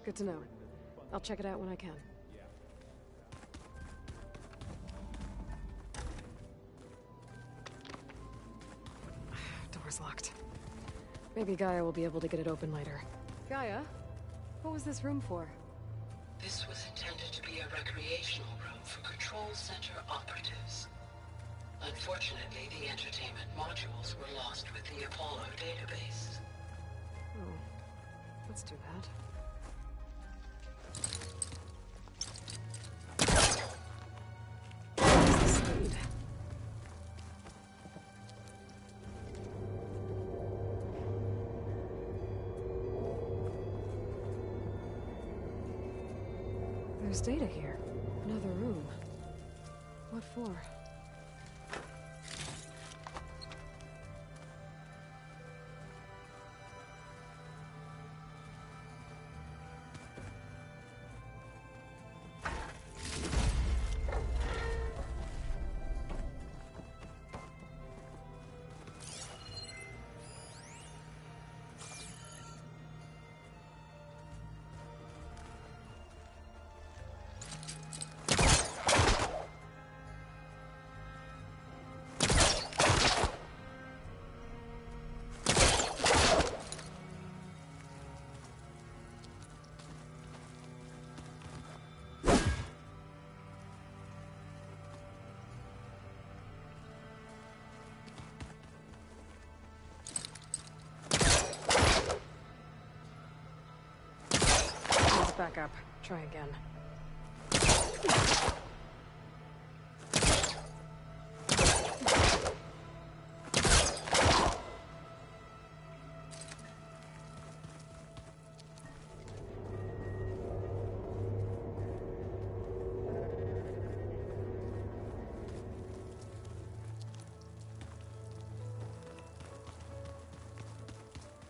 Good to know. I'll check it out when I can. Door's locked. Maybe Gaia will be able to get it open later. Gaia? What was this room for? This was intended to be a recreational room for Control Center operatives. Unfortunately, the entertainment modules were lost with the Apollo database. Oh, that's too bad. There's data here. Another room. What for? Back up. Try again.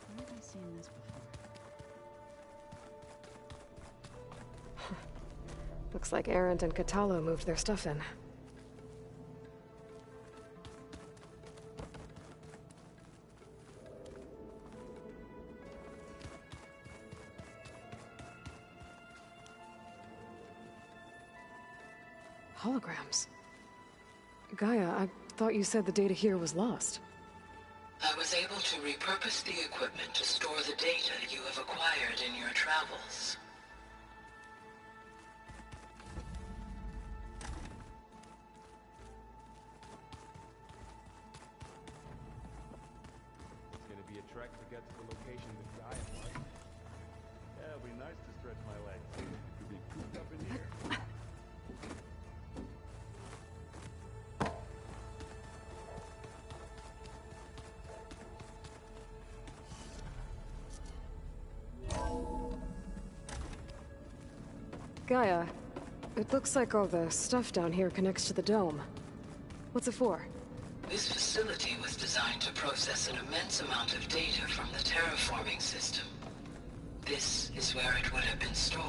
Where have I seen this before? Looks like Erend and Kotallo moved their stuff in. Holograms. Gaia, I thought you said the data here was lost. I was able to repurpose the equipment to store the data you have acquired in your travels. Trek to get to the location with Gaia was. Yeah, it'll be nice to stretch my legs. Could be cooped up in here. Gaia, it looks like all the stuff down here connects to the dome. What's it for? This facility was designed to process an immense amount of data from the terraforming system. This is where it would have been stored.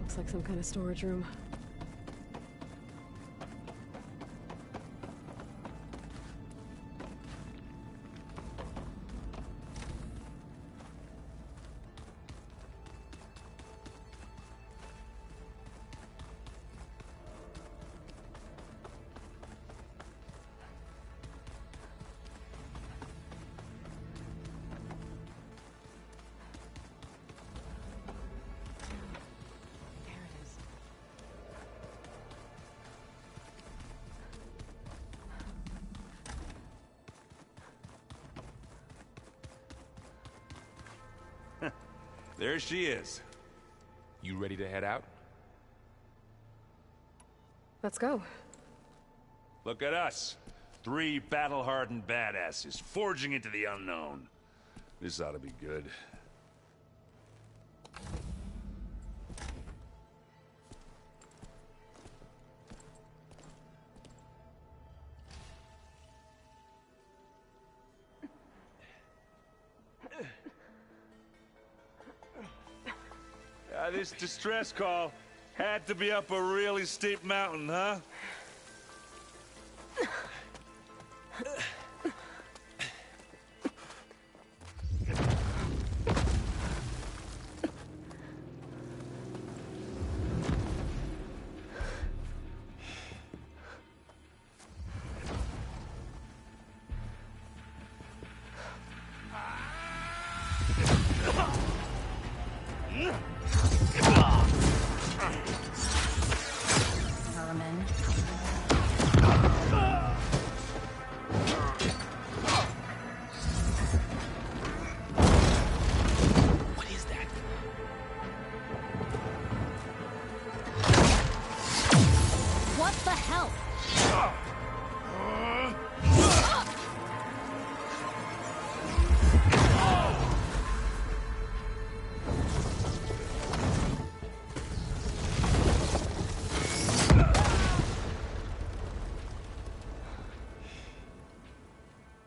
Looks like some kind of storage room. There she is. You ready to head out? Let's go. Look at us. 3 battle-hardened badasses forging into the unknown. This ought to be good. This distress call. Had to be up a really steep mountain, huh? What the hell?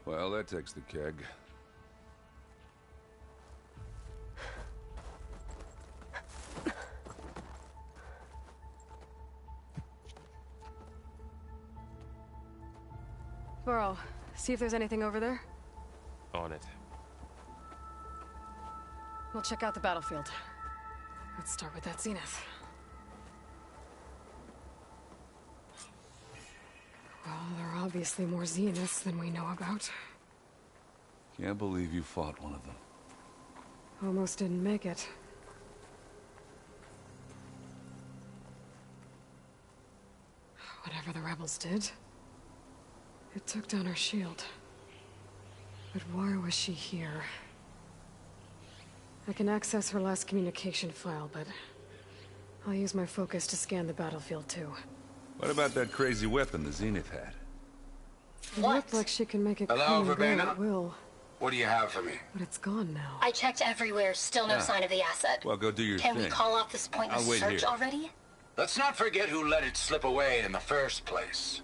Well, that takes the keg. Burrow, see if there's anything over there. On it. We'll check out the battlefield. Let's start with that zenith. Well, there are obviously more zeniths than we know about. Can't believe you fought one of them. Almost didn't make it. Whatever the rebels did, it took down her shield. But why was she here? I can access her last communication file, but I'll use my focus to scan the battlefield too. What about that crazy weapon the Zenith had? It looked like she can make it Hello, come and go Verbena? at will, What do you have for me? but it's gone now. I checked everywhere, still no Yeah. sign of the asset. Well, go do your Can thing. we call off this pointless I'll wait search here. already? Let's not forget who let it slip away in the first place.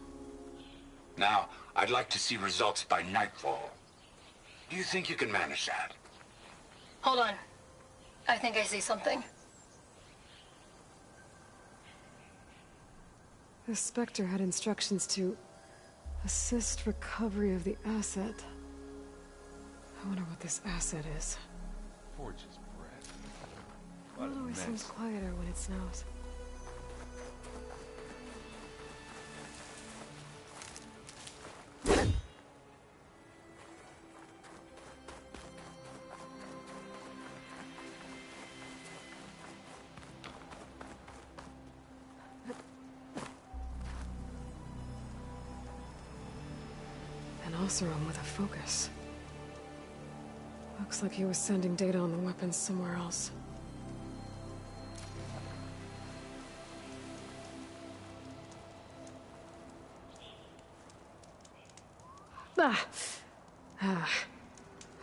Now, I'd like to see results by nightfall. Do you think you can manage that? Hold on. I think I see something. The Spectre had instructions to assist recovery of the asset. I wonder what this asset is. Forge's breath. It always seems quieter when it snows. An Oseram with a focus. Looks like he was sending data on the weapons somewhere else.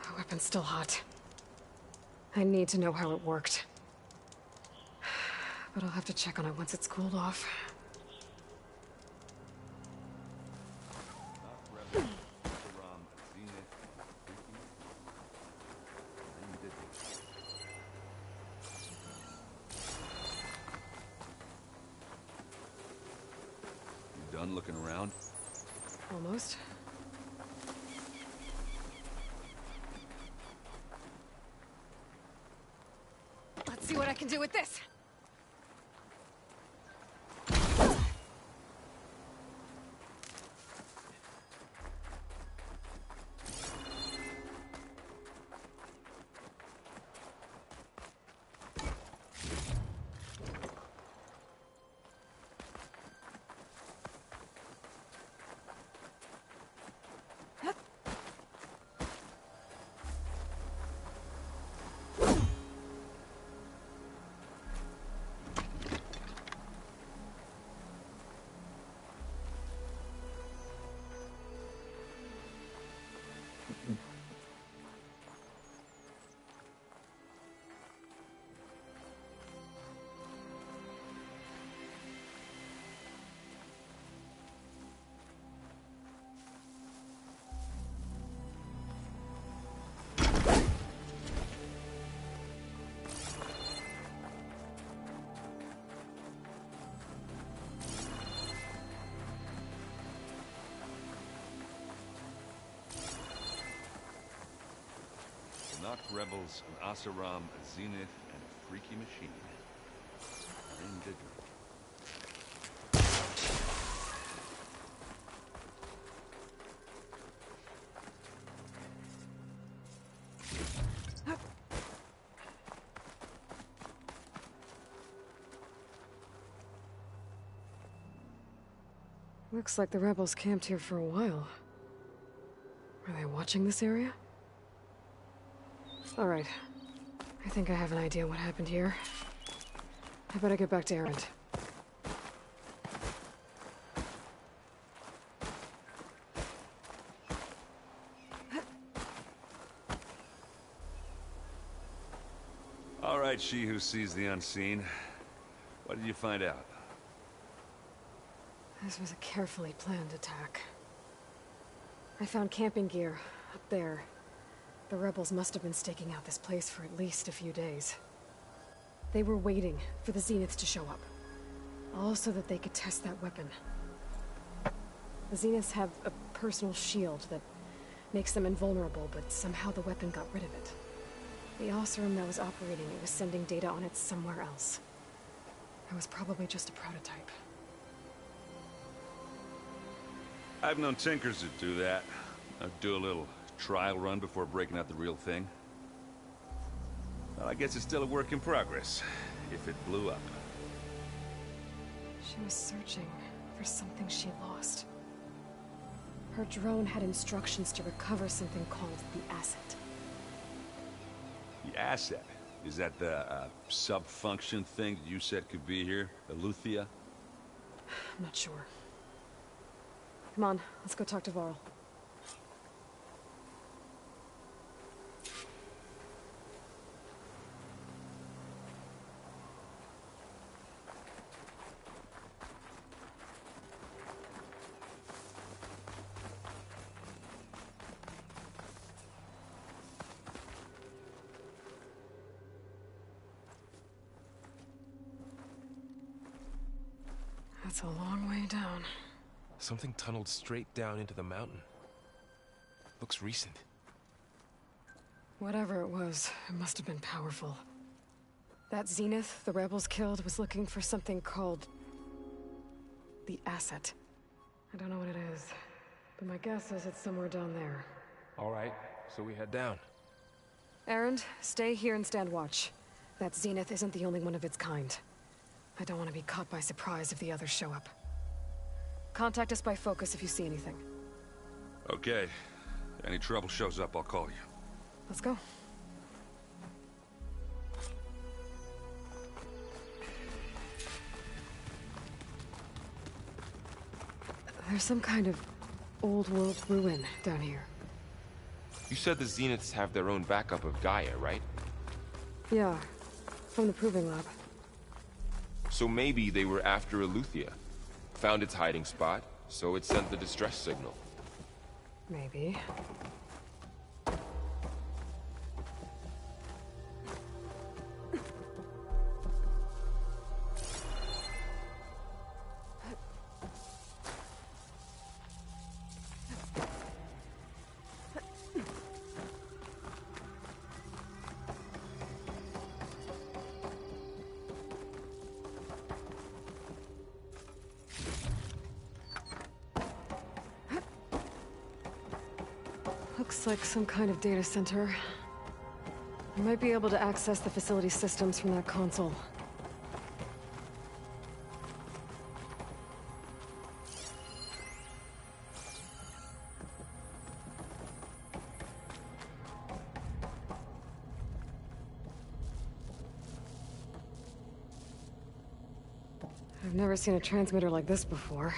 The weapon's still hot. I need to know how it worked. But I'll have to check on it once it's cooled off. You done looking around? Almost. Let's see what I can do with this. Noct rebels, an Oseram, a Zenith, and a freaky machine. Indeed. Looks like the rebels camped here for a while. Are they watching this area? Alright. I think I have an idea what happened here. I better get back to Erend. All right, she who sees the unseen. What did you find out? This was a carefully planned attack. I found camping gear up there. The rebels must have been staking out this place for at least a few days. They were waiting for the Zeniths to show up. All so that they could test that weapon. The Zeniths have a personal shield that makes them invulnerable, but somehow the weapon got rid of it. The Oseram that was operating it was sending data on it somewhere else. It was probably just a prototype. I've known tinkers that do that. I'd do a little trial run before breaking out the real thing. Well, I guess it's still a work in progress, if it blew up. She was searching for something she lost. Her drone had instructions to recover something called the Asset. The Asset? Is that the sub-function thing that you said could be here? Eleuthia? I'm not sure. Come on, let's go talk to Varl. That's a long way down. Something tunneled straight down into the mountain. Looks recent. Whatever it was, it must have been powerful. That Zenith the rebels killed was looking for something called the Asset. I don't know what it is, but my guess is it's somewhere down there. All right, so we head down. Erend, stay here and stand watch. That Zenith isn't the only one of its kind. I don't want to be caught by surprise if the others show up. Contact us by focus if you see anything. Okay. Any trouble shows up, I'll call you. Let's go. There's some kind of old-world ruin down here. You said the Zeniths have their own backup of Gaia, right? Yeah, from the Proving Lab. So maybe they were after Eleuthia. Found its hiding spot, so it sent the distress signal. Maybe. Looks like some kind of data center. I might be able to access the facility systems from that console. I've never seen a transmitter like this before.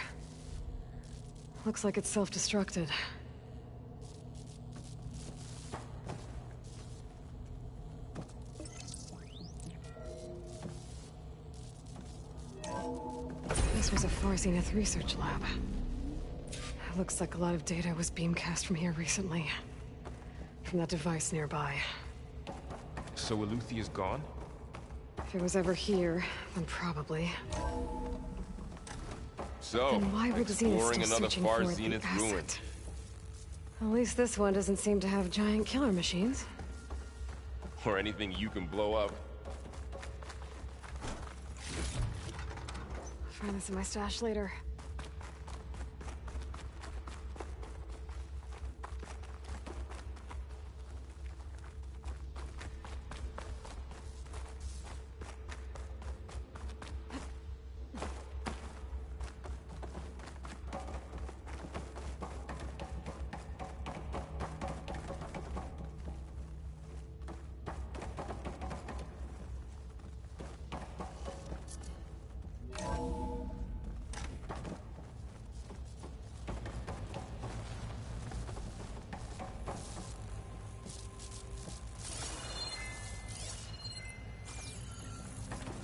Looks like it's self-destructed. This was a Far Zenith research lab. It looks like a lot of data was beamcast from here recently. From that device nearby. So Eleuthia's gone? If it was ever here, then probably. So, Then why would Zenith exploring still another searching Far for Zenith the ruin. asset? At least this one doesn't seem to have giant killer machines. Or anything you can blow up. I'll find this in my stash later.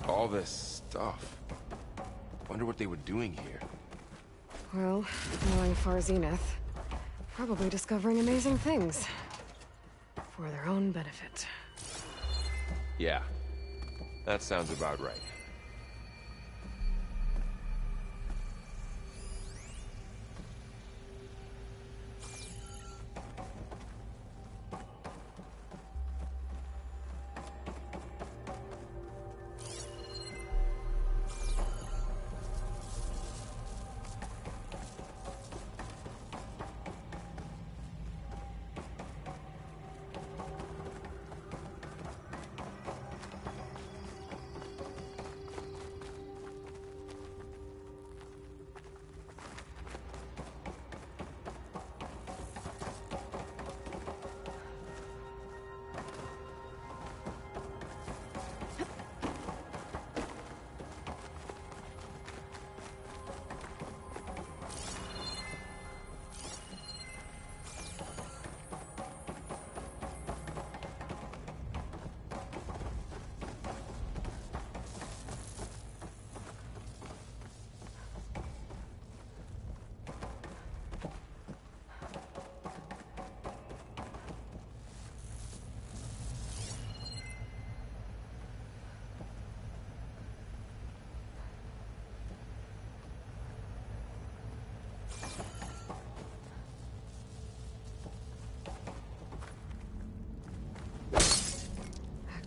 All this stuff. Wonder what they were doing here. Well, knowing Far Zenith, probably discovering amazing things. For their own benefit. Yeah, that sounds about right.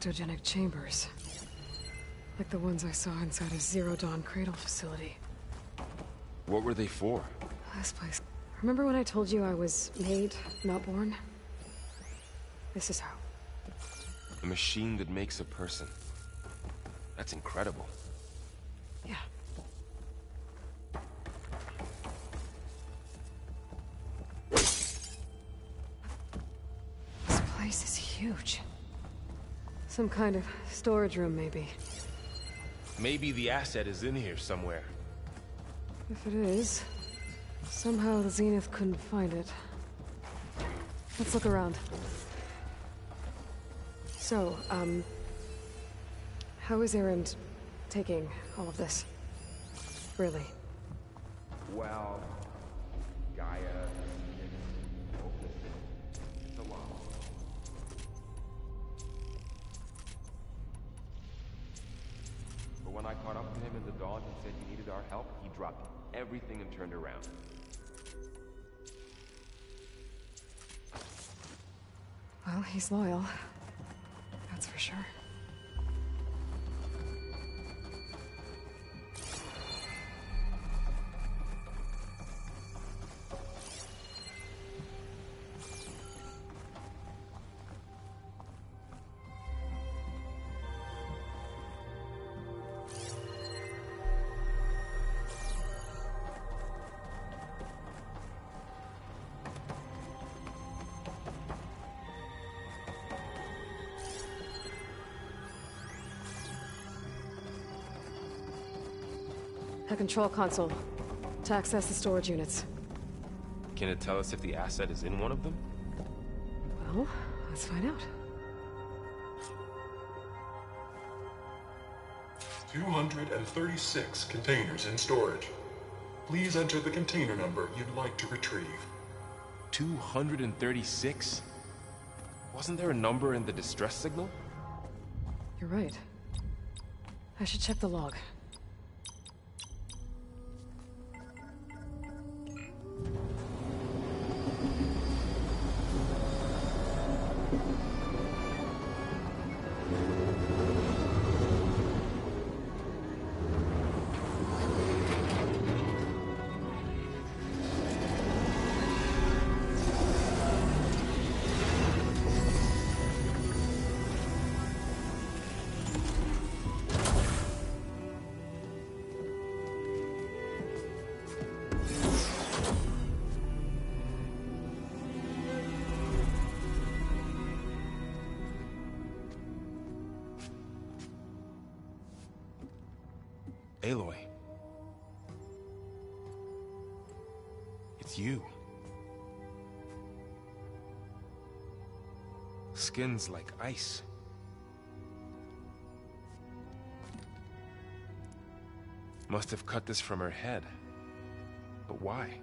Ectogenic chambers. Like the ones I saw inside a Zero Dawn cradle facility. What were they for? This place. Remember when I told you I was made, not born? This is how. A machine that makes a person. That's incredible. Yeah. This place is huge. Some kind of storage room, maybe. Maybe the asset is in here somewhere. If it is, somehow the Zenith couldn't find it. Let's look around. So, how is Erend taking all of this? Really? Well, Gaia... It's a lot. But when I caught up to him in the dawn and said he needed our help, he dropped everything and turned around. Well, he's loyal. That's for sure. A control console to access the storage units. Can it tell us if the asset is in one of them? Well, let's find out. 236 containers in storage. Please enter the container number you'd like to retrieve. 236? Wasn't there a number in the distress signal? You're right. I should check the log. Aloy. It's you. Skin's like ice. Must have cut this from her head. But why?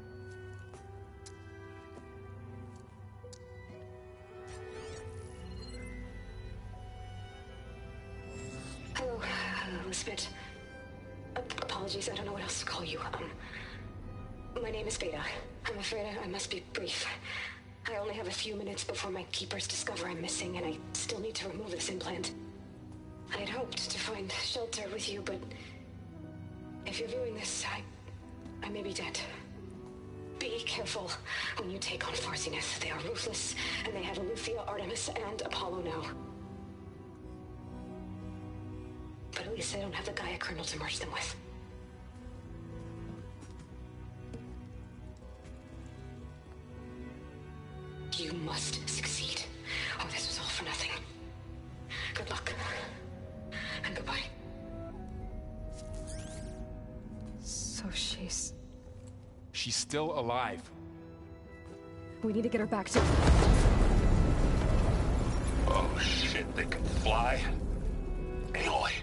Hello, Elizabeth. Apologies, I don't know what else to call you. My name is Veda. I'm afraid I must be brief. I only have a few minutes before my keepers discover I'm missing, and I still need to remove this implant. I had hoped to find shelter with you, but if you're viewing this, I may be dead. Be careful when you take on Far Zenith. They are ruthless, and they have Eleuthia, Artemis, and Apollo now. But at least they don't have the Gaia kernel to merge them with. You must succeed, or this was all for nothing. Good luck, and goodbye. So she's... She's still alive. We need to get her back to... Oh shit, they can fly? Aloy.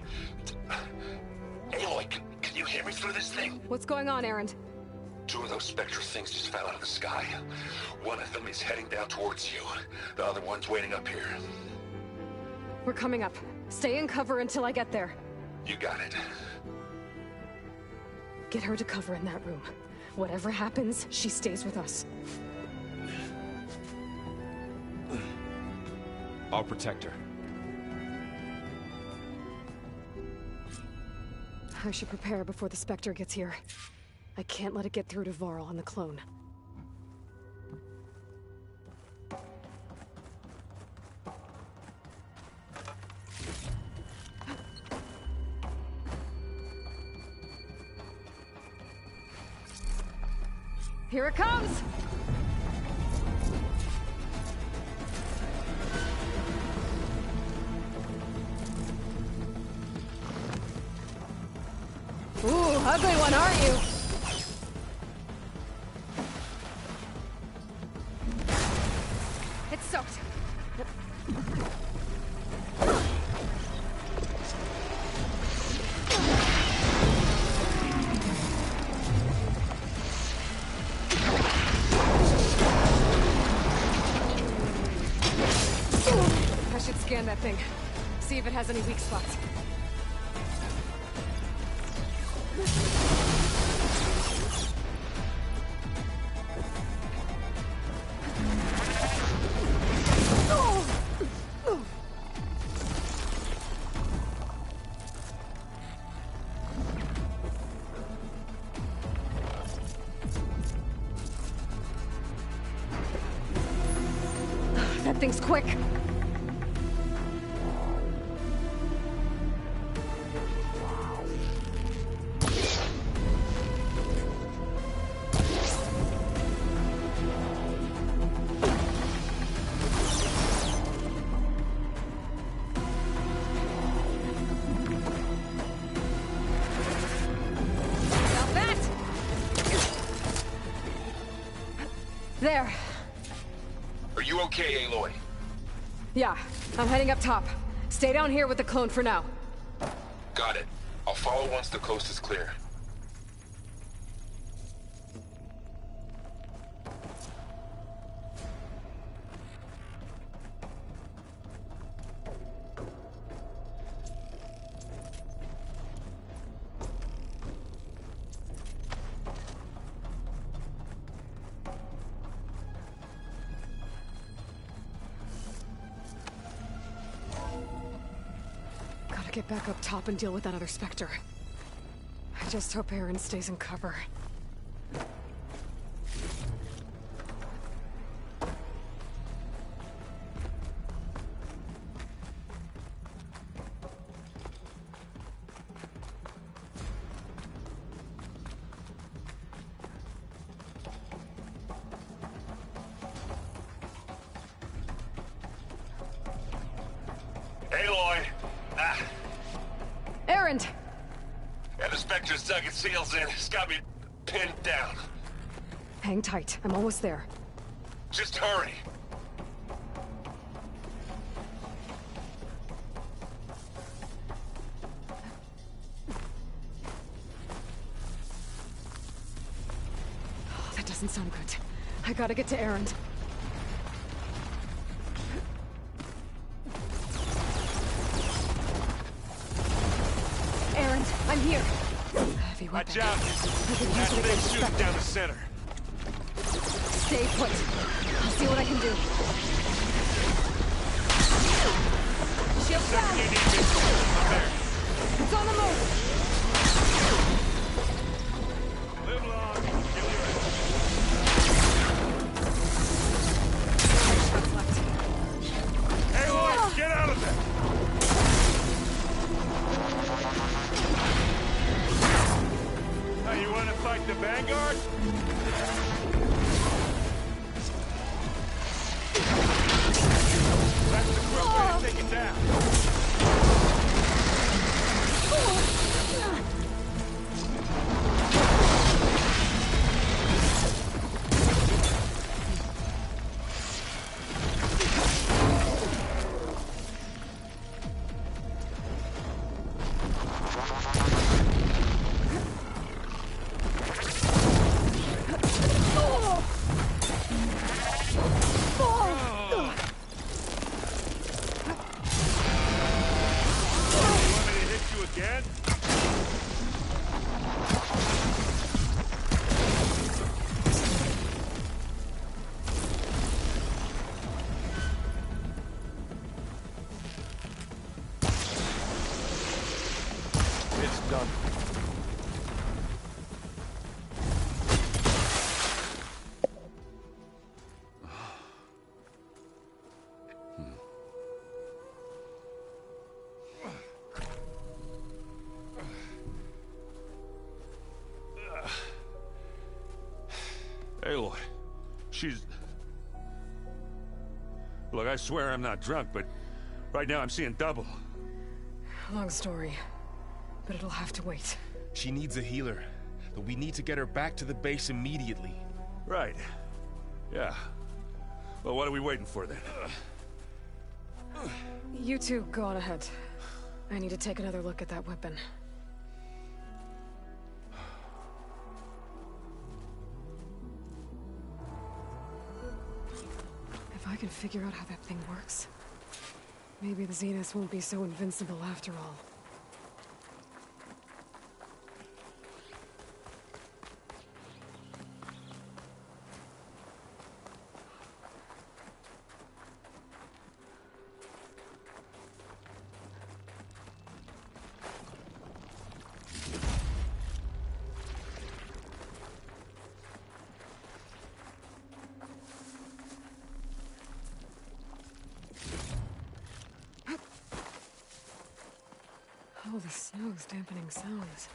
Aloy, can you hear me through this thing? What's going on, Erend? 2 of those Spectre things just fell out of the sky. One of them is heading down towards you. The other one's waiting up here. We're coming up. Stay in cover until I get there. You got it. Get her to cover in that room. Whatever happens, she stays with us. I'll protect her. I should prepare before the Spectre gets here. I can't let it get through to Varl and the clone. Here it comes! Ooh, ugly one, aren't you? It's soaked. I should scan that thing. See if it has any weak spots. That thing's quick. There. Are you okay, Aloy? Yeah, I'm heading up top. Stay down here with the clone for now. Got it. I'll follow once the coast is clear. Get back up top and deal with that other Spectre. I just hope Erend stays in cover. Aloy! Erend! Spectre's dug its heels in. It's got me pinned down. Hang tight. I'm almost there. Just hurry. Oh, that doesn't sound good. I gotta get to Erend. Erend, I'm here. Heavy weapon. Watch out! That thing's shooting down the center. Stay put. I'll see what I can do. Shield down! It's on the move! Live long, kill your Hey, Lloyd, get out of there! Hey, you want to fight the Vanguard? That's the quick way to take it down. Aloy, she's... Look, I swear I'm not drunk, but right now I'm seeing double. Long story, but it'll have to wait. She needs a healer, but we need to get her back to the base immediately. Right. Yeah. Well, what are we waiting for then? You two go on ahead. I need to take another look at that weapon. If I can figure out how that thing works, maybe the Zeniths won't be so invincible after all. Oh, the snow's dampening sounds.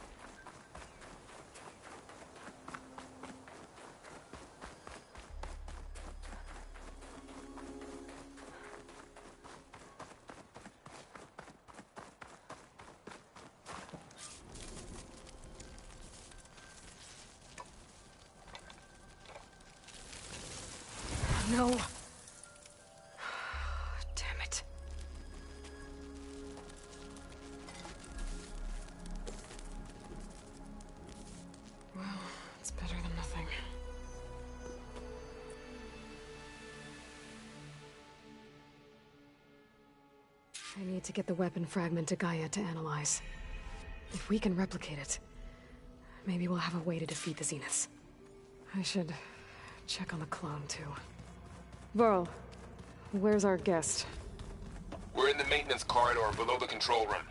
No. Damn it. Well, it's better than nothing. I need to get the weapon fragment to Gaia to analyze. If we can replicate it, maybe we'll have a way to defeat the Zeniths. I should check on the clone, too. Varl, where's our guest? We're in the maintenance corridor below the control room.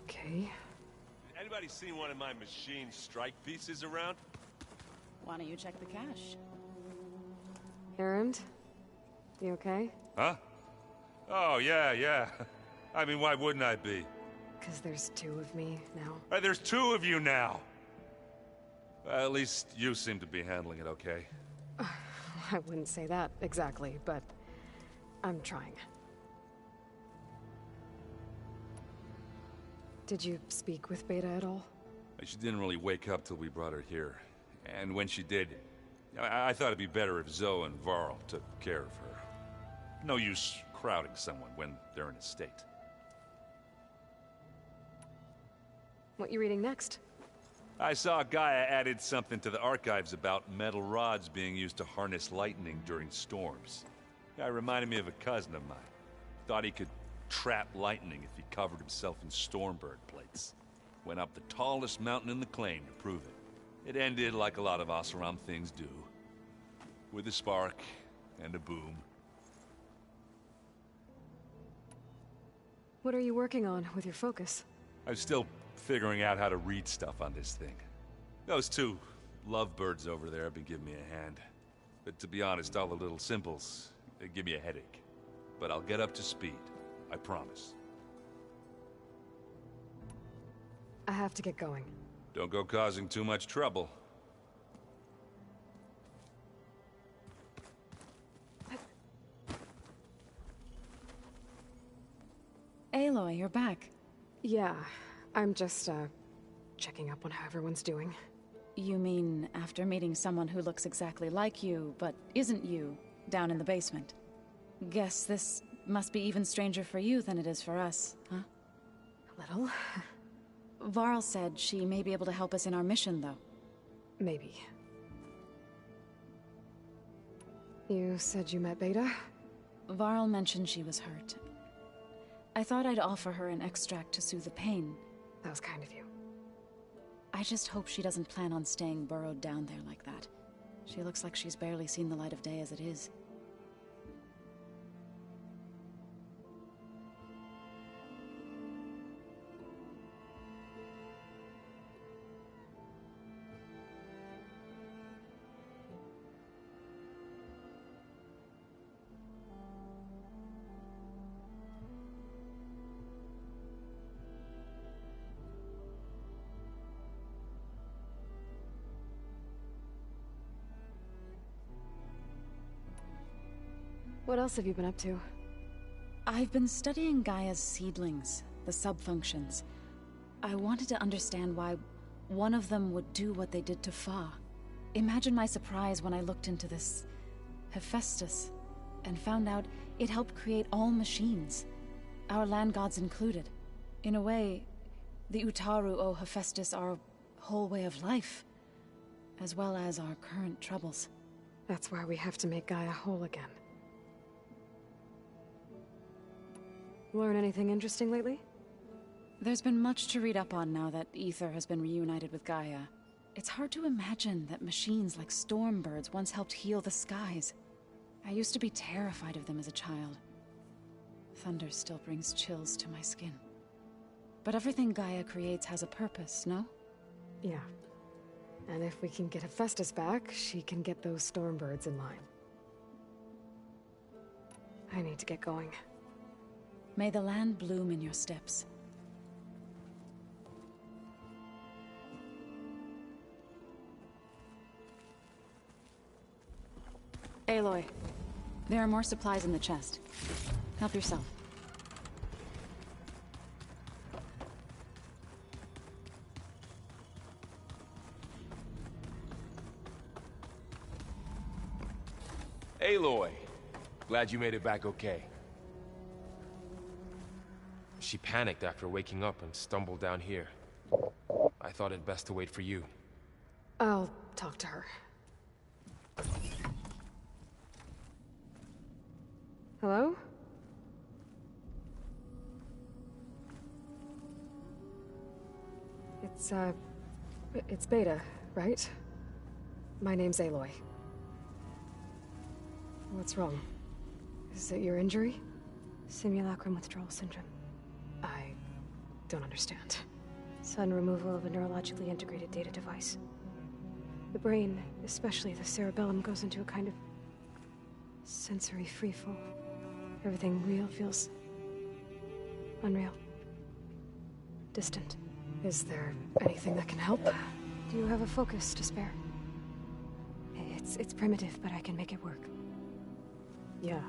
Okay. Anybody seen one of my machine strike pieces around? Why don't you check the cache? Erend? You okay? Huh? Oh, yeah. I mean, why wouldn't I be? Because there's two of me now. There's two of you now! At least you seem to be handling it okay. I wouldn't say that exactly, but I'm trying. Did you speak with Beta at all? She didn't really wake up till we brought her here. And when she did, I thought it'd be better if Zoe and Varl took care of her. No use crowding someone when they're in a state. What you reading next? I saw Gaia added something to the archives about metal rods being used to harness lightning during storms. Guy reminded me of a cousin of mine. Thought he could trap lightning if he covered himself in Stormbird plates. Went up the tallest mountain in the claim to prove it. It ended like a lot of Oseram things do. With a spark and a boom. What are you working on with your focus? I'm still figuring out how to read stuff on this thing. Those two lovebirds over there have been giving me a hand. But to be honest, all the little symbols, they give me a headache. But I'll get up to speed. I promise. I have to get going. Don't go causing too much trouble. Aloy, you're back. Yeah, I'm just, checking up on how everyone's doing. You mean after meeting someone who looks exactly like you, but isn't you, down in the basement? Guess this must be even stranger for you than it is for us, huh? A little. Varl said she may be able to help us in our mission, though. Maybe. You said you met Beta? Varl mentioned she was hurt. I thought I'd offer her an extract to soothe the pain. That was kind of you. I just hope she doesn't plan on staying burrowed down there like that. She looks like she's barely seen the light of day as it is. What else have you been up to? I've been studying Gaia's seedlings, the subfunctions. I wanted to understand why one of them would do what they did to Fa. Imagine my surprise when I looked into this Hephaestus and found out it helped create all machines, our land gods included. In a way, the Utaru owe Hephaestus our whole way of life, as well as our current troubles. That's why we have to make Gaia whole again. Learn anything interesting lately? There's been much to read up on now that Aether has been reunited with Gaia. It's hard to imagine that machines like Stormbirds once helped heal the skies. I used to be terrified of them as a child. Thunder still brings chills to my skin. But everything Gaia creates has a purpose, no? Yeah. And if we can get Hephaestus back, she can get those Stormbirds in line. I need to get going. May the land bloom in your steps. Aloy, there are more supplies in the chest. Help yourself. Aloy, glad you made it back okay. She panicked after waking up and stumbled down here. I thought it best to wait for you. I'll talk to her. Hello? It's Beta, right? My name's Aloy. What's wrong? Is it your injury? Simulacrum withdrawal syndrome. I don't understand. Sudden removal of a neurologically integrated data device. The brain, especially the cerebellum, goes into a kind of sensory freefall. Everything real feels unreal. Distant. Is there anything that can help? Do you have a focus to spare? It's primitive, but I can make it work. Yeah.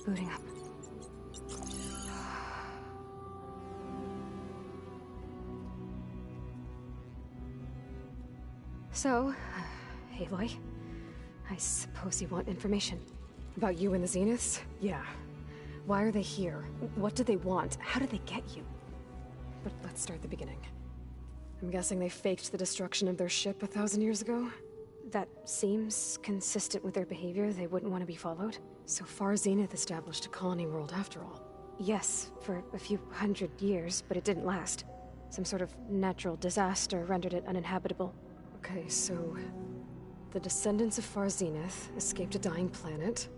Booting up. So, Aloy, I suppose you want information. About you and the Zeniths? Yeah. Why are they here? What do they want? How did they get you? But let's start at the beginning. I'm guessing they faked the destruction of their ship 1,000 years ago? That seems consistent with their behavior. They wouldn't want to be followed. So far, Zenith established a colony world after all. Yes, for a few hundred years, but it didn't last. Some sort of natural disaster rendered it uninhabitable. Okay, so the descendants of Far Zenith escaped a dying planet,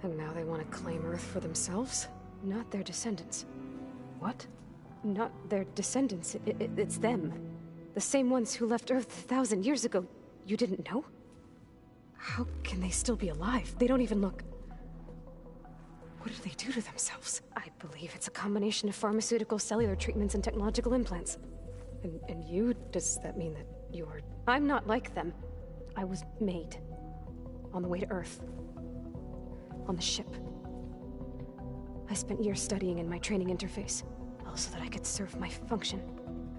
and now they want to claim Earth for themselves? Not their descendants. What? Not their descendants. It's them. The same ones who left Earth 1,000 years ago. You didn't know? How can they still be alive? They don't even look... What did they do to themselves? I believe it's a combination of pharmaceutical, cellular treatments, and technological implants. And you? Does that mean that you're... I'm not like them. I was made. On the way to Earth. On the ship. I spent years studying in my training interface, all so that I could serve my function.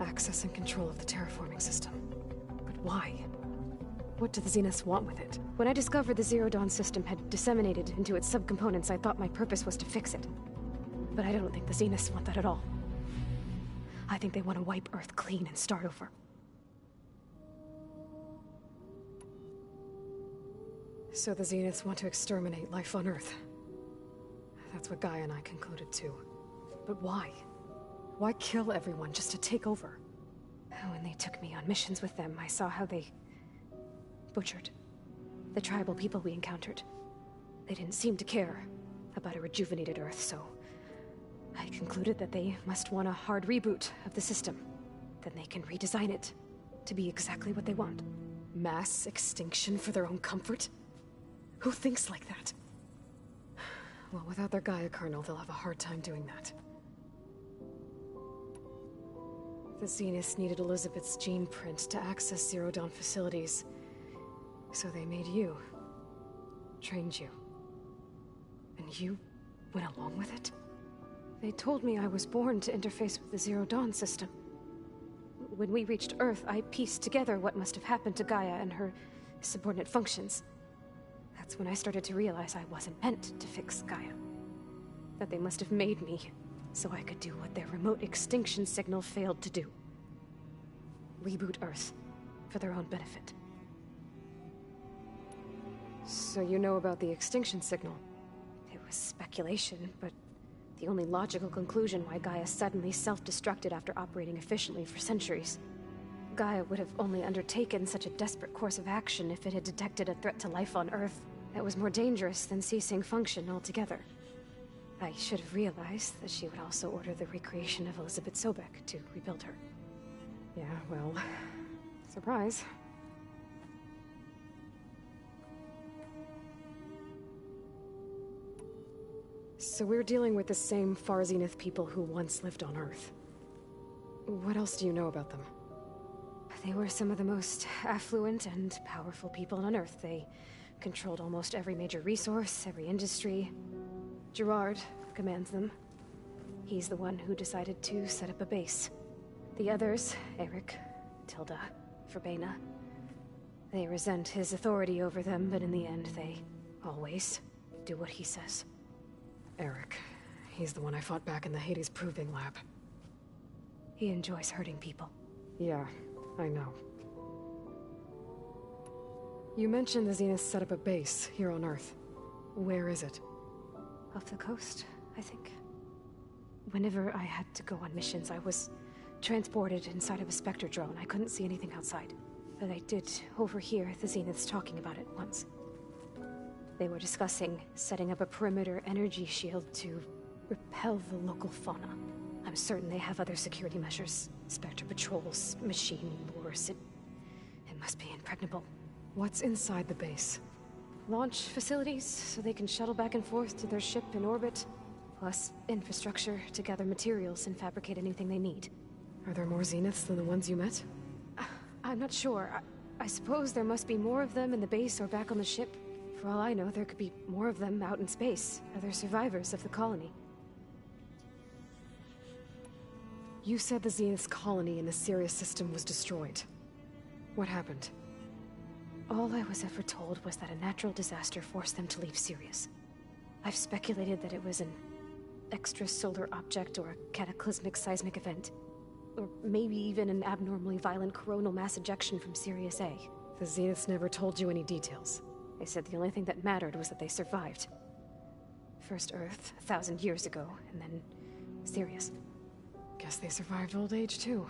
Access and control of the terraforming system. But why? What do the Zeniths want with it? When I discovered the Zero Dawn system had disseminated into its subcomponents, I thought my purpose was to fix it. But I don't think the Zeniths want that at all. I think they want to wipe Earth clean and start over. So the Zeniths want to exterminate life on Earth. That's what Gaia and I concluded too. But why? Why kill everyone just to take over? When they took me on missions with them, I saw how they butchered the tribal people we encountered. They didn't seem to care about a rejuvenated Earth, so I concluded that they must want a hard reboot of the system. Then they can redesign it to be exactly what they want. Mass extinction for their own comfort? Who thinks like that? Well, without their Gaia kernel, they'll have a hard time doing that. The Zeniths needed Elizabeth's gene print to access Zero Dawn facilities. So they made you. Trained you. And you went along with it? They told me I was born to interface with the Zero Dawn system. When we reached Earth, I pieced together what must have happened to Gaia and her subordinate functions. That's when I started to realize I wasn't meant to fix Gaia. That they must have made me so I could do what their remote extinction signal failed to do. Reboot Earth for their own benefit. So you know about the extinction signal? It was speculation, but the only logical conclusion why Gaia suddenly self-destructed after operating efficiently for centuries. Gaia would have only undertaken such a desperate course of action if it had detected a threat to life on Earth that was more dangerous than ceasing function altogether. I should have realized that she would also order the recreation of Elizabeth Sobek to rebuild her. Yeah, well, surprise. So we're dealing with the same Far Zenith people who once lived on Earth. What else do you know about them? They were some of the most affluent and powerful people on Earth. They controlled almost every major resource, every industry. Gerard commands them. He's the one who decided to set up a base. The others, Eric, Tilda, Verbena, they resent his authority over them, but in the end, they always do what he says. Eric. He's the one I fought back in the Hades Proving Lab. He enjoys hurting people. Yeah, I know. You mentioned the Zeniths set up a base here on Earth. Where is it? Off the coast, I think. Whenever I had to go on missions, I was transported inside of a Spectre drone. I couldn't see anything outside. But I did overhear the Zeniths talking about it once. They were discussing setting up a perimeter energy shield to repel the local fauna. I'm certain they have other security measures. Spectre patrols, machine wars. It must be impregnable. What's inside the base? Launch facilities, so they can shuttle back and forth to their ship in orbit. Plus infrastructure to gather materials and fabricate anything they need. Are there more Zeniths than the ones you met? I'm not sure. I suppose there must be more of them in the base or back on the ship. For all I know, there could be more of them out in space, other survivors of the colony. You said the Zenith's colony in the Sirius system was destroyed. What happened? All I was ever told was that a natural disaster forced them to leave Sirius. I've speculated that it was an extrasolar object or a cataclysmic seismic event. Or maybe even an abnormally violent coronal mass ejection from Sirius A. The Zeniths never told you any details. They said the only thing that mattered was that they survived. First Earth, 1,000 years ago, and then Sirius. Guess they survived old age, too.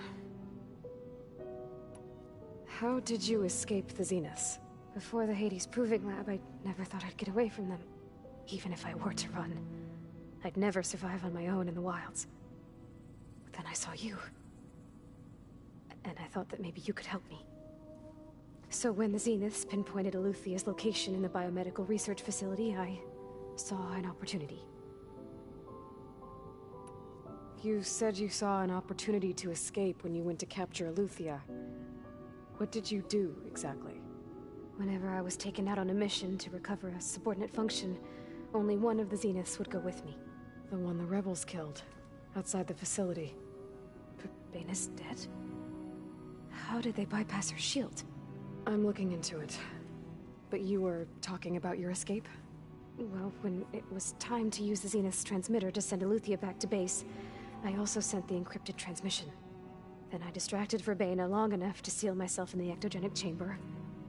How did you escape the Zeniths? Before the Hades Proving Lab, I never thought I'd get away from them. Even if I were to run. I'd never survive on my own in the wilds. But then I saw you. And I thought that maybe you could help me. So when the Zeniths pinpointed Eluthia's location in the biomedical research facility, I saw an opportunity. You said you saw an opportunity to escape when you went to capture Eluthia. What did you do, exactly? Whenever I was taken out on a mission to recover a subordinate function, only one of the Zeniths would go with me. The one the rebels killed, outside the facility. Baina's dead? How did they bypass her shield? I'm looking into it. But you were talking about your escape? Well, when it was time to use the Zenith's transmitter to send Eluthia back to base, I also sent the encrypted transmission. Then I distracted Verbena long enough to seal myself in the ectogenic chamber,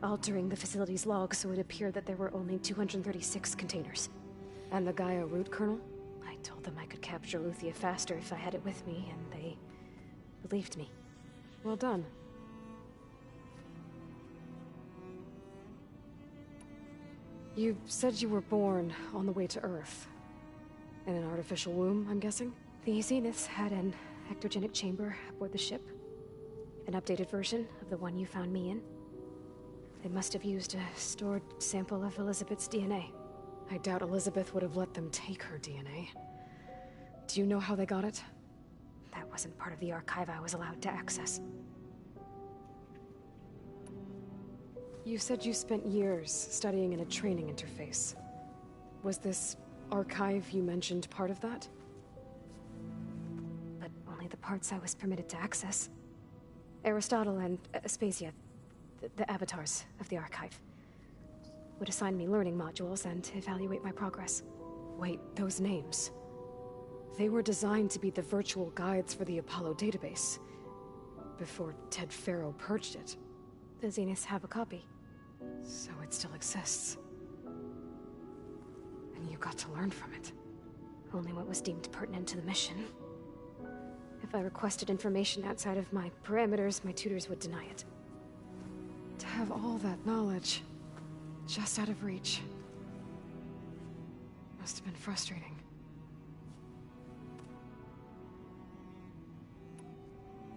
altering the facility's log so it appeared that there were only 236 containers. And the Gaia root kernel? I told them I could capture Eluthia faster if I had it with me, and they believed me. Well done. You said you were born on the way to Earth. In an artificial womb, I'm guessing? The Zeniths had an ectogenic chamber aboard the ship. An updated version of the one you found me in. They must have used a stored sample of Elizabeth's DNA. I doubt Elizabeth would have let them take her DNA. Do you know how they got it? That wasn't part of the archive I was allowed to access. You said you spent years studying in a training interface. Was this archive you mentioned part of that? But only the parts I was permitted to access. Aristotle and Aspasia, the avatars of the archive, would assign me learning modules and evaluate my progress. Wait, those names. They were designed to be the virtual guides for the Apollo database, before Ted Faro purged it. The Zeniths have a copy. So it still exists. And you got to learn from it. Only what was deemed pertinent to the mission. If I requested information outside of my parameters, my tutors would deny it. To have all that knowledge, just out of reach. Must have been frustrating.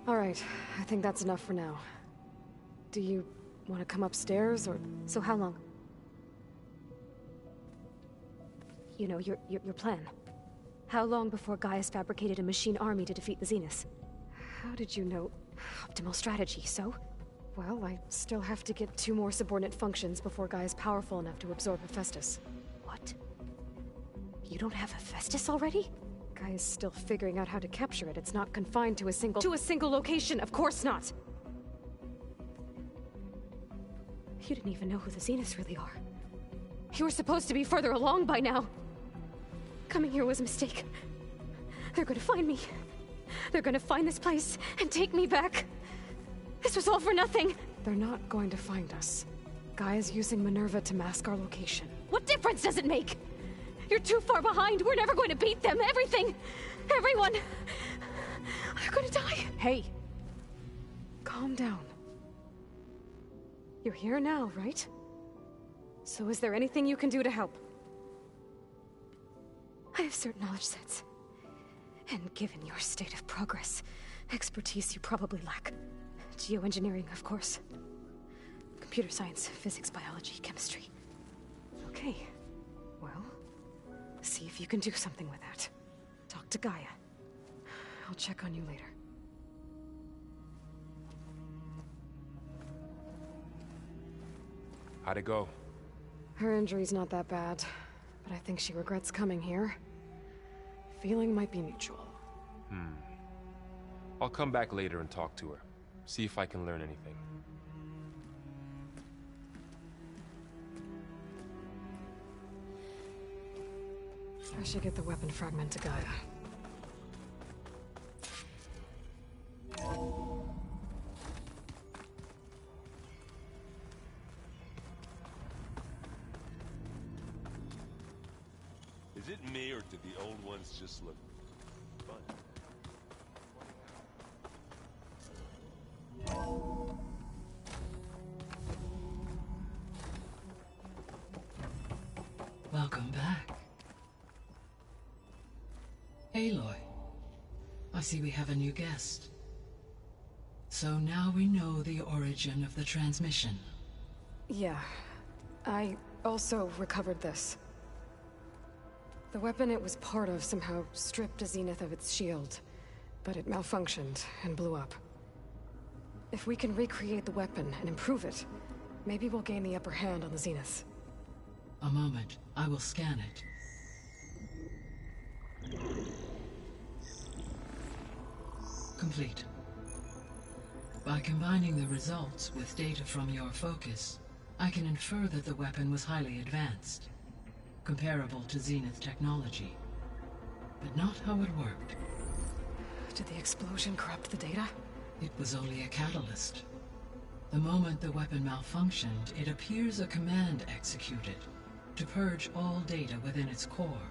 All right, I think that's enough for now. Do you want to come upstairs, or...? So how long? You know, your plan. How long before Gaius fabricated a machine army to defeat the Zeniths? How did you know? Optimal strategy, so? Well, I still have to get 2 more subordinate functions before Gaia's powerful enough to absorb Hephaestus. What? You don't have Hephaestus already? Gaia's still figuring out how to capture it. It's not confined to a single location, of course not! You didn't even know who the Zeniths really are. You were supposed to be further along by now. Coming here was a mistake. They're gonna find me. They're gonna find this place and take me back. This was all for nothing. They're not going to find us. Gaia's using Minerva to mask our location. What difference does it make? You're too far behind. We're never going to beat them. Everything, everyone, they're gonna die. Hey, calm down. You're here now, right? So is there anything you can do to help? I have certain knowledge sets. And given your state of progress, expertise you probably lack. Geoengineering, of course. Computer science, physics, biology, chemistry. Okay. Well, see if you can do something with that. Talk to Gaia. I'll check on you later. How'd it go? Her injury's not that bad, but I think she regrets coming here. Feeling might be mutual. I'll come back later and talk to her. See if I can learn anything. I should get the weapon fragment to Gaia. Is it me, or do the old ones just look fun? Welcome back. Aloy, I see we have a new guest. So now we know the origin of the transmission. Yeah. I also recovered this. The weapon it was part of somehow stripped Zenith of its shield, but it malfunctioned and blew up. If we can recreate the weapon and improve it, maybe we'll gain the upper hand on the Zeniths. A moment, I will scan it. Complete. By combining the results with data from your focus, I can infer that the weapon was highly advanced, comparable to Zenith technology, but not how it worked. Did the explosion corrupt the data? It was only a catalyst. The moment the weapon malfunctioned, it appears a command executed to purge all data within its core.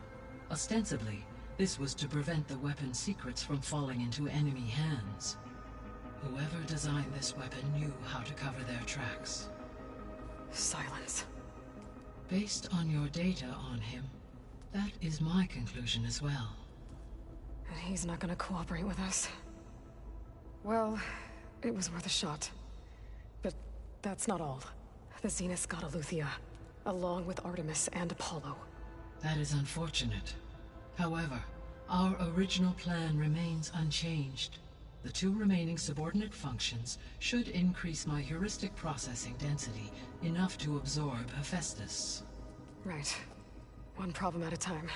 Ostensibly, this was to prevent the weapon's secrets from falling into enemy hands. Whoever designed this weapon knew how to cover their tracks. Silence. Based on your data on him, that is my conclusion as well. And he's not gonna cooperate with us. Well, it was worth a shot. But that's not all. The Zeniths got Eleuthia, along with Artemis and Apollo. That is unfortunate. However, our original plan remains unchanged. The two remaining subordinate functions should increase my heuristic processing density enough to absorb Hephaestus. Right. One problem at a time.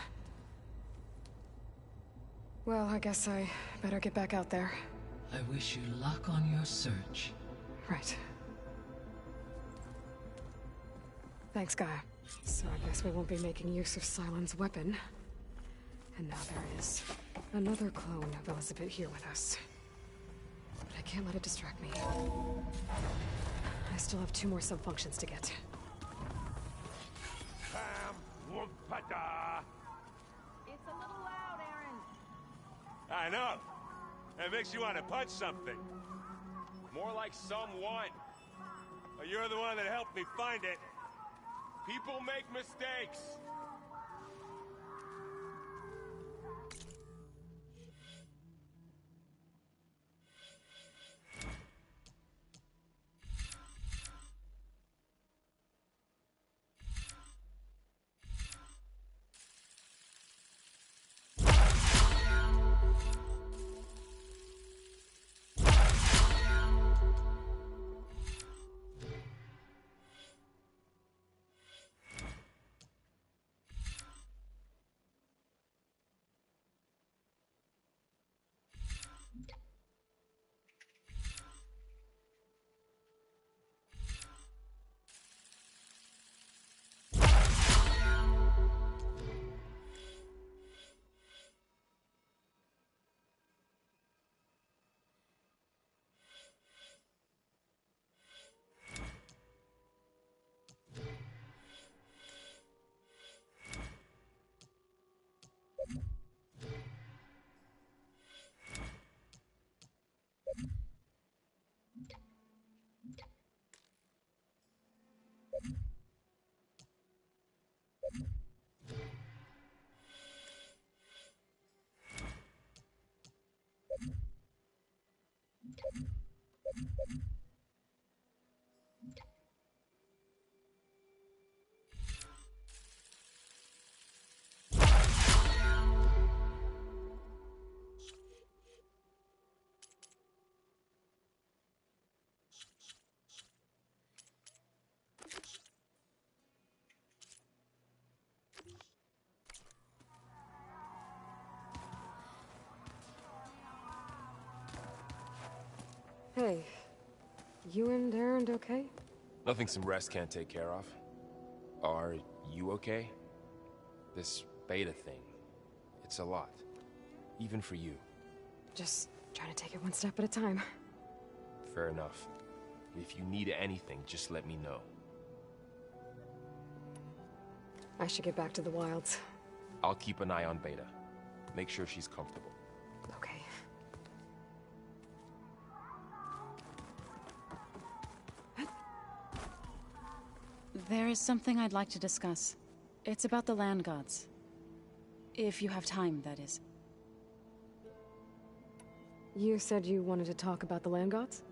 Well, I guess I better get back out there. I wish you luck on your search. Right. Thanks, Gaia. So I guess we won't be making use of Sylens' weapon. And now there is another clone of Elizabeth here with us. But I can't let it distract me. I still have 2 more sub-functions to get. It's a little loud, Aaron. I know. It makes you want to punch something. More like someone. You're the one that helped me find it. People make mistakes. Hey, you and Erend okay? Nothing some rest can't take care of. Are you okay? This beta thing, it's a lot. Even for you. Just trying to take it one step at a time. Fair enough. If you need anything, just let me know. I should get back to the wilds. I'll keep an eye on Beta. Make sure she's comfortable. Okay. There is something I'd like to discuss. It's about the land gods. If you have time, that is. You said you wanted to talk about the land gods?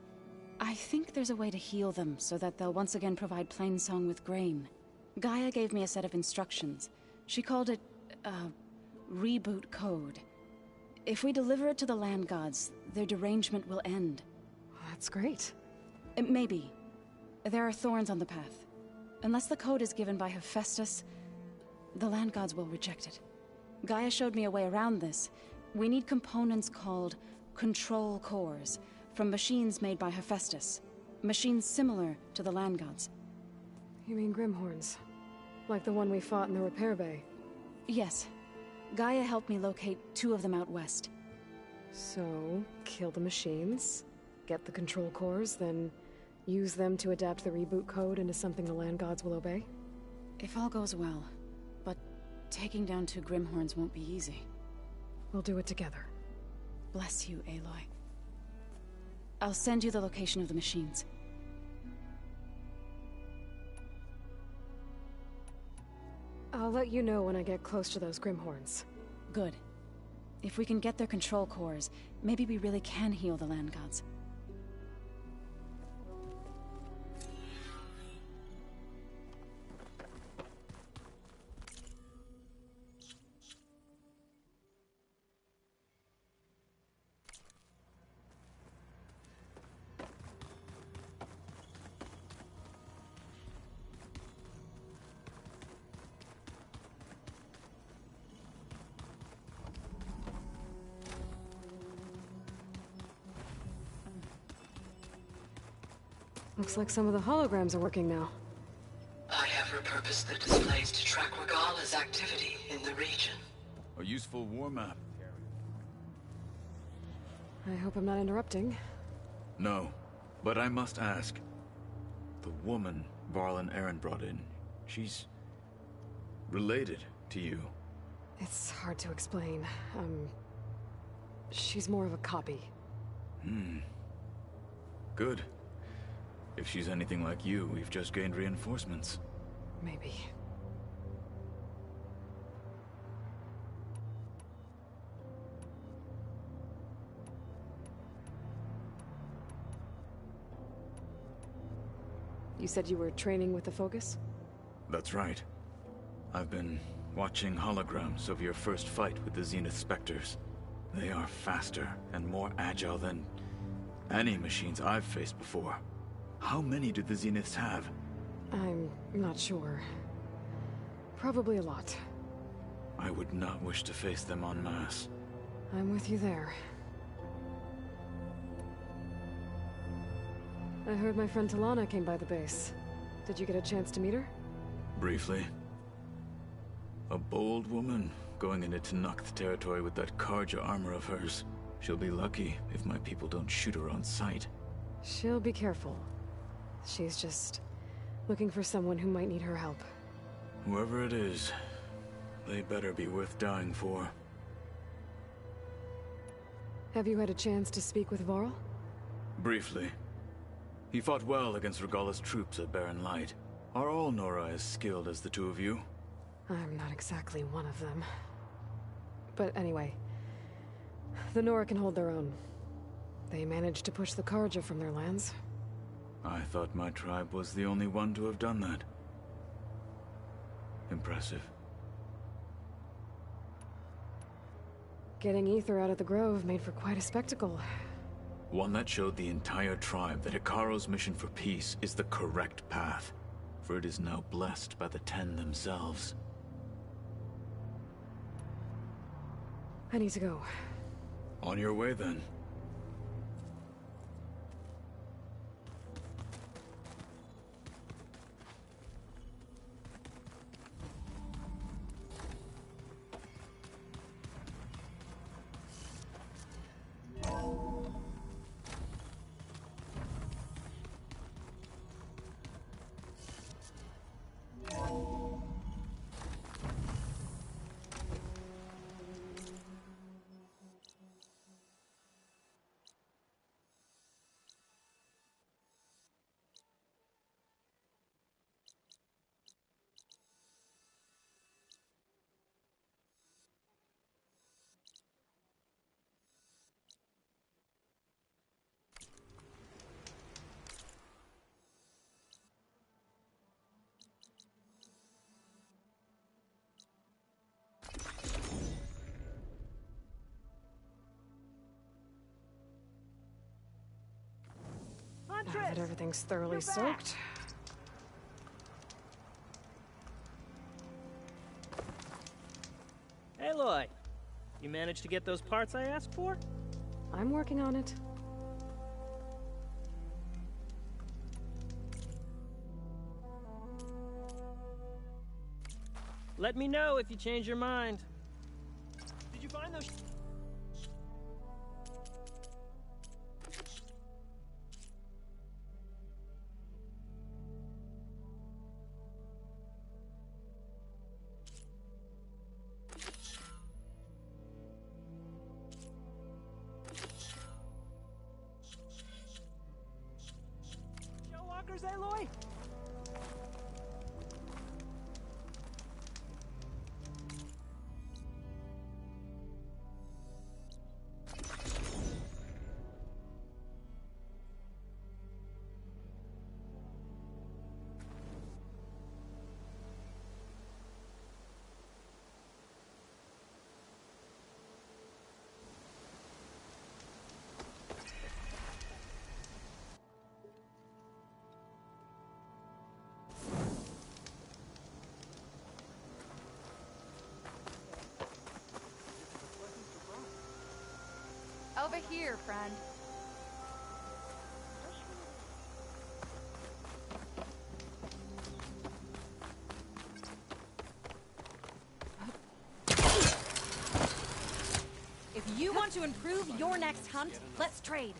I think there's a way to heal them so that they'll once again provide Plainsong with grain. Gaia gave me a set of instructions. She called it, reboot code. If we deliver it to the land gods, their derangement will end. That's great. Maybe. There are thorns on the path. Unless the code is given by Hephaestus, the land gods will reject it. Gaia showed me a way around this. We need components called control cores, from machines made by Hephaestus. Machines similar to the land gods. You mean Grimhorns? Like the one we fought in the repair bay? Yes. Gaia helped me locate 2 of them out west. So, kill the machines, get the control cores, then use them to adapt the reboot code into something the land gods will obey? If all goes well. But taking down 2 Grimhorns won't be easy. We'll do it together. Bless you, Aloy. I'll send you the location of the machines. I'll let you know when I get close to those Grimhorns. Good. If we can get their control cores, maybe we really can heal the land gods. Looks like some of the holograms are working now. I have repurposed the displays to track Regala's activity in the region. A useful war map. I hope I'm not interrupting. No, but I must ask. The woman Varl and Erend brought in, she's related to you. It's hard to explain. She's more of a copy. Good. If she's anything like you, we've just gained reinforcements. Maybe. You said you were training with the Focus? That's right. I've been watching holograms of your first fight with the Zenith Spectres. They are faster and more agile than any machines I've faced before. How many do the Zeniths have? I'm not sure. Probably a lot. I would not wish to face them en masse. I'm with you there. I heard my friend Talana came by the base. Did you get a chance to meet her? Briefly. A bold woman going into Tenakth territory with that Karja armor of hers. She'll be lucky if my people don't shoot her on sight. She'll be careful. She's just looking for someone who might need her help. Whoever it is, they better be worth dying for. Have you had a chance to speak with Varl? Briefly. He fought well against Regala's troops at Barren Light. Are all Nora as skilled as the 2 of you? I'm not exactly one of them. But anyway, the Nora can hold their own. They managed to push the Karja from their lands. I thought my tribe was the only one to have done that. Impressive. Getting Ether out of the Grove made for quite a spectacle. One that showed the entire tribe that Hekarro's mission for peace is the correct path, for it is now blessed by the Ten themselves. I need to go. On your way, then. that everything's thoroughly soaked. Aloy, you managed to get those parts I asked for? I'm working on it. Let me know if you change your mind. Did you find those? Shellwalkers, Aloy? Over here, friend. If you want to improve your next hunt, let's trade.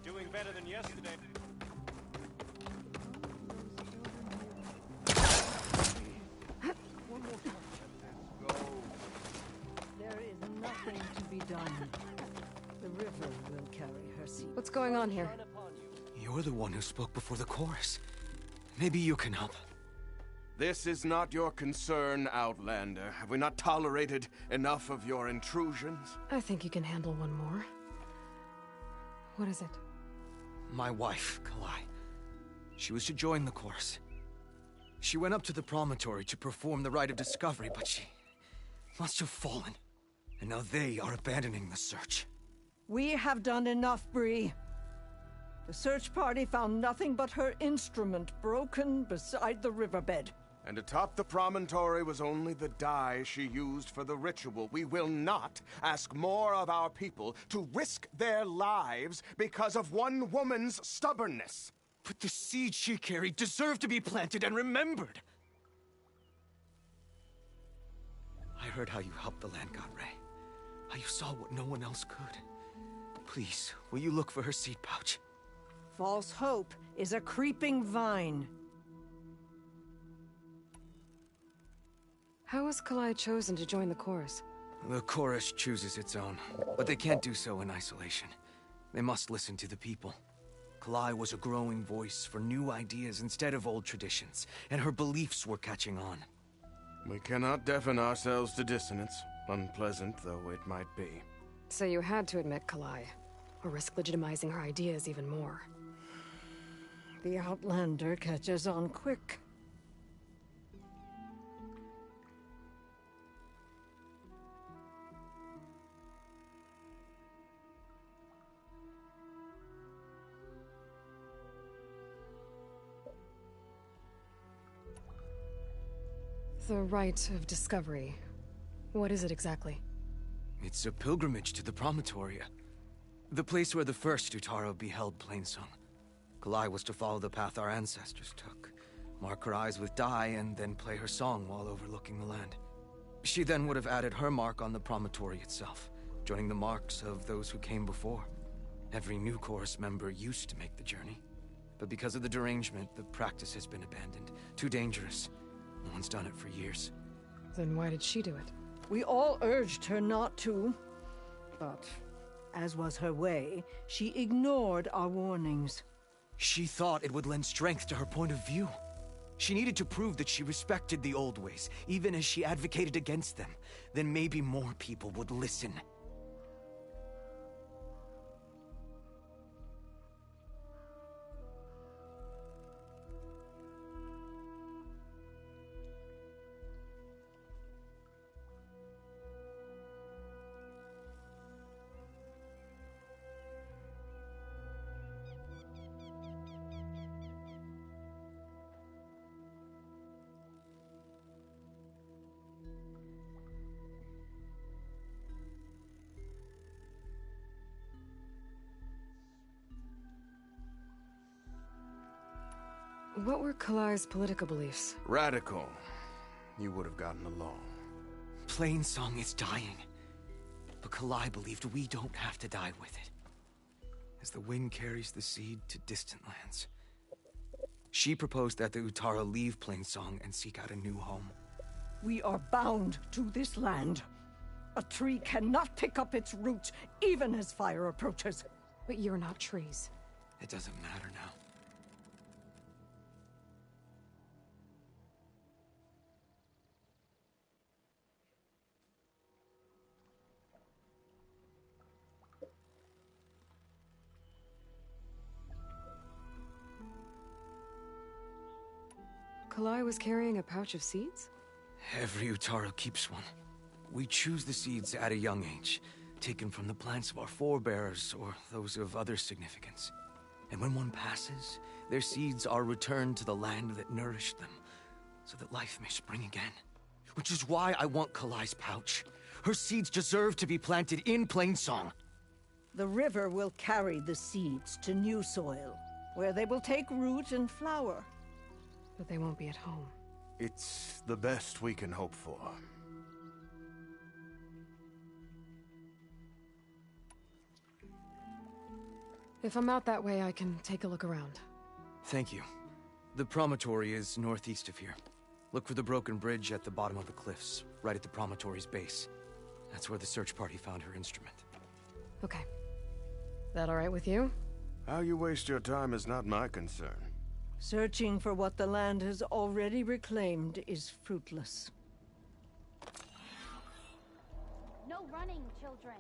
Doing better than yesterday. One more time. Let's go. There is nothing to be done. The river will carry her seed. What's going on here? You're the one who spoke before the chorus. Maybe you can help. This is not your concern, Outlander. Have we not tolerated enough of your intrusions? I think you can handle one more. What is it? My wife, Kalai. She was to join the chorus. She went up to the promontory to perform the rite of discovery, but she must have fallen. And now they are abandoning the search. We have done enough, Bree. The search party found nothing but her instrument broken beside the riverbed. And atop the promontory was only the dye she used for the ritual. We will not ask more of our people to risk their lives because of one woman's stubbornness. But the seed she carried deserved to be planted and remembered. I heard how you helped the land god Ray. How you saw what no one else could. Please, will you look for her seed pouch? False hope is a creeping vine. How was Kalai chosen to join the chorus? The chorus chooses its own, but they can't do so in isolation. They must listen to the people. Kalai was a growing voice for new ideas instead of old traditions, and her beliefs were catching on. We cannot deafen ourselves to dissonance, unpleasant though it might be. So you had to admit Kalai, or risk legitimizing her ideas even more. The Outlander catches on quick. The rite of discovery. What is it exactly? It's a pilgrimage to the promontory. The place where the first Utaro beheld Plainsong. Kalai was to follow the path our ancestors took. Mark her eyes with dye and then play her song while overlooking the land. She then would have added her mark on the promontory itself, joining the marks of those who came before. Every new chorus member used to make the journey. But because of the derangement, the practice has been abandoned. Too dangerous. No one's done it for years. Then why did she do it? We all urged her not to. But, as was her way, she ignored our warnings. She thought it would lend strength to her point of view. She needed to prove that she respected the old ways, even as she advocated against them. Then maybe more people would listen. What were Kalai's political beliefs? Radical. You would have gotten along. Plainsong is dying. But Kalai believed we don't have to die with it. As the wind carries the seed to distant lands. She proposed that the Utara leave Plainsong and seek out a new home. We are bound to this land. A tree cannot pick up its roots, even as fire approaches. But you're not trees. It doesn't matter now. Kalai was carrying a pouch of seeds? Every Utara keeps one. We choose the seeds at a young age, taken from the plants of our forebears or those of other significance. And when one passes, their seeds are returned to the land that nourished them, so that life may spring again. Which is why I want Kalai's pouch. Her seeds deserve to be planted in Plainsong. The river will carry the seeds to new soil, where they will take root and flower. But they won't be at home. It's the best we can hope for. If I'm out that way, I can take a look around. Thank you. The promontory is northeast of here. Look for the broken bridge at the bottom of the cliffs, right at the promontory's base. That's where the search party found her instrument. Okay. That all right with you? How you waste your time is not my concern. Searching for what the land has already reclaimed is fruitless. No running, children.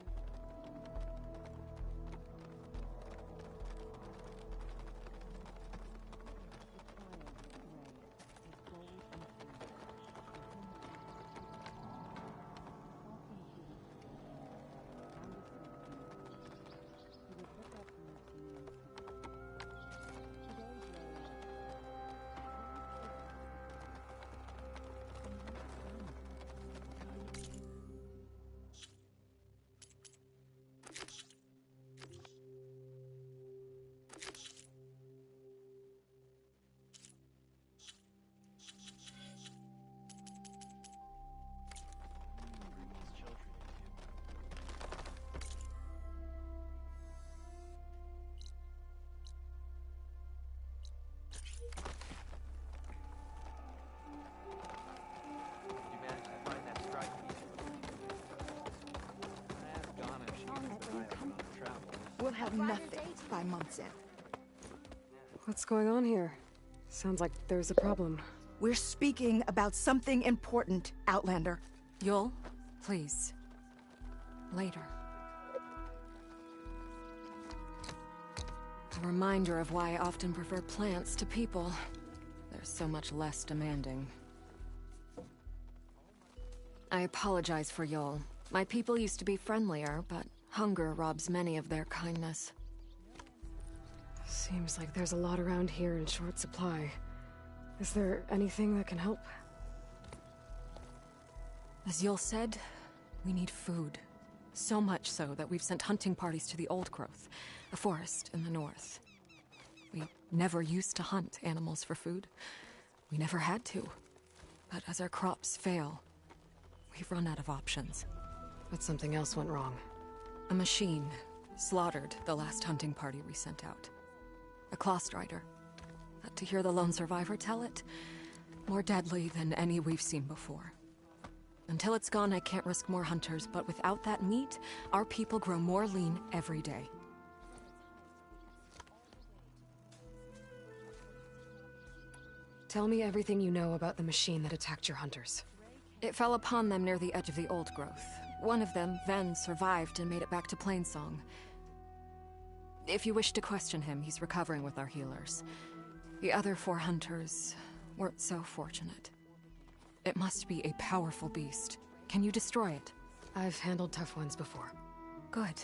We'll have nothing by month's end. What's going on here? Sounds like there's a problem. We're speaking about something important, Outlander. Yul, please. Later. A reminder of why I often prefer plants to people. They're so much less demanding. I apologize for Yul. My people used to be friendlier, but hunger robs many of their kindness. Seems like there's a lot around here in short supply. Is there anything that can help? As Yul said, we need food. So much so that we've sent hunting parties to the Old Growth, a forest in the north. We never used to hunt animals for food. We never had to. But as our crops fail, we've run out of options. But something else went wrong. A machine, slaughtered the last hunting party we sent out. A Clawstrider. But to hear the lone survivor tell it, more deadly than any we've seen before. Until it's gone, I can't risk more hunters, but without that meat, our people grow more lean every day. Tell me everything you know about the machine that attacked your hunters. It fell upon them near the edge of the old growth. One of them, Ven, survived and made it back to Plainsong. If you wish to question him, he's recovering with our healers. The other 4 hunters weren't so fortunate. It must be a powerful beast. Can you destroy it? I've handled tough ones before. Good.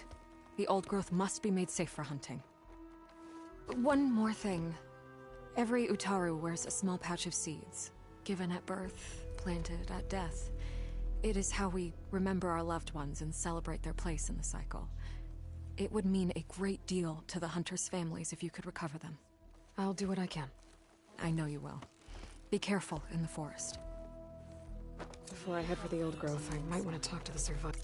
The old growth must be made safe for hunting. One more thing. Every Utaru wears a small pouch of seeds, given at birth, planted at death. It is how we remember our loved ones and celebrate their place in the cycle. It would mean a great deal to the hunters' families if you could recover them. I'll do what I can. I know you will. Be careful in the forest. Before I head for the old growth, I might want to talk to the survivor.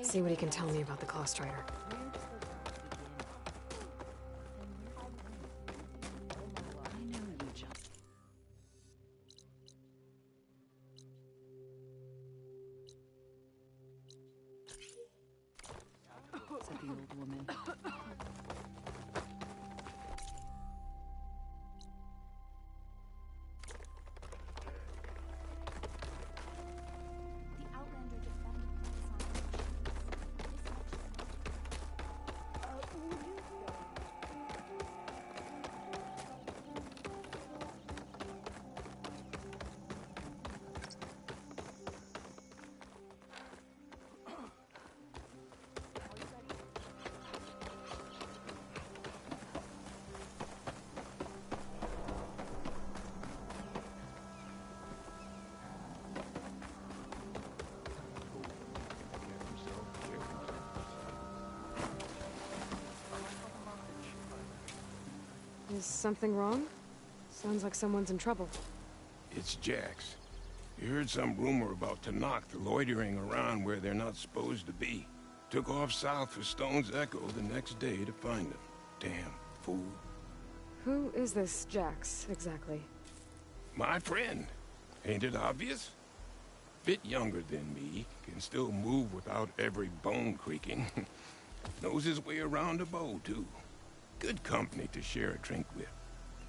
See what he can tell me about the Clawstrider. Said the old woman. Is something wrong? Sounds like someone's in trouble. It's Jax. You heard some rumor about Tenakth loitering around where they're not supposed to be. Took off south for Stone's Echo the next day to find them. Damn fool. Who is this Jax, exactly? My friend. Ain't it obvious? Bit younger than me, can still move without every bone creaking. Knows his way around a bow, too. Good company to share a drink with.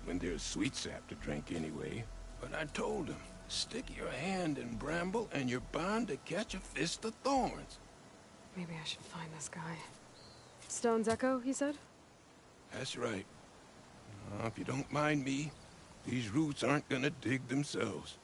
When there's sweet sap to drink anyway. But I told him, stick your hand in bramble and you're bound to catch a fist of thorns. Maybe I should find this guy. Stone's Echo, he said? That's right. If you don't mind me, these roots aren't gonna dig themselves.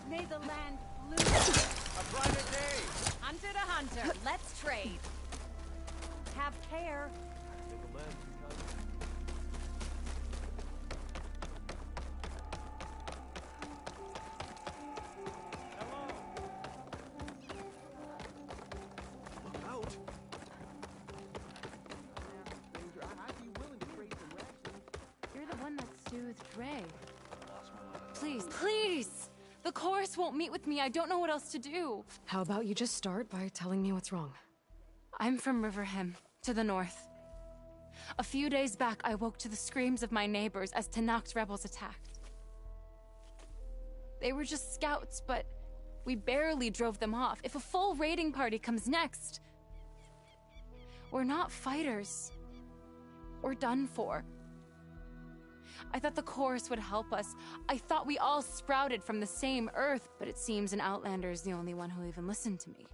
May the land loose. A brighter day. Hunter to hunter. Let's trade. Have care. Look out. You're the one that soothed Ray. Please, please! The chorus won't meet with me. I don't know what else to do. How about you just start by telling me what's wrong? I'm from Riverhem, to the north. A few days back, I woke to the screams of my neighbors as Tenakth's rebels attacked. They were just scouts, but we barely drove them off. If a full raiding party comes next, we're not fighters. We're done for. I thought the chorus would help us. I thought we all sprouted from the same earth, but it seems an Outlander is the only one who'll even listen to me.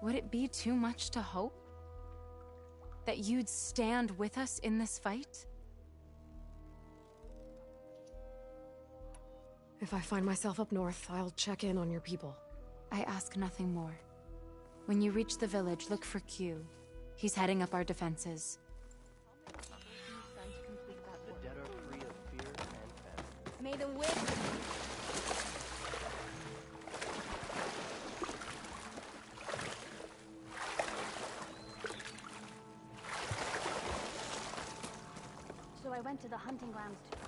Would it be too much to hope that you'd stand with us in this fight? If I find myself up north, I'll check in on your people. I ask nothing more. When you reach the village, look for Q. He's heading up our defenses. The dead are free of fear and famine. May the wind... So I went to the hunting grounds too.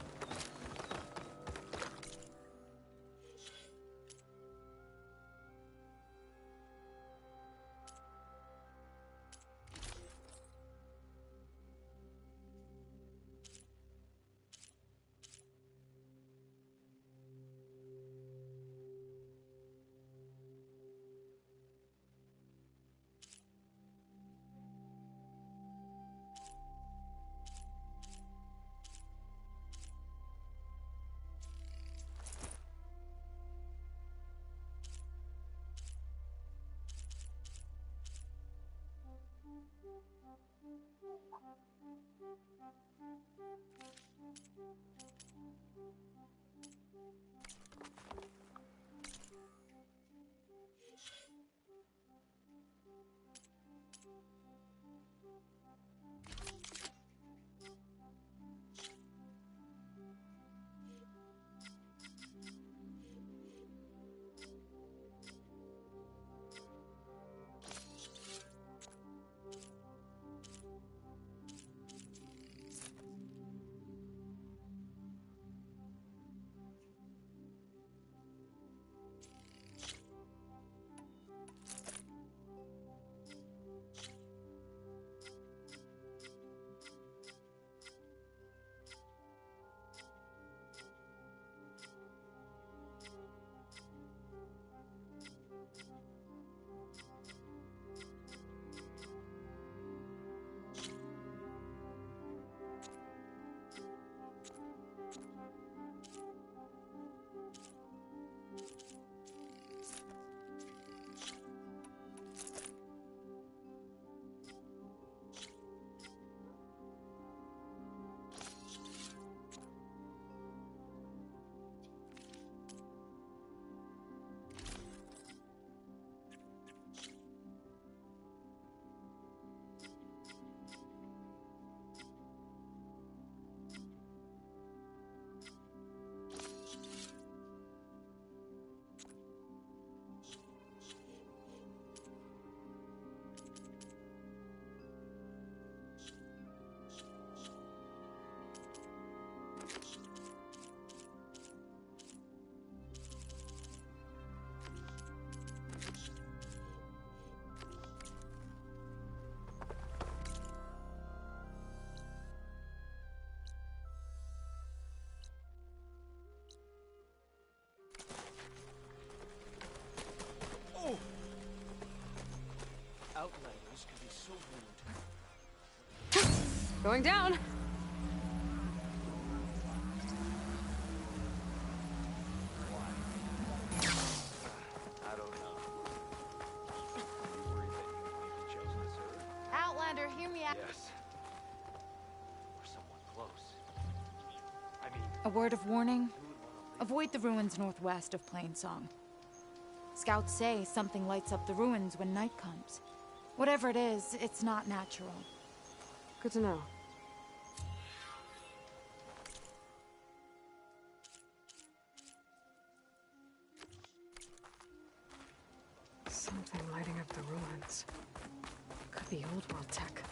Outlanders can be so rude. Going down. I don't know. Are you worried that you may be chosen to serve? Outlander, hear me out. Yes. Or someone close. I mean... A word of warning. Avoid the ruins northwest of Plainsong. Scouts say something lights up the ruins when night comes. Whatever it is, it's not natural. Good to know. Something lighting up the ruins. Could be old world tech.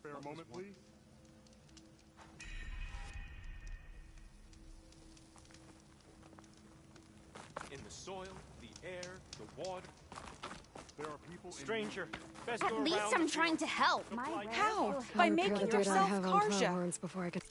Fair moment, please. soil, the air, the water. There are people. Stranger, best At go least around I'm the trying to help. How? By I'll repair making the data I yourself have on Karja. horns before I get.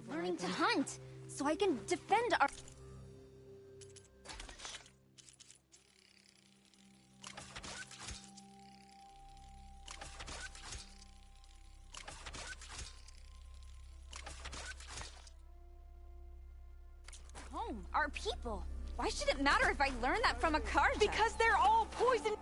Learning to hunt, so I can defend our... Home, our people. Why should it matter if I learn that from a Karja? Because they're all poison.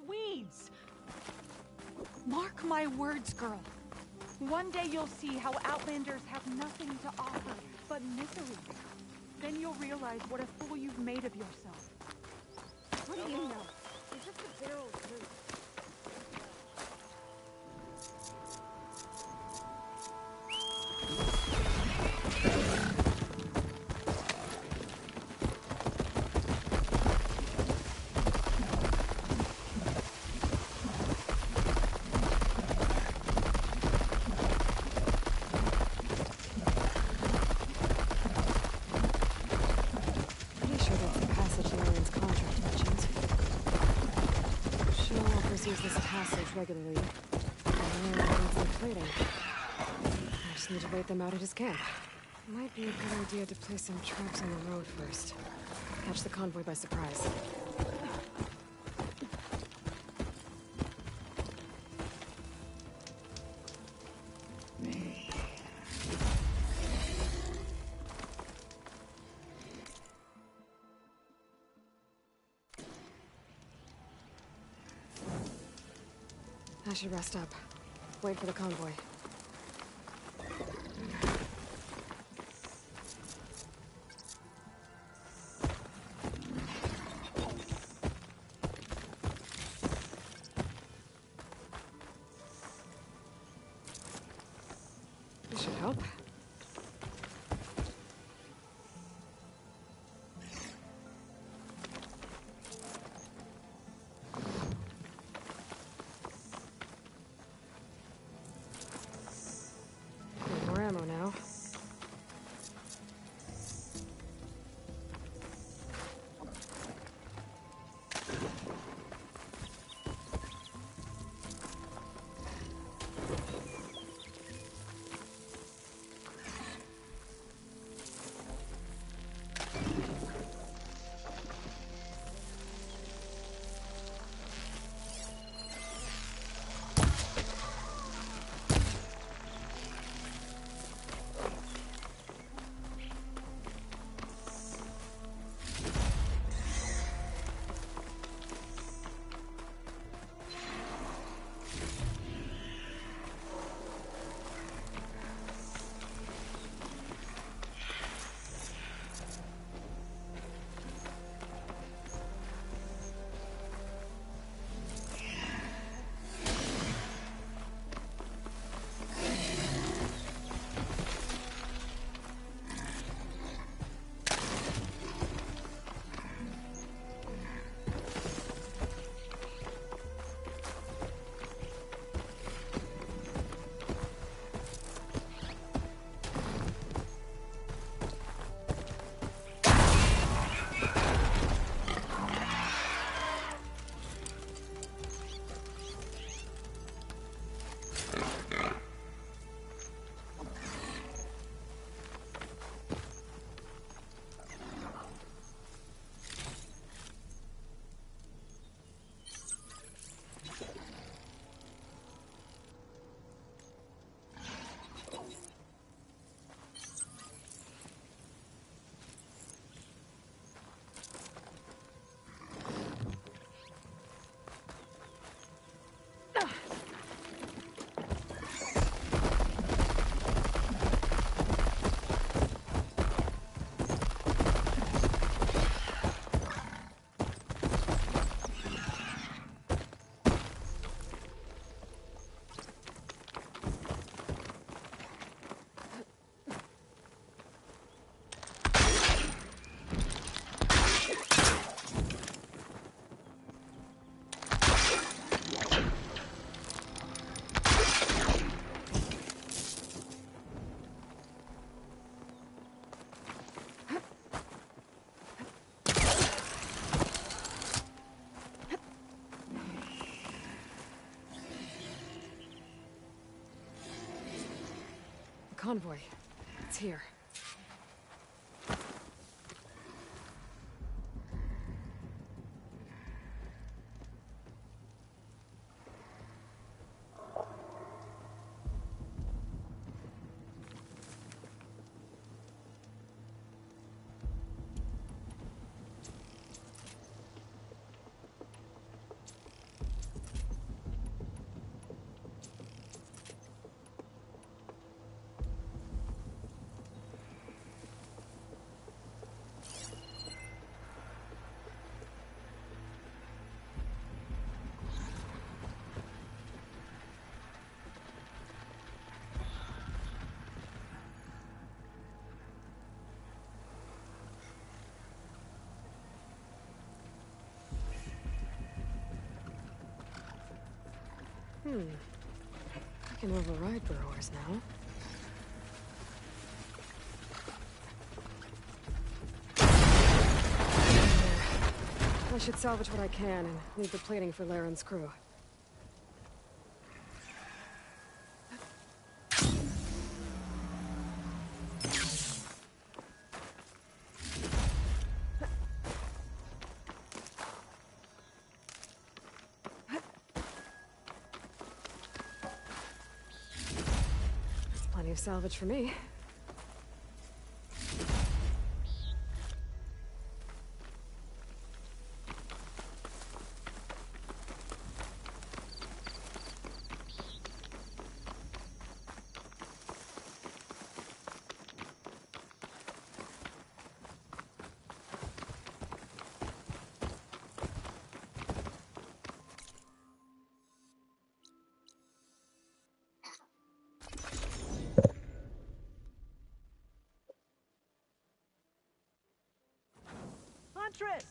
Weeds. Mark my words, girl. One day you'll see how Outlanders have nothing to offer but misery. Then you'll realize what a fool you've made of yourself. What do you know? You're just a barrel of fruit. Regularly. And plating. I just need to wait them out at his camp. Might be a good idea to place some traps on the road first. Catch the convoy by surprise. I should rest up. Wait for the convoy. This should help. Ammo now. convoy. It's here. I can override burrowers now. I should salvage what I can and leave the plating for Laren's crew. Plenty of salvage for me. Huntress!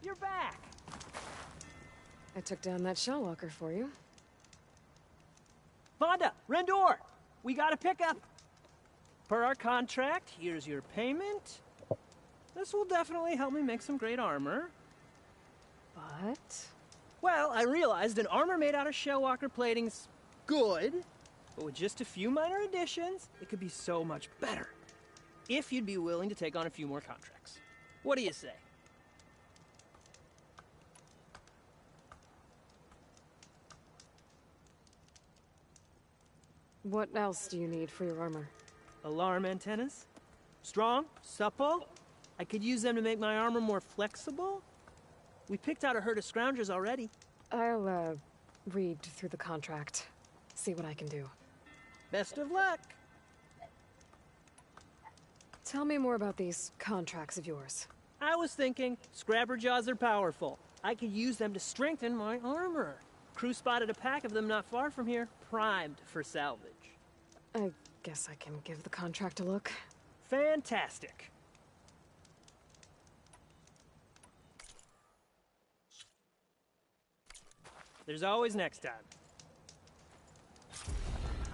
You're back! I took down that Shellwalker for you. Vonda! Rendor! We got a pickup! Per our contract, here's your payment. This will definitely help me make some great armor. But? Well, I realized an armor made out of Shellwalker plating's good, but with just a few minor additions, it could be so much better. If you'd be willing to take on a few more contracts. What do you say? What else do you need for your armor? Alarm antennas? Strong? Supple? I could use them to make my armor more flexible? We picked out a herd of scroungers already. I'll, read through the contract. See what I can do. Best of luck! Tell me more about these contracts of yours. I was thinking, Scrabber Jaws are powerful. I could use them to strengthen my armor. Crew spotted a pack of them not far from here, primed for salvage. I guess I can give the contract a look. Fantastic. There's always next time.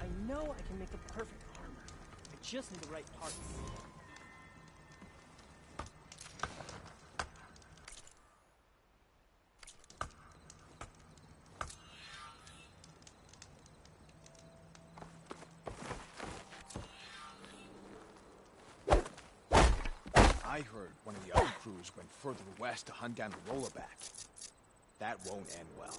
I know I can make a perfect armor. I just need the right parts. I heard one of the other crews went further west to hunt down the Rollerback. That won't end well.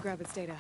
grab its data.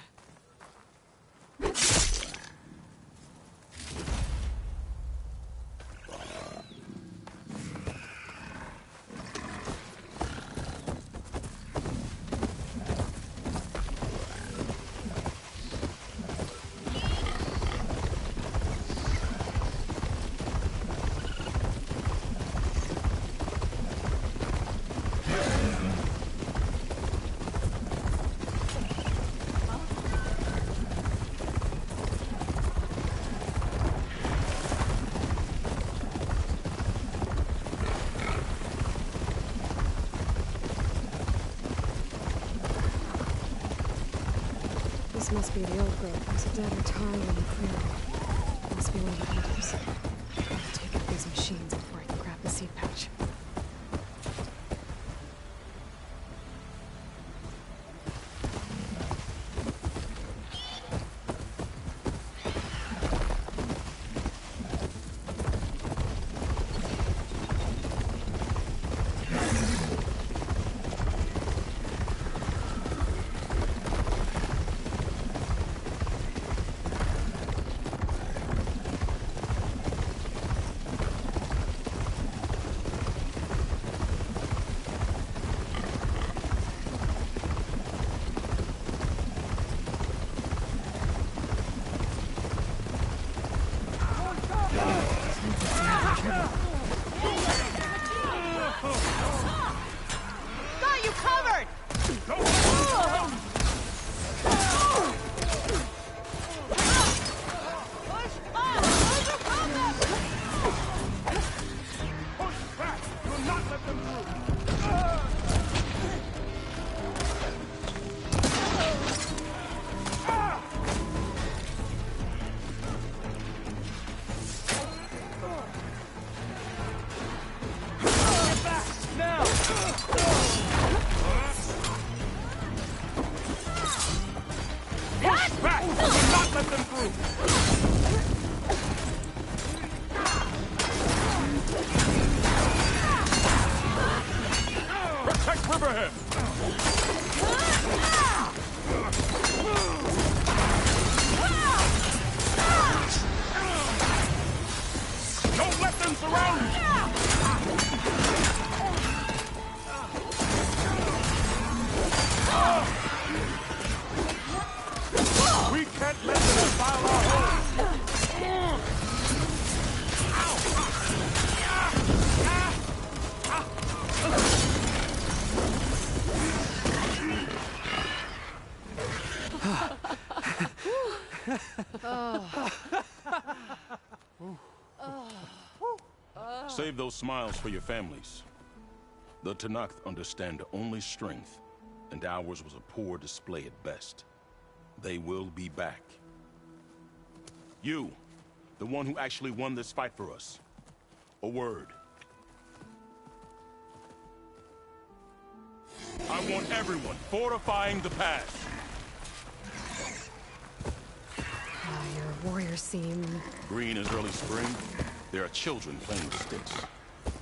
Must be the old growth. There's a dead Otaro in the clearing. Must be one of the hunters. I'll take out these machines before I can grab the seed pouch. Got you covered! Save those smiles for your families. The Tenakth understand only strength, and ours was a poor display at best. They will be back. You, the one who actually won this fight for us. A word. I want everyone fortifying the pass. Your warriors seem... Green is early spring. There are children playing with sticks.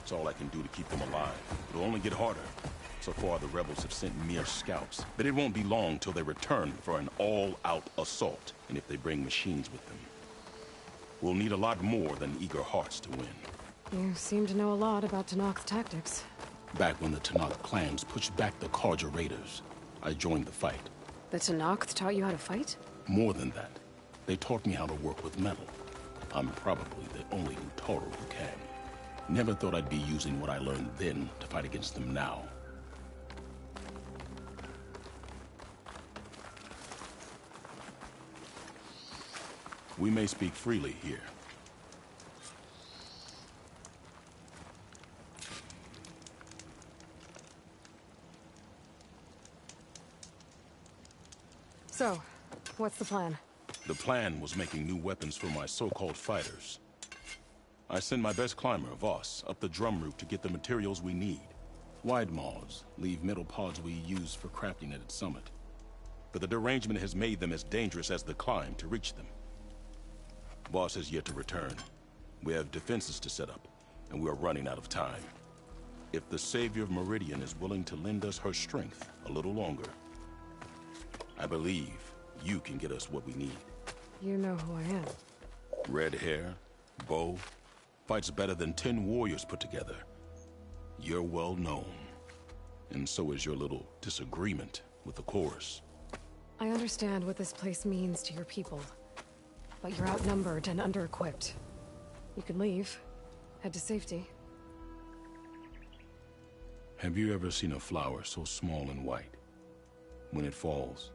It's all I can do to keep them alive. It'll only get harder. So far, the rebels have sent mere scouts. But it won't be long till they return for an all-out assault. And if they bring machines with them, we'll need a lot more than eager hearts to win. You seem to know a lot about Tenakth's tactics. Back when the Tenakth clans pushed back the Carja raiders, I joined the fight. The Tenakth taught you how to fight? More than that, they taught me how to work with metal. I'm probably the only Utaro who can. Never thought I'd be using what I learned then to fight against them now. We may speak freely here. So, what's the plan? The plan was making new weapons for my so-called fighters. I send my best climber, Voss, up the drum route to get the materials we need. Wide maws leave metal pods we use for crafting at its summit. But the derangement has made them as dangerous as the climb to reach them. Voss has yet to return. We have defenses to set up, and we are running out of time. If the Savior of Meridian is willing to lend us her strength a little longer, I believe you can get us what we need. You know who I am. Red hair, bow, fights better than 10 warriors put together. You're well known. And so is your little disagreement with the chorus. I understand what this place means to your people. But you're outnumbered and under-equipped. You can leave. Head to safety. Have you ever seen a flower so small and white? When it falls,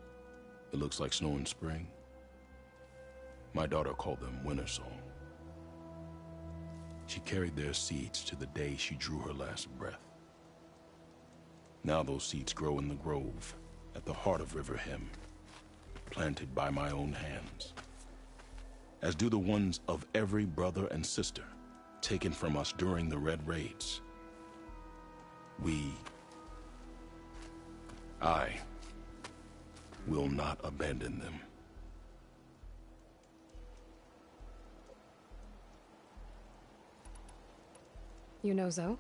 it looks like snow in spring. My daughter called them winter song. She carried their seeds to the day she drew her last breath. Now those seeds grow in the grove at the heart of River Hem, planted by my own hands, as do the ones of every brother and sister taken from us during the Red Raids. I will not abandon them. You know Zoe?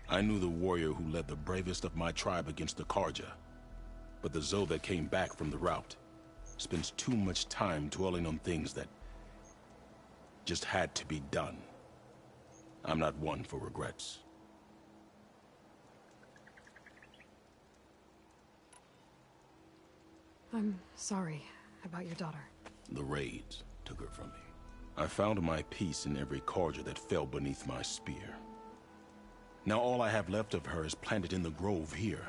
I knew the warrior who led the bravest of my tribe against the Carja, but the Zoe that came back from the rout spends too much time dwelling on things that just had to be done. I'm not one for regrets. I'm sorry about your daughter. The raids took her from me. I found my peace in every Carja that fell beneath my spear. Now all I have left of her is planted in the grove here.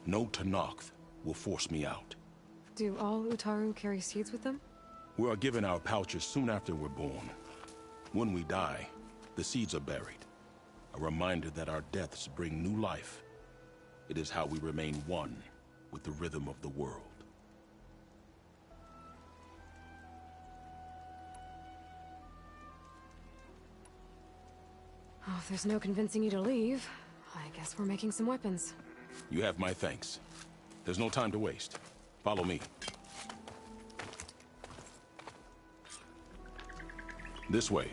No Tenakth will force me out. Do all Utaru carry seeds with them? We are given our pouches soon after we're born. When we die, the seeds are buried. A reminder that our deaths bring new life. It is how we remain one with the rhythm of the world. Oh, if there's no convincing you to leave, I guess we're making some weapons. You have my thanks. There's no time to waste. Follow me. This way.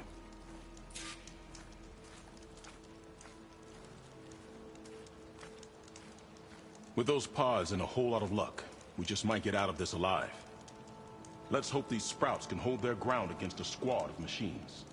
With those pods and a whole lot of luck, we just might get out of this alive. Let's hope these sprouts can hold their ground against a squad of machines.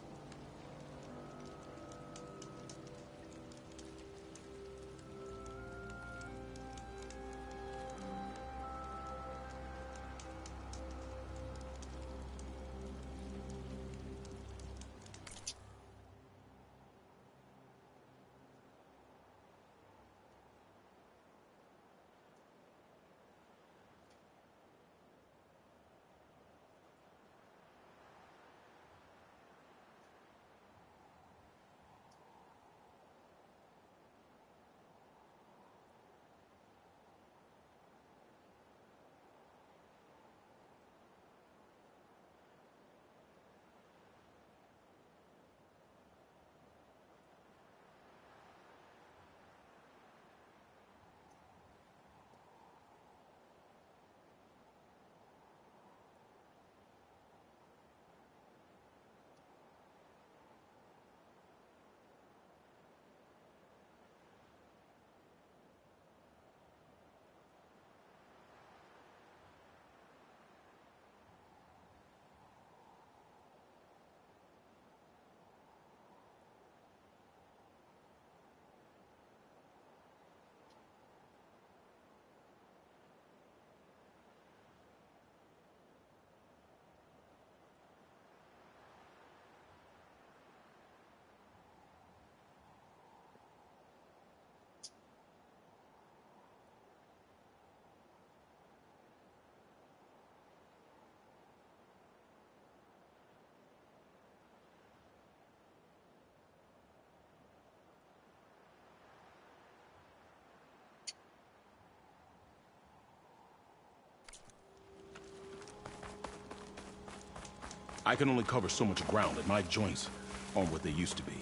I can only cover so much ground, and my joints aren't what they used to be.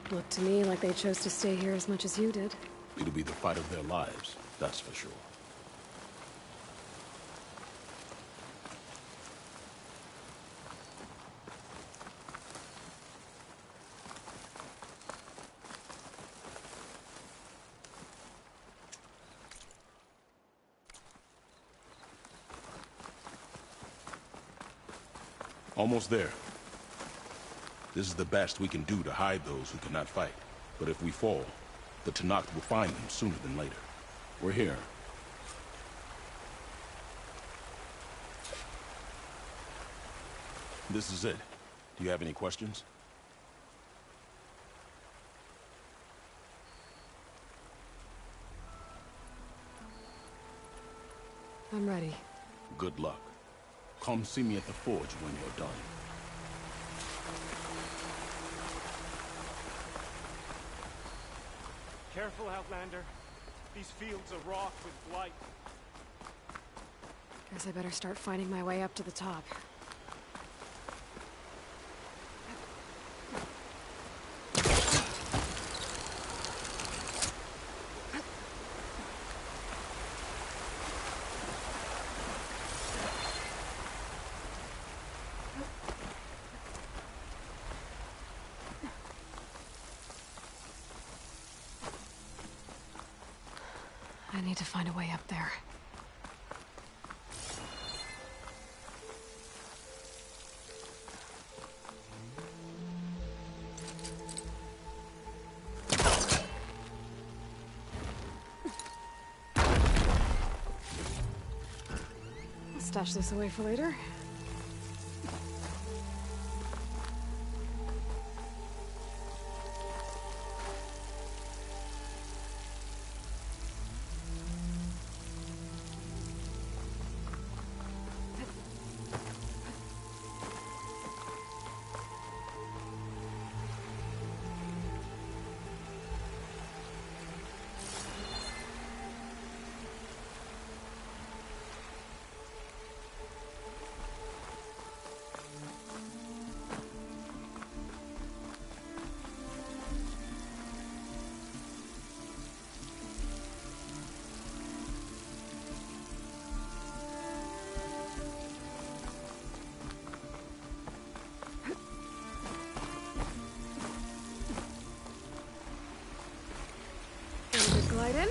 Looked to me like they chose to stay here as much as you did. It'll be the fight of their lives, that's for sure. Almost there. This is the best we can do to hide those who cannot fight. But if we fall, the Tenakth will find them sooner than later. We're here. This is it. Do you have any questions? I'm ready. Good luck. Come see me at the forge when you're done. Careful, Outlander. These fields are wrought with blight. Guess I better start finding my way up to the top. I need to find a way up there. I'll stash this away for later. Glide in.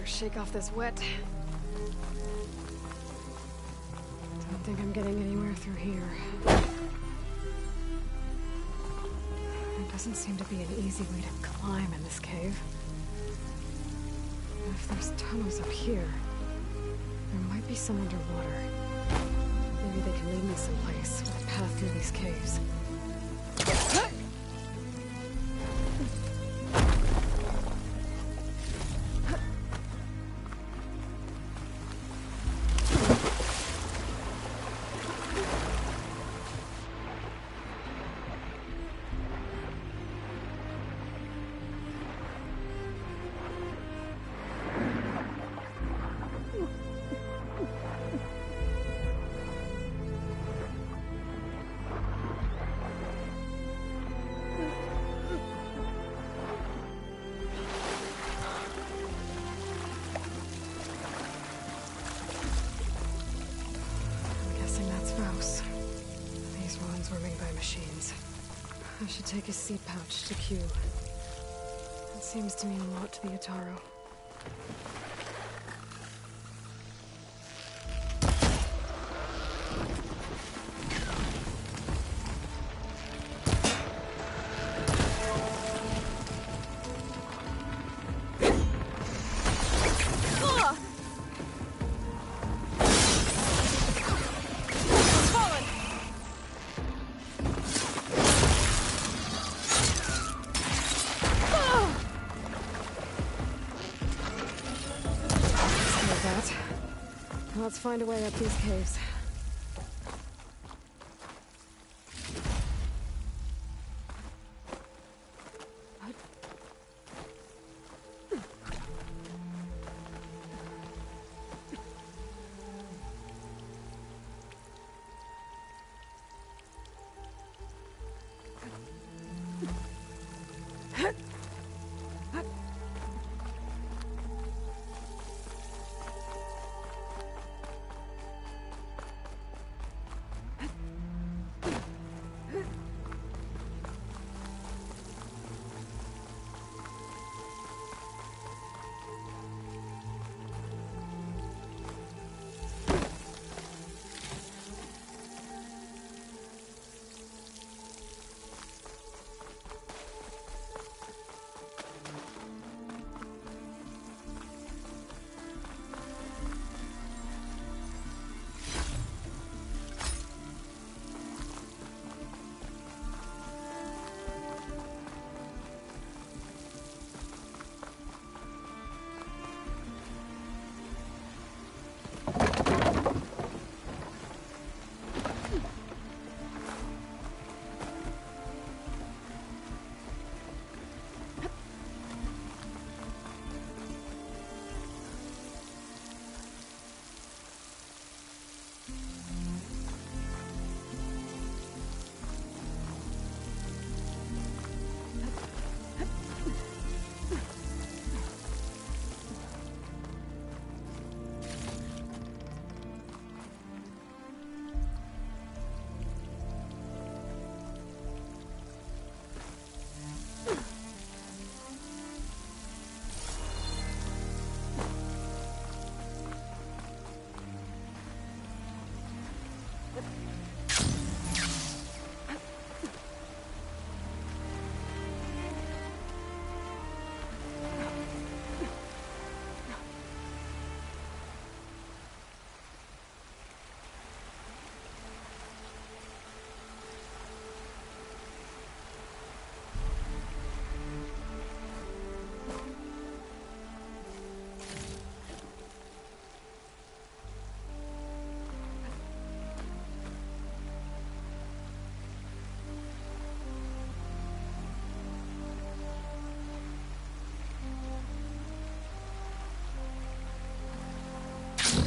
Shake off this wet. Don't think I'm getting anywhere through here. There doesn't seem to be an easy way to climb in this cave. If there's tunnels up here, there might be some underwater. Maybe they can lead me someplace with a path through these caves. take his seed pouch to Q. It seems to mean a lot to the Ataro. Let's find a way up these caves.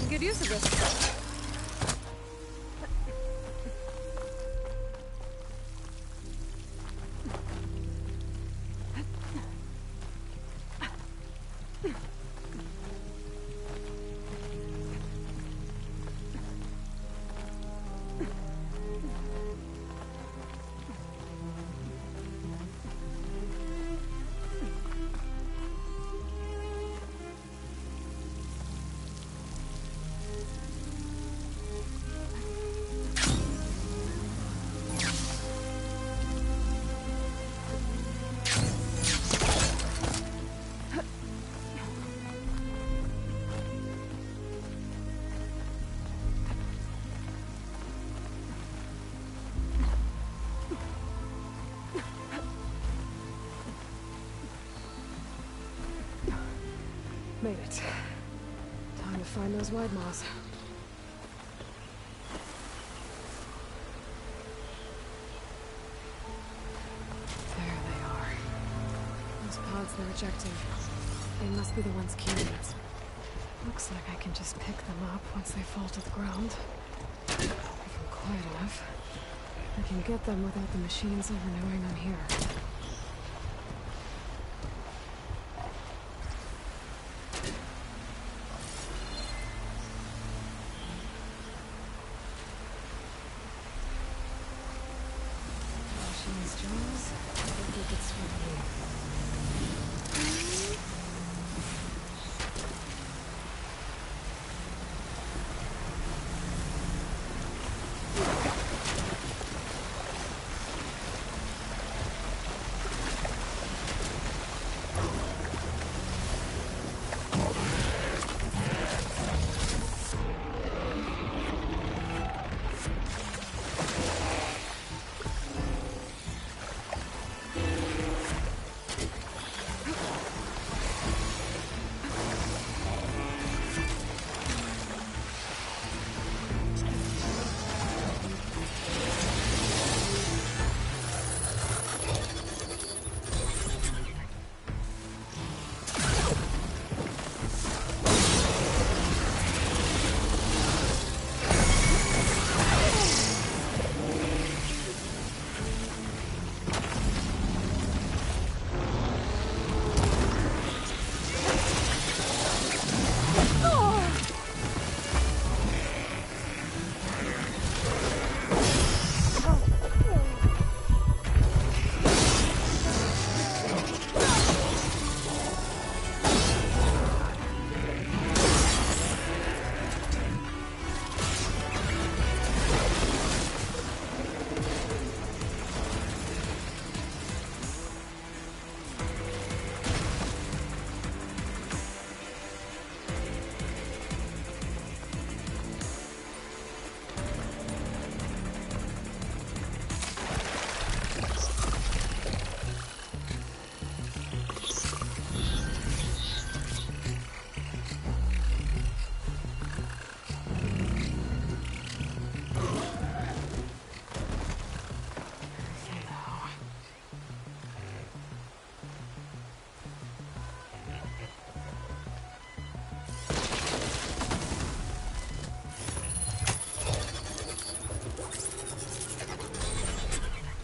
Good use of this. Made it. Time to find those wide maws. There they are. Those pods they're ejecting. They must be the ones killing it. Looks like I can just pick them up once they fall to the ground. If I'm quiet enough, I can get them without the machines ever knowing I'm here. Machines, Jaws.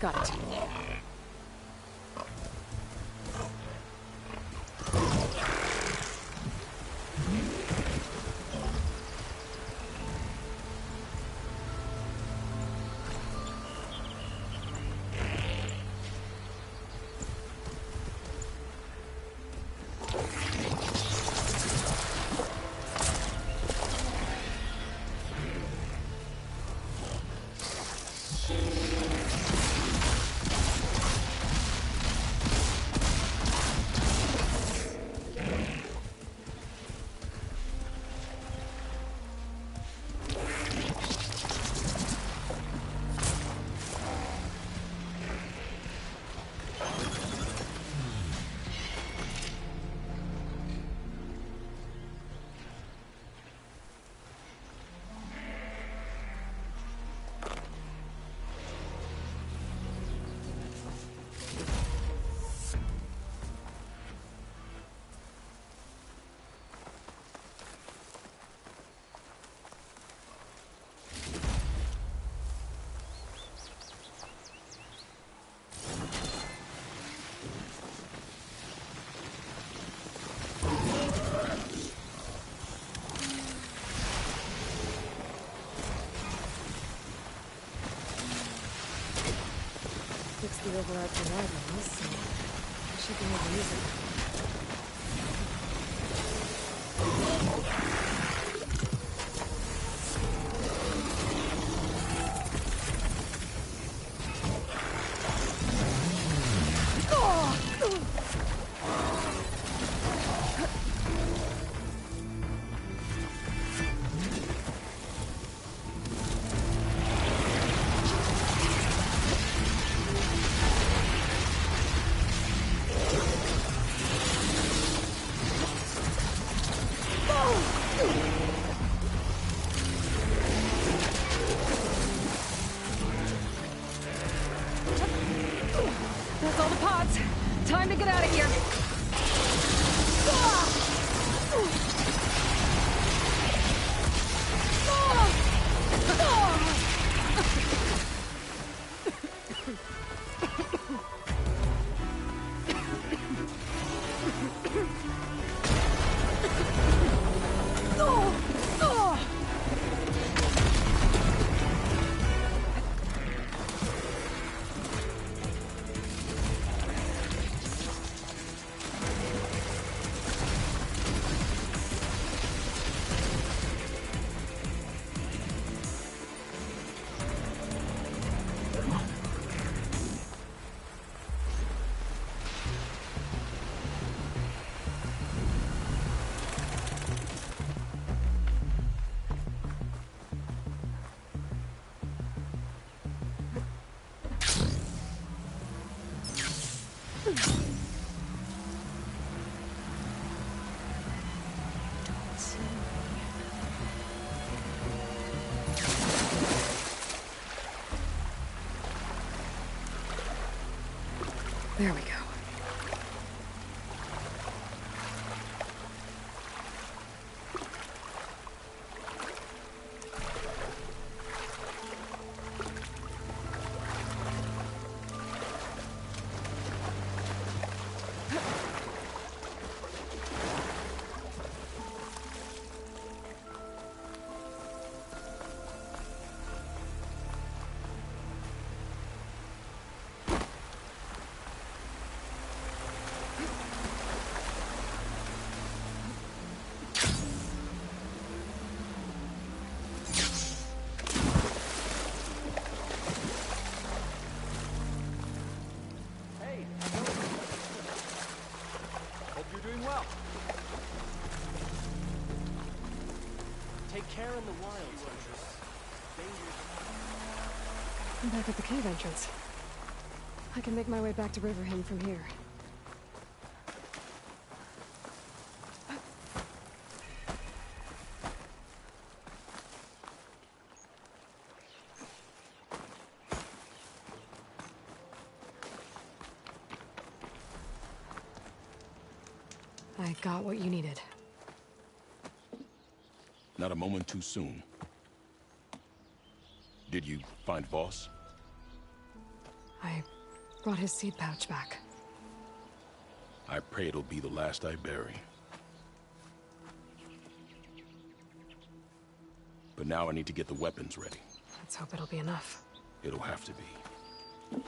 Got it. Fix the override for wildlands, so I should be able to use it. That's all the pods. Time to get out of here. There we go. Take care in the wilds, Huntress. I'm back at the cave entrance. I can make my way back to Riverhymn from here. I got what you needed. Not a moment too soon. Did you find Voss? I brought his seed pouch back. I pray it'll be the last I bury. But now I need to get the weapons ready. Let's hope it'll be enough. It'll have to be.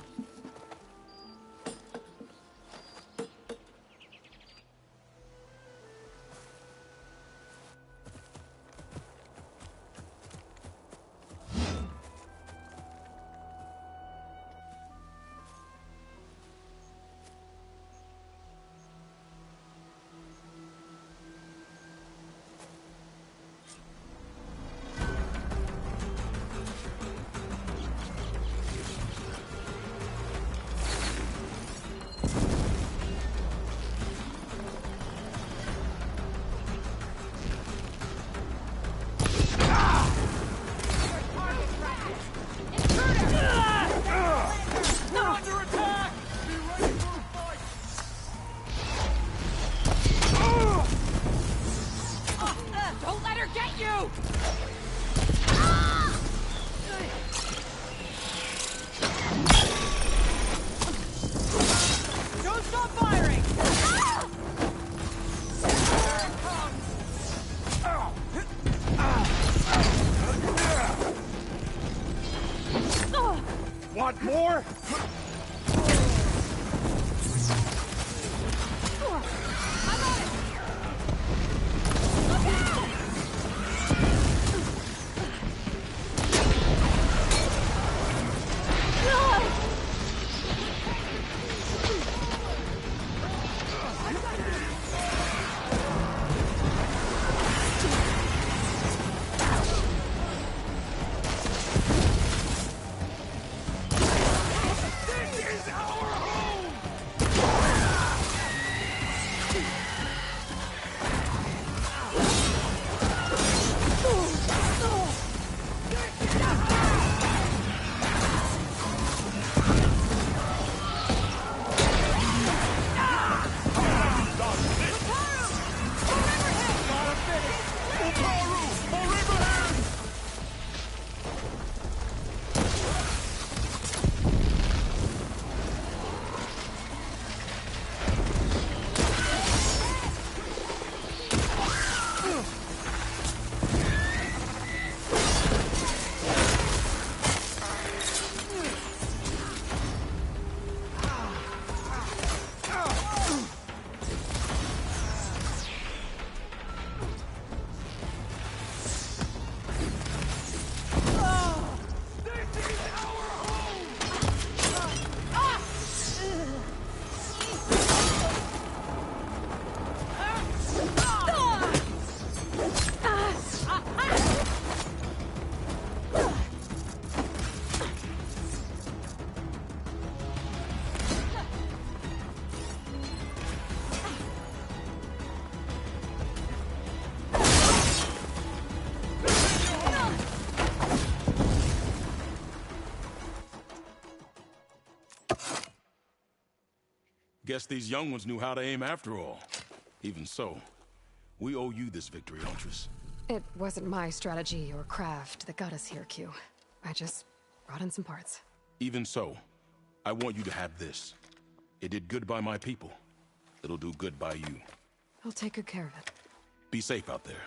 Don't let her get you! Don't stop firing! Want more? Guess these young ones knew how to aim after all. Even so, we owe you this victory, Huntress. It wasn't my strategy or craft that got us here, Q. I just brought in some parts. Even so, I want you to have this. It did good by my people. It'll do good by you. I'll take good care of it. Be safe out there.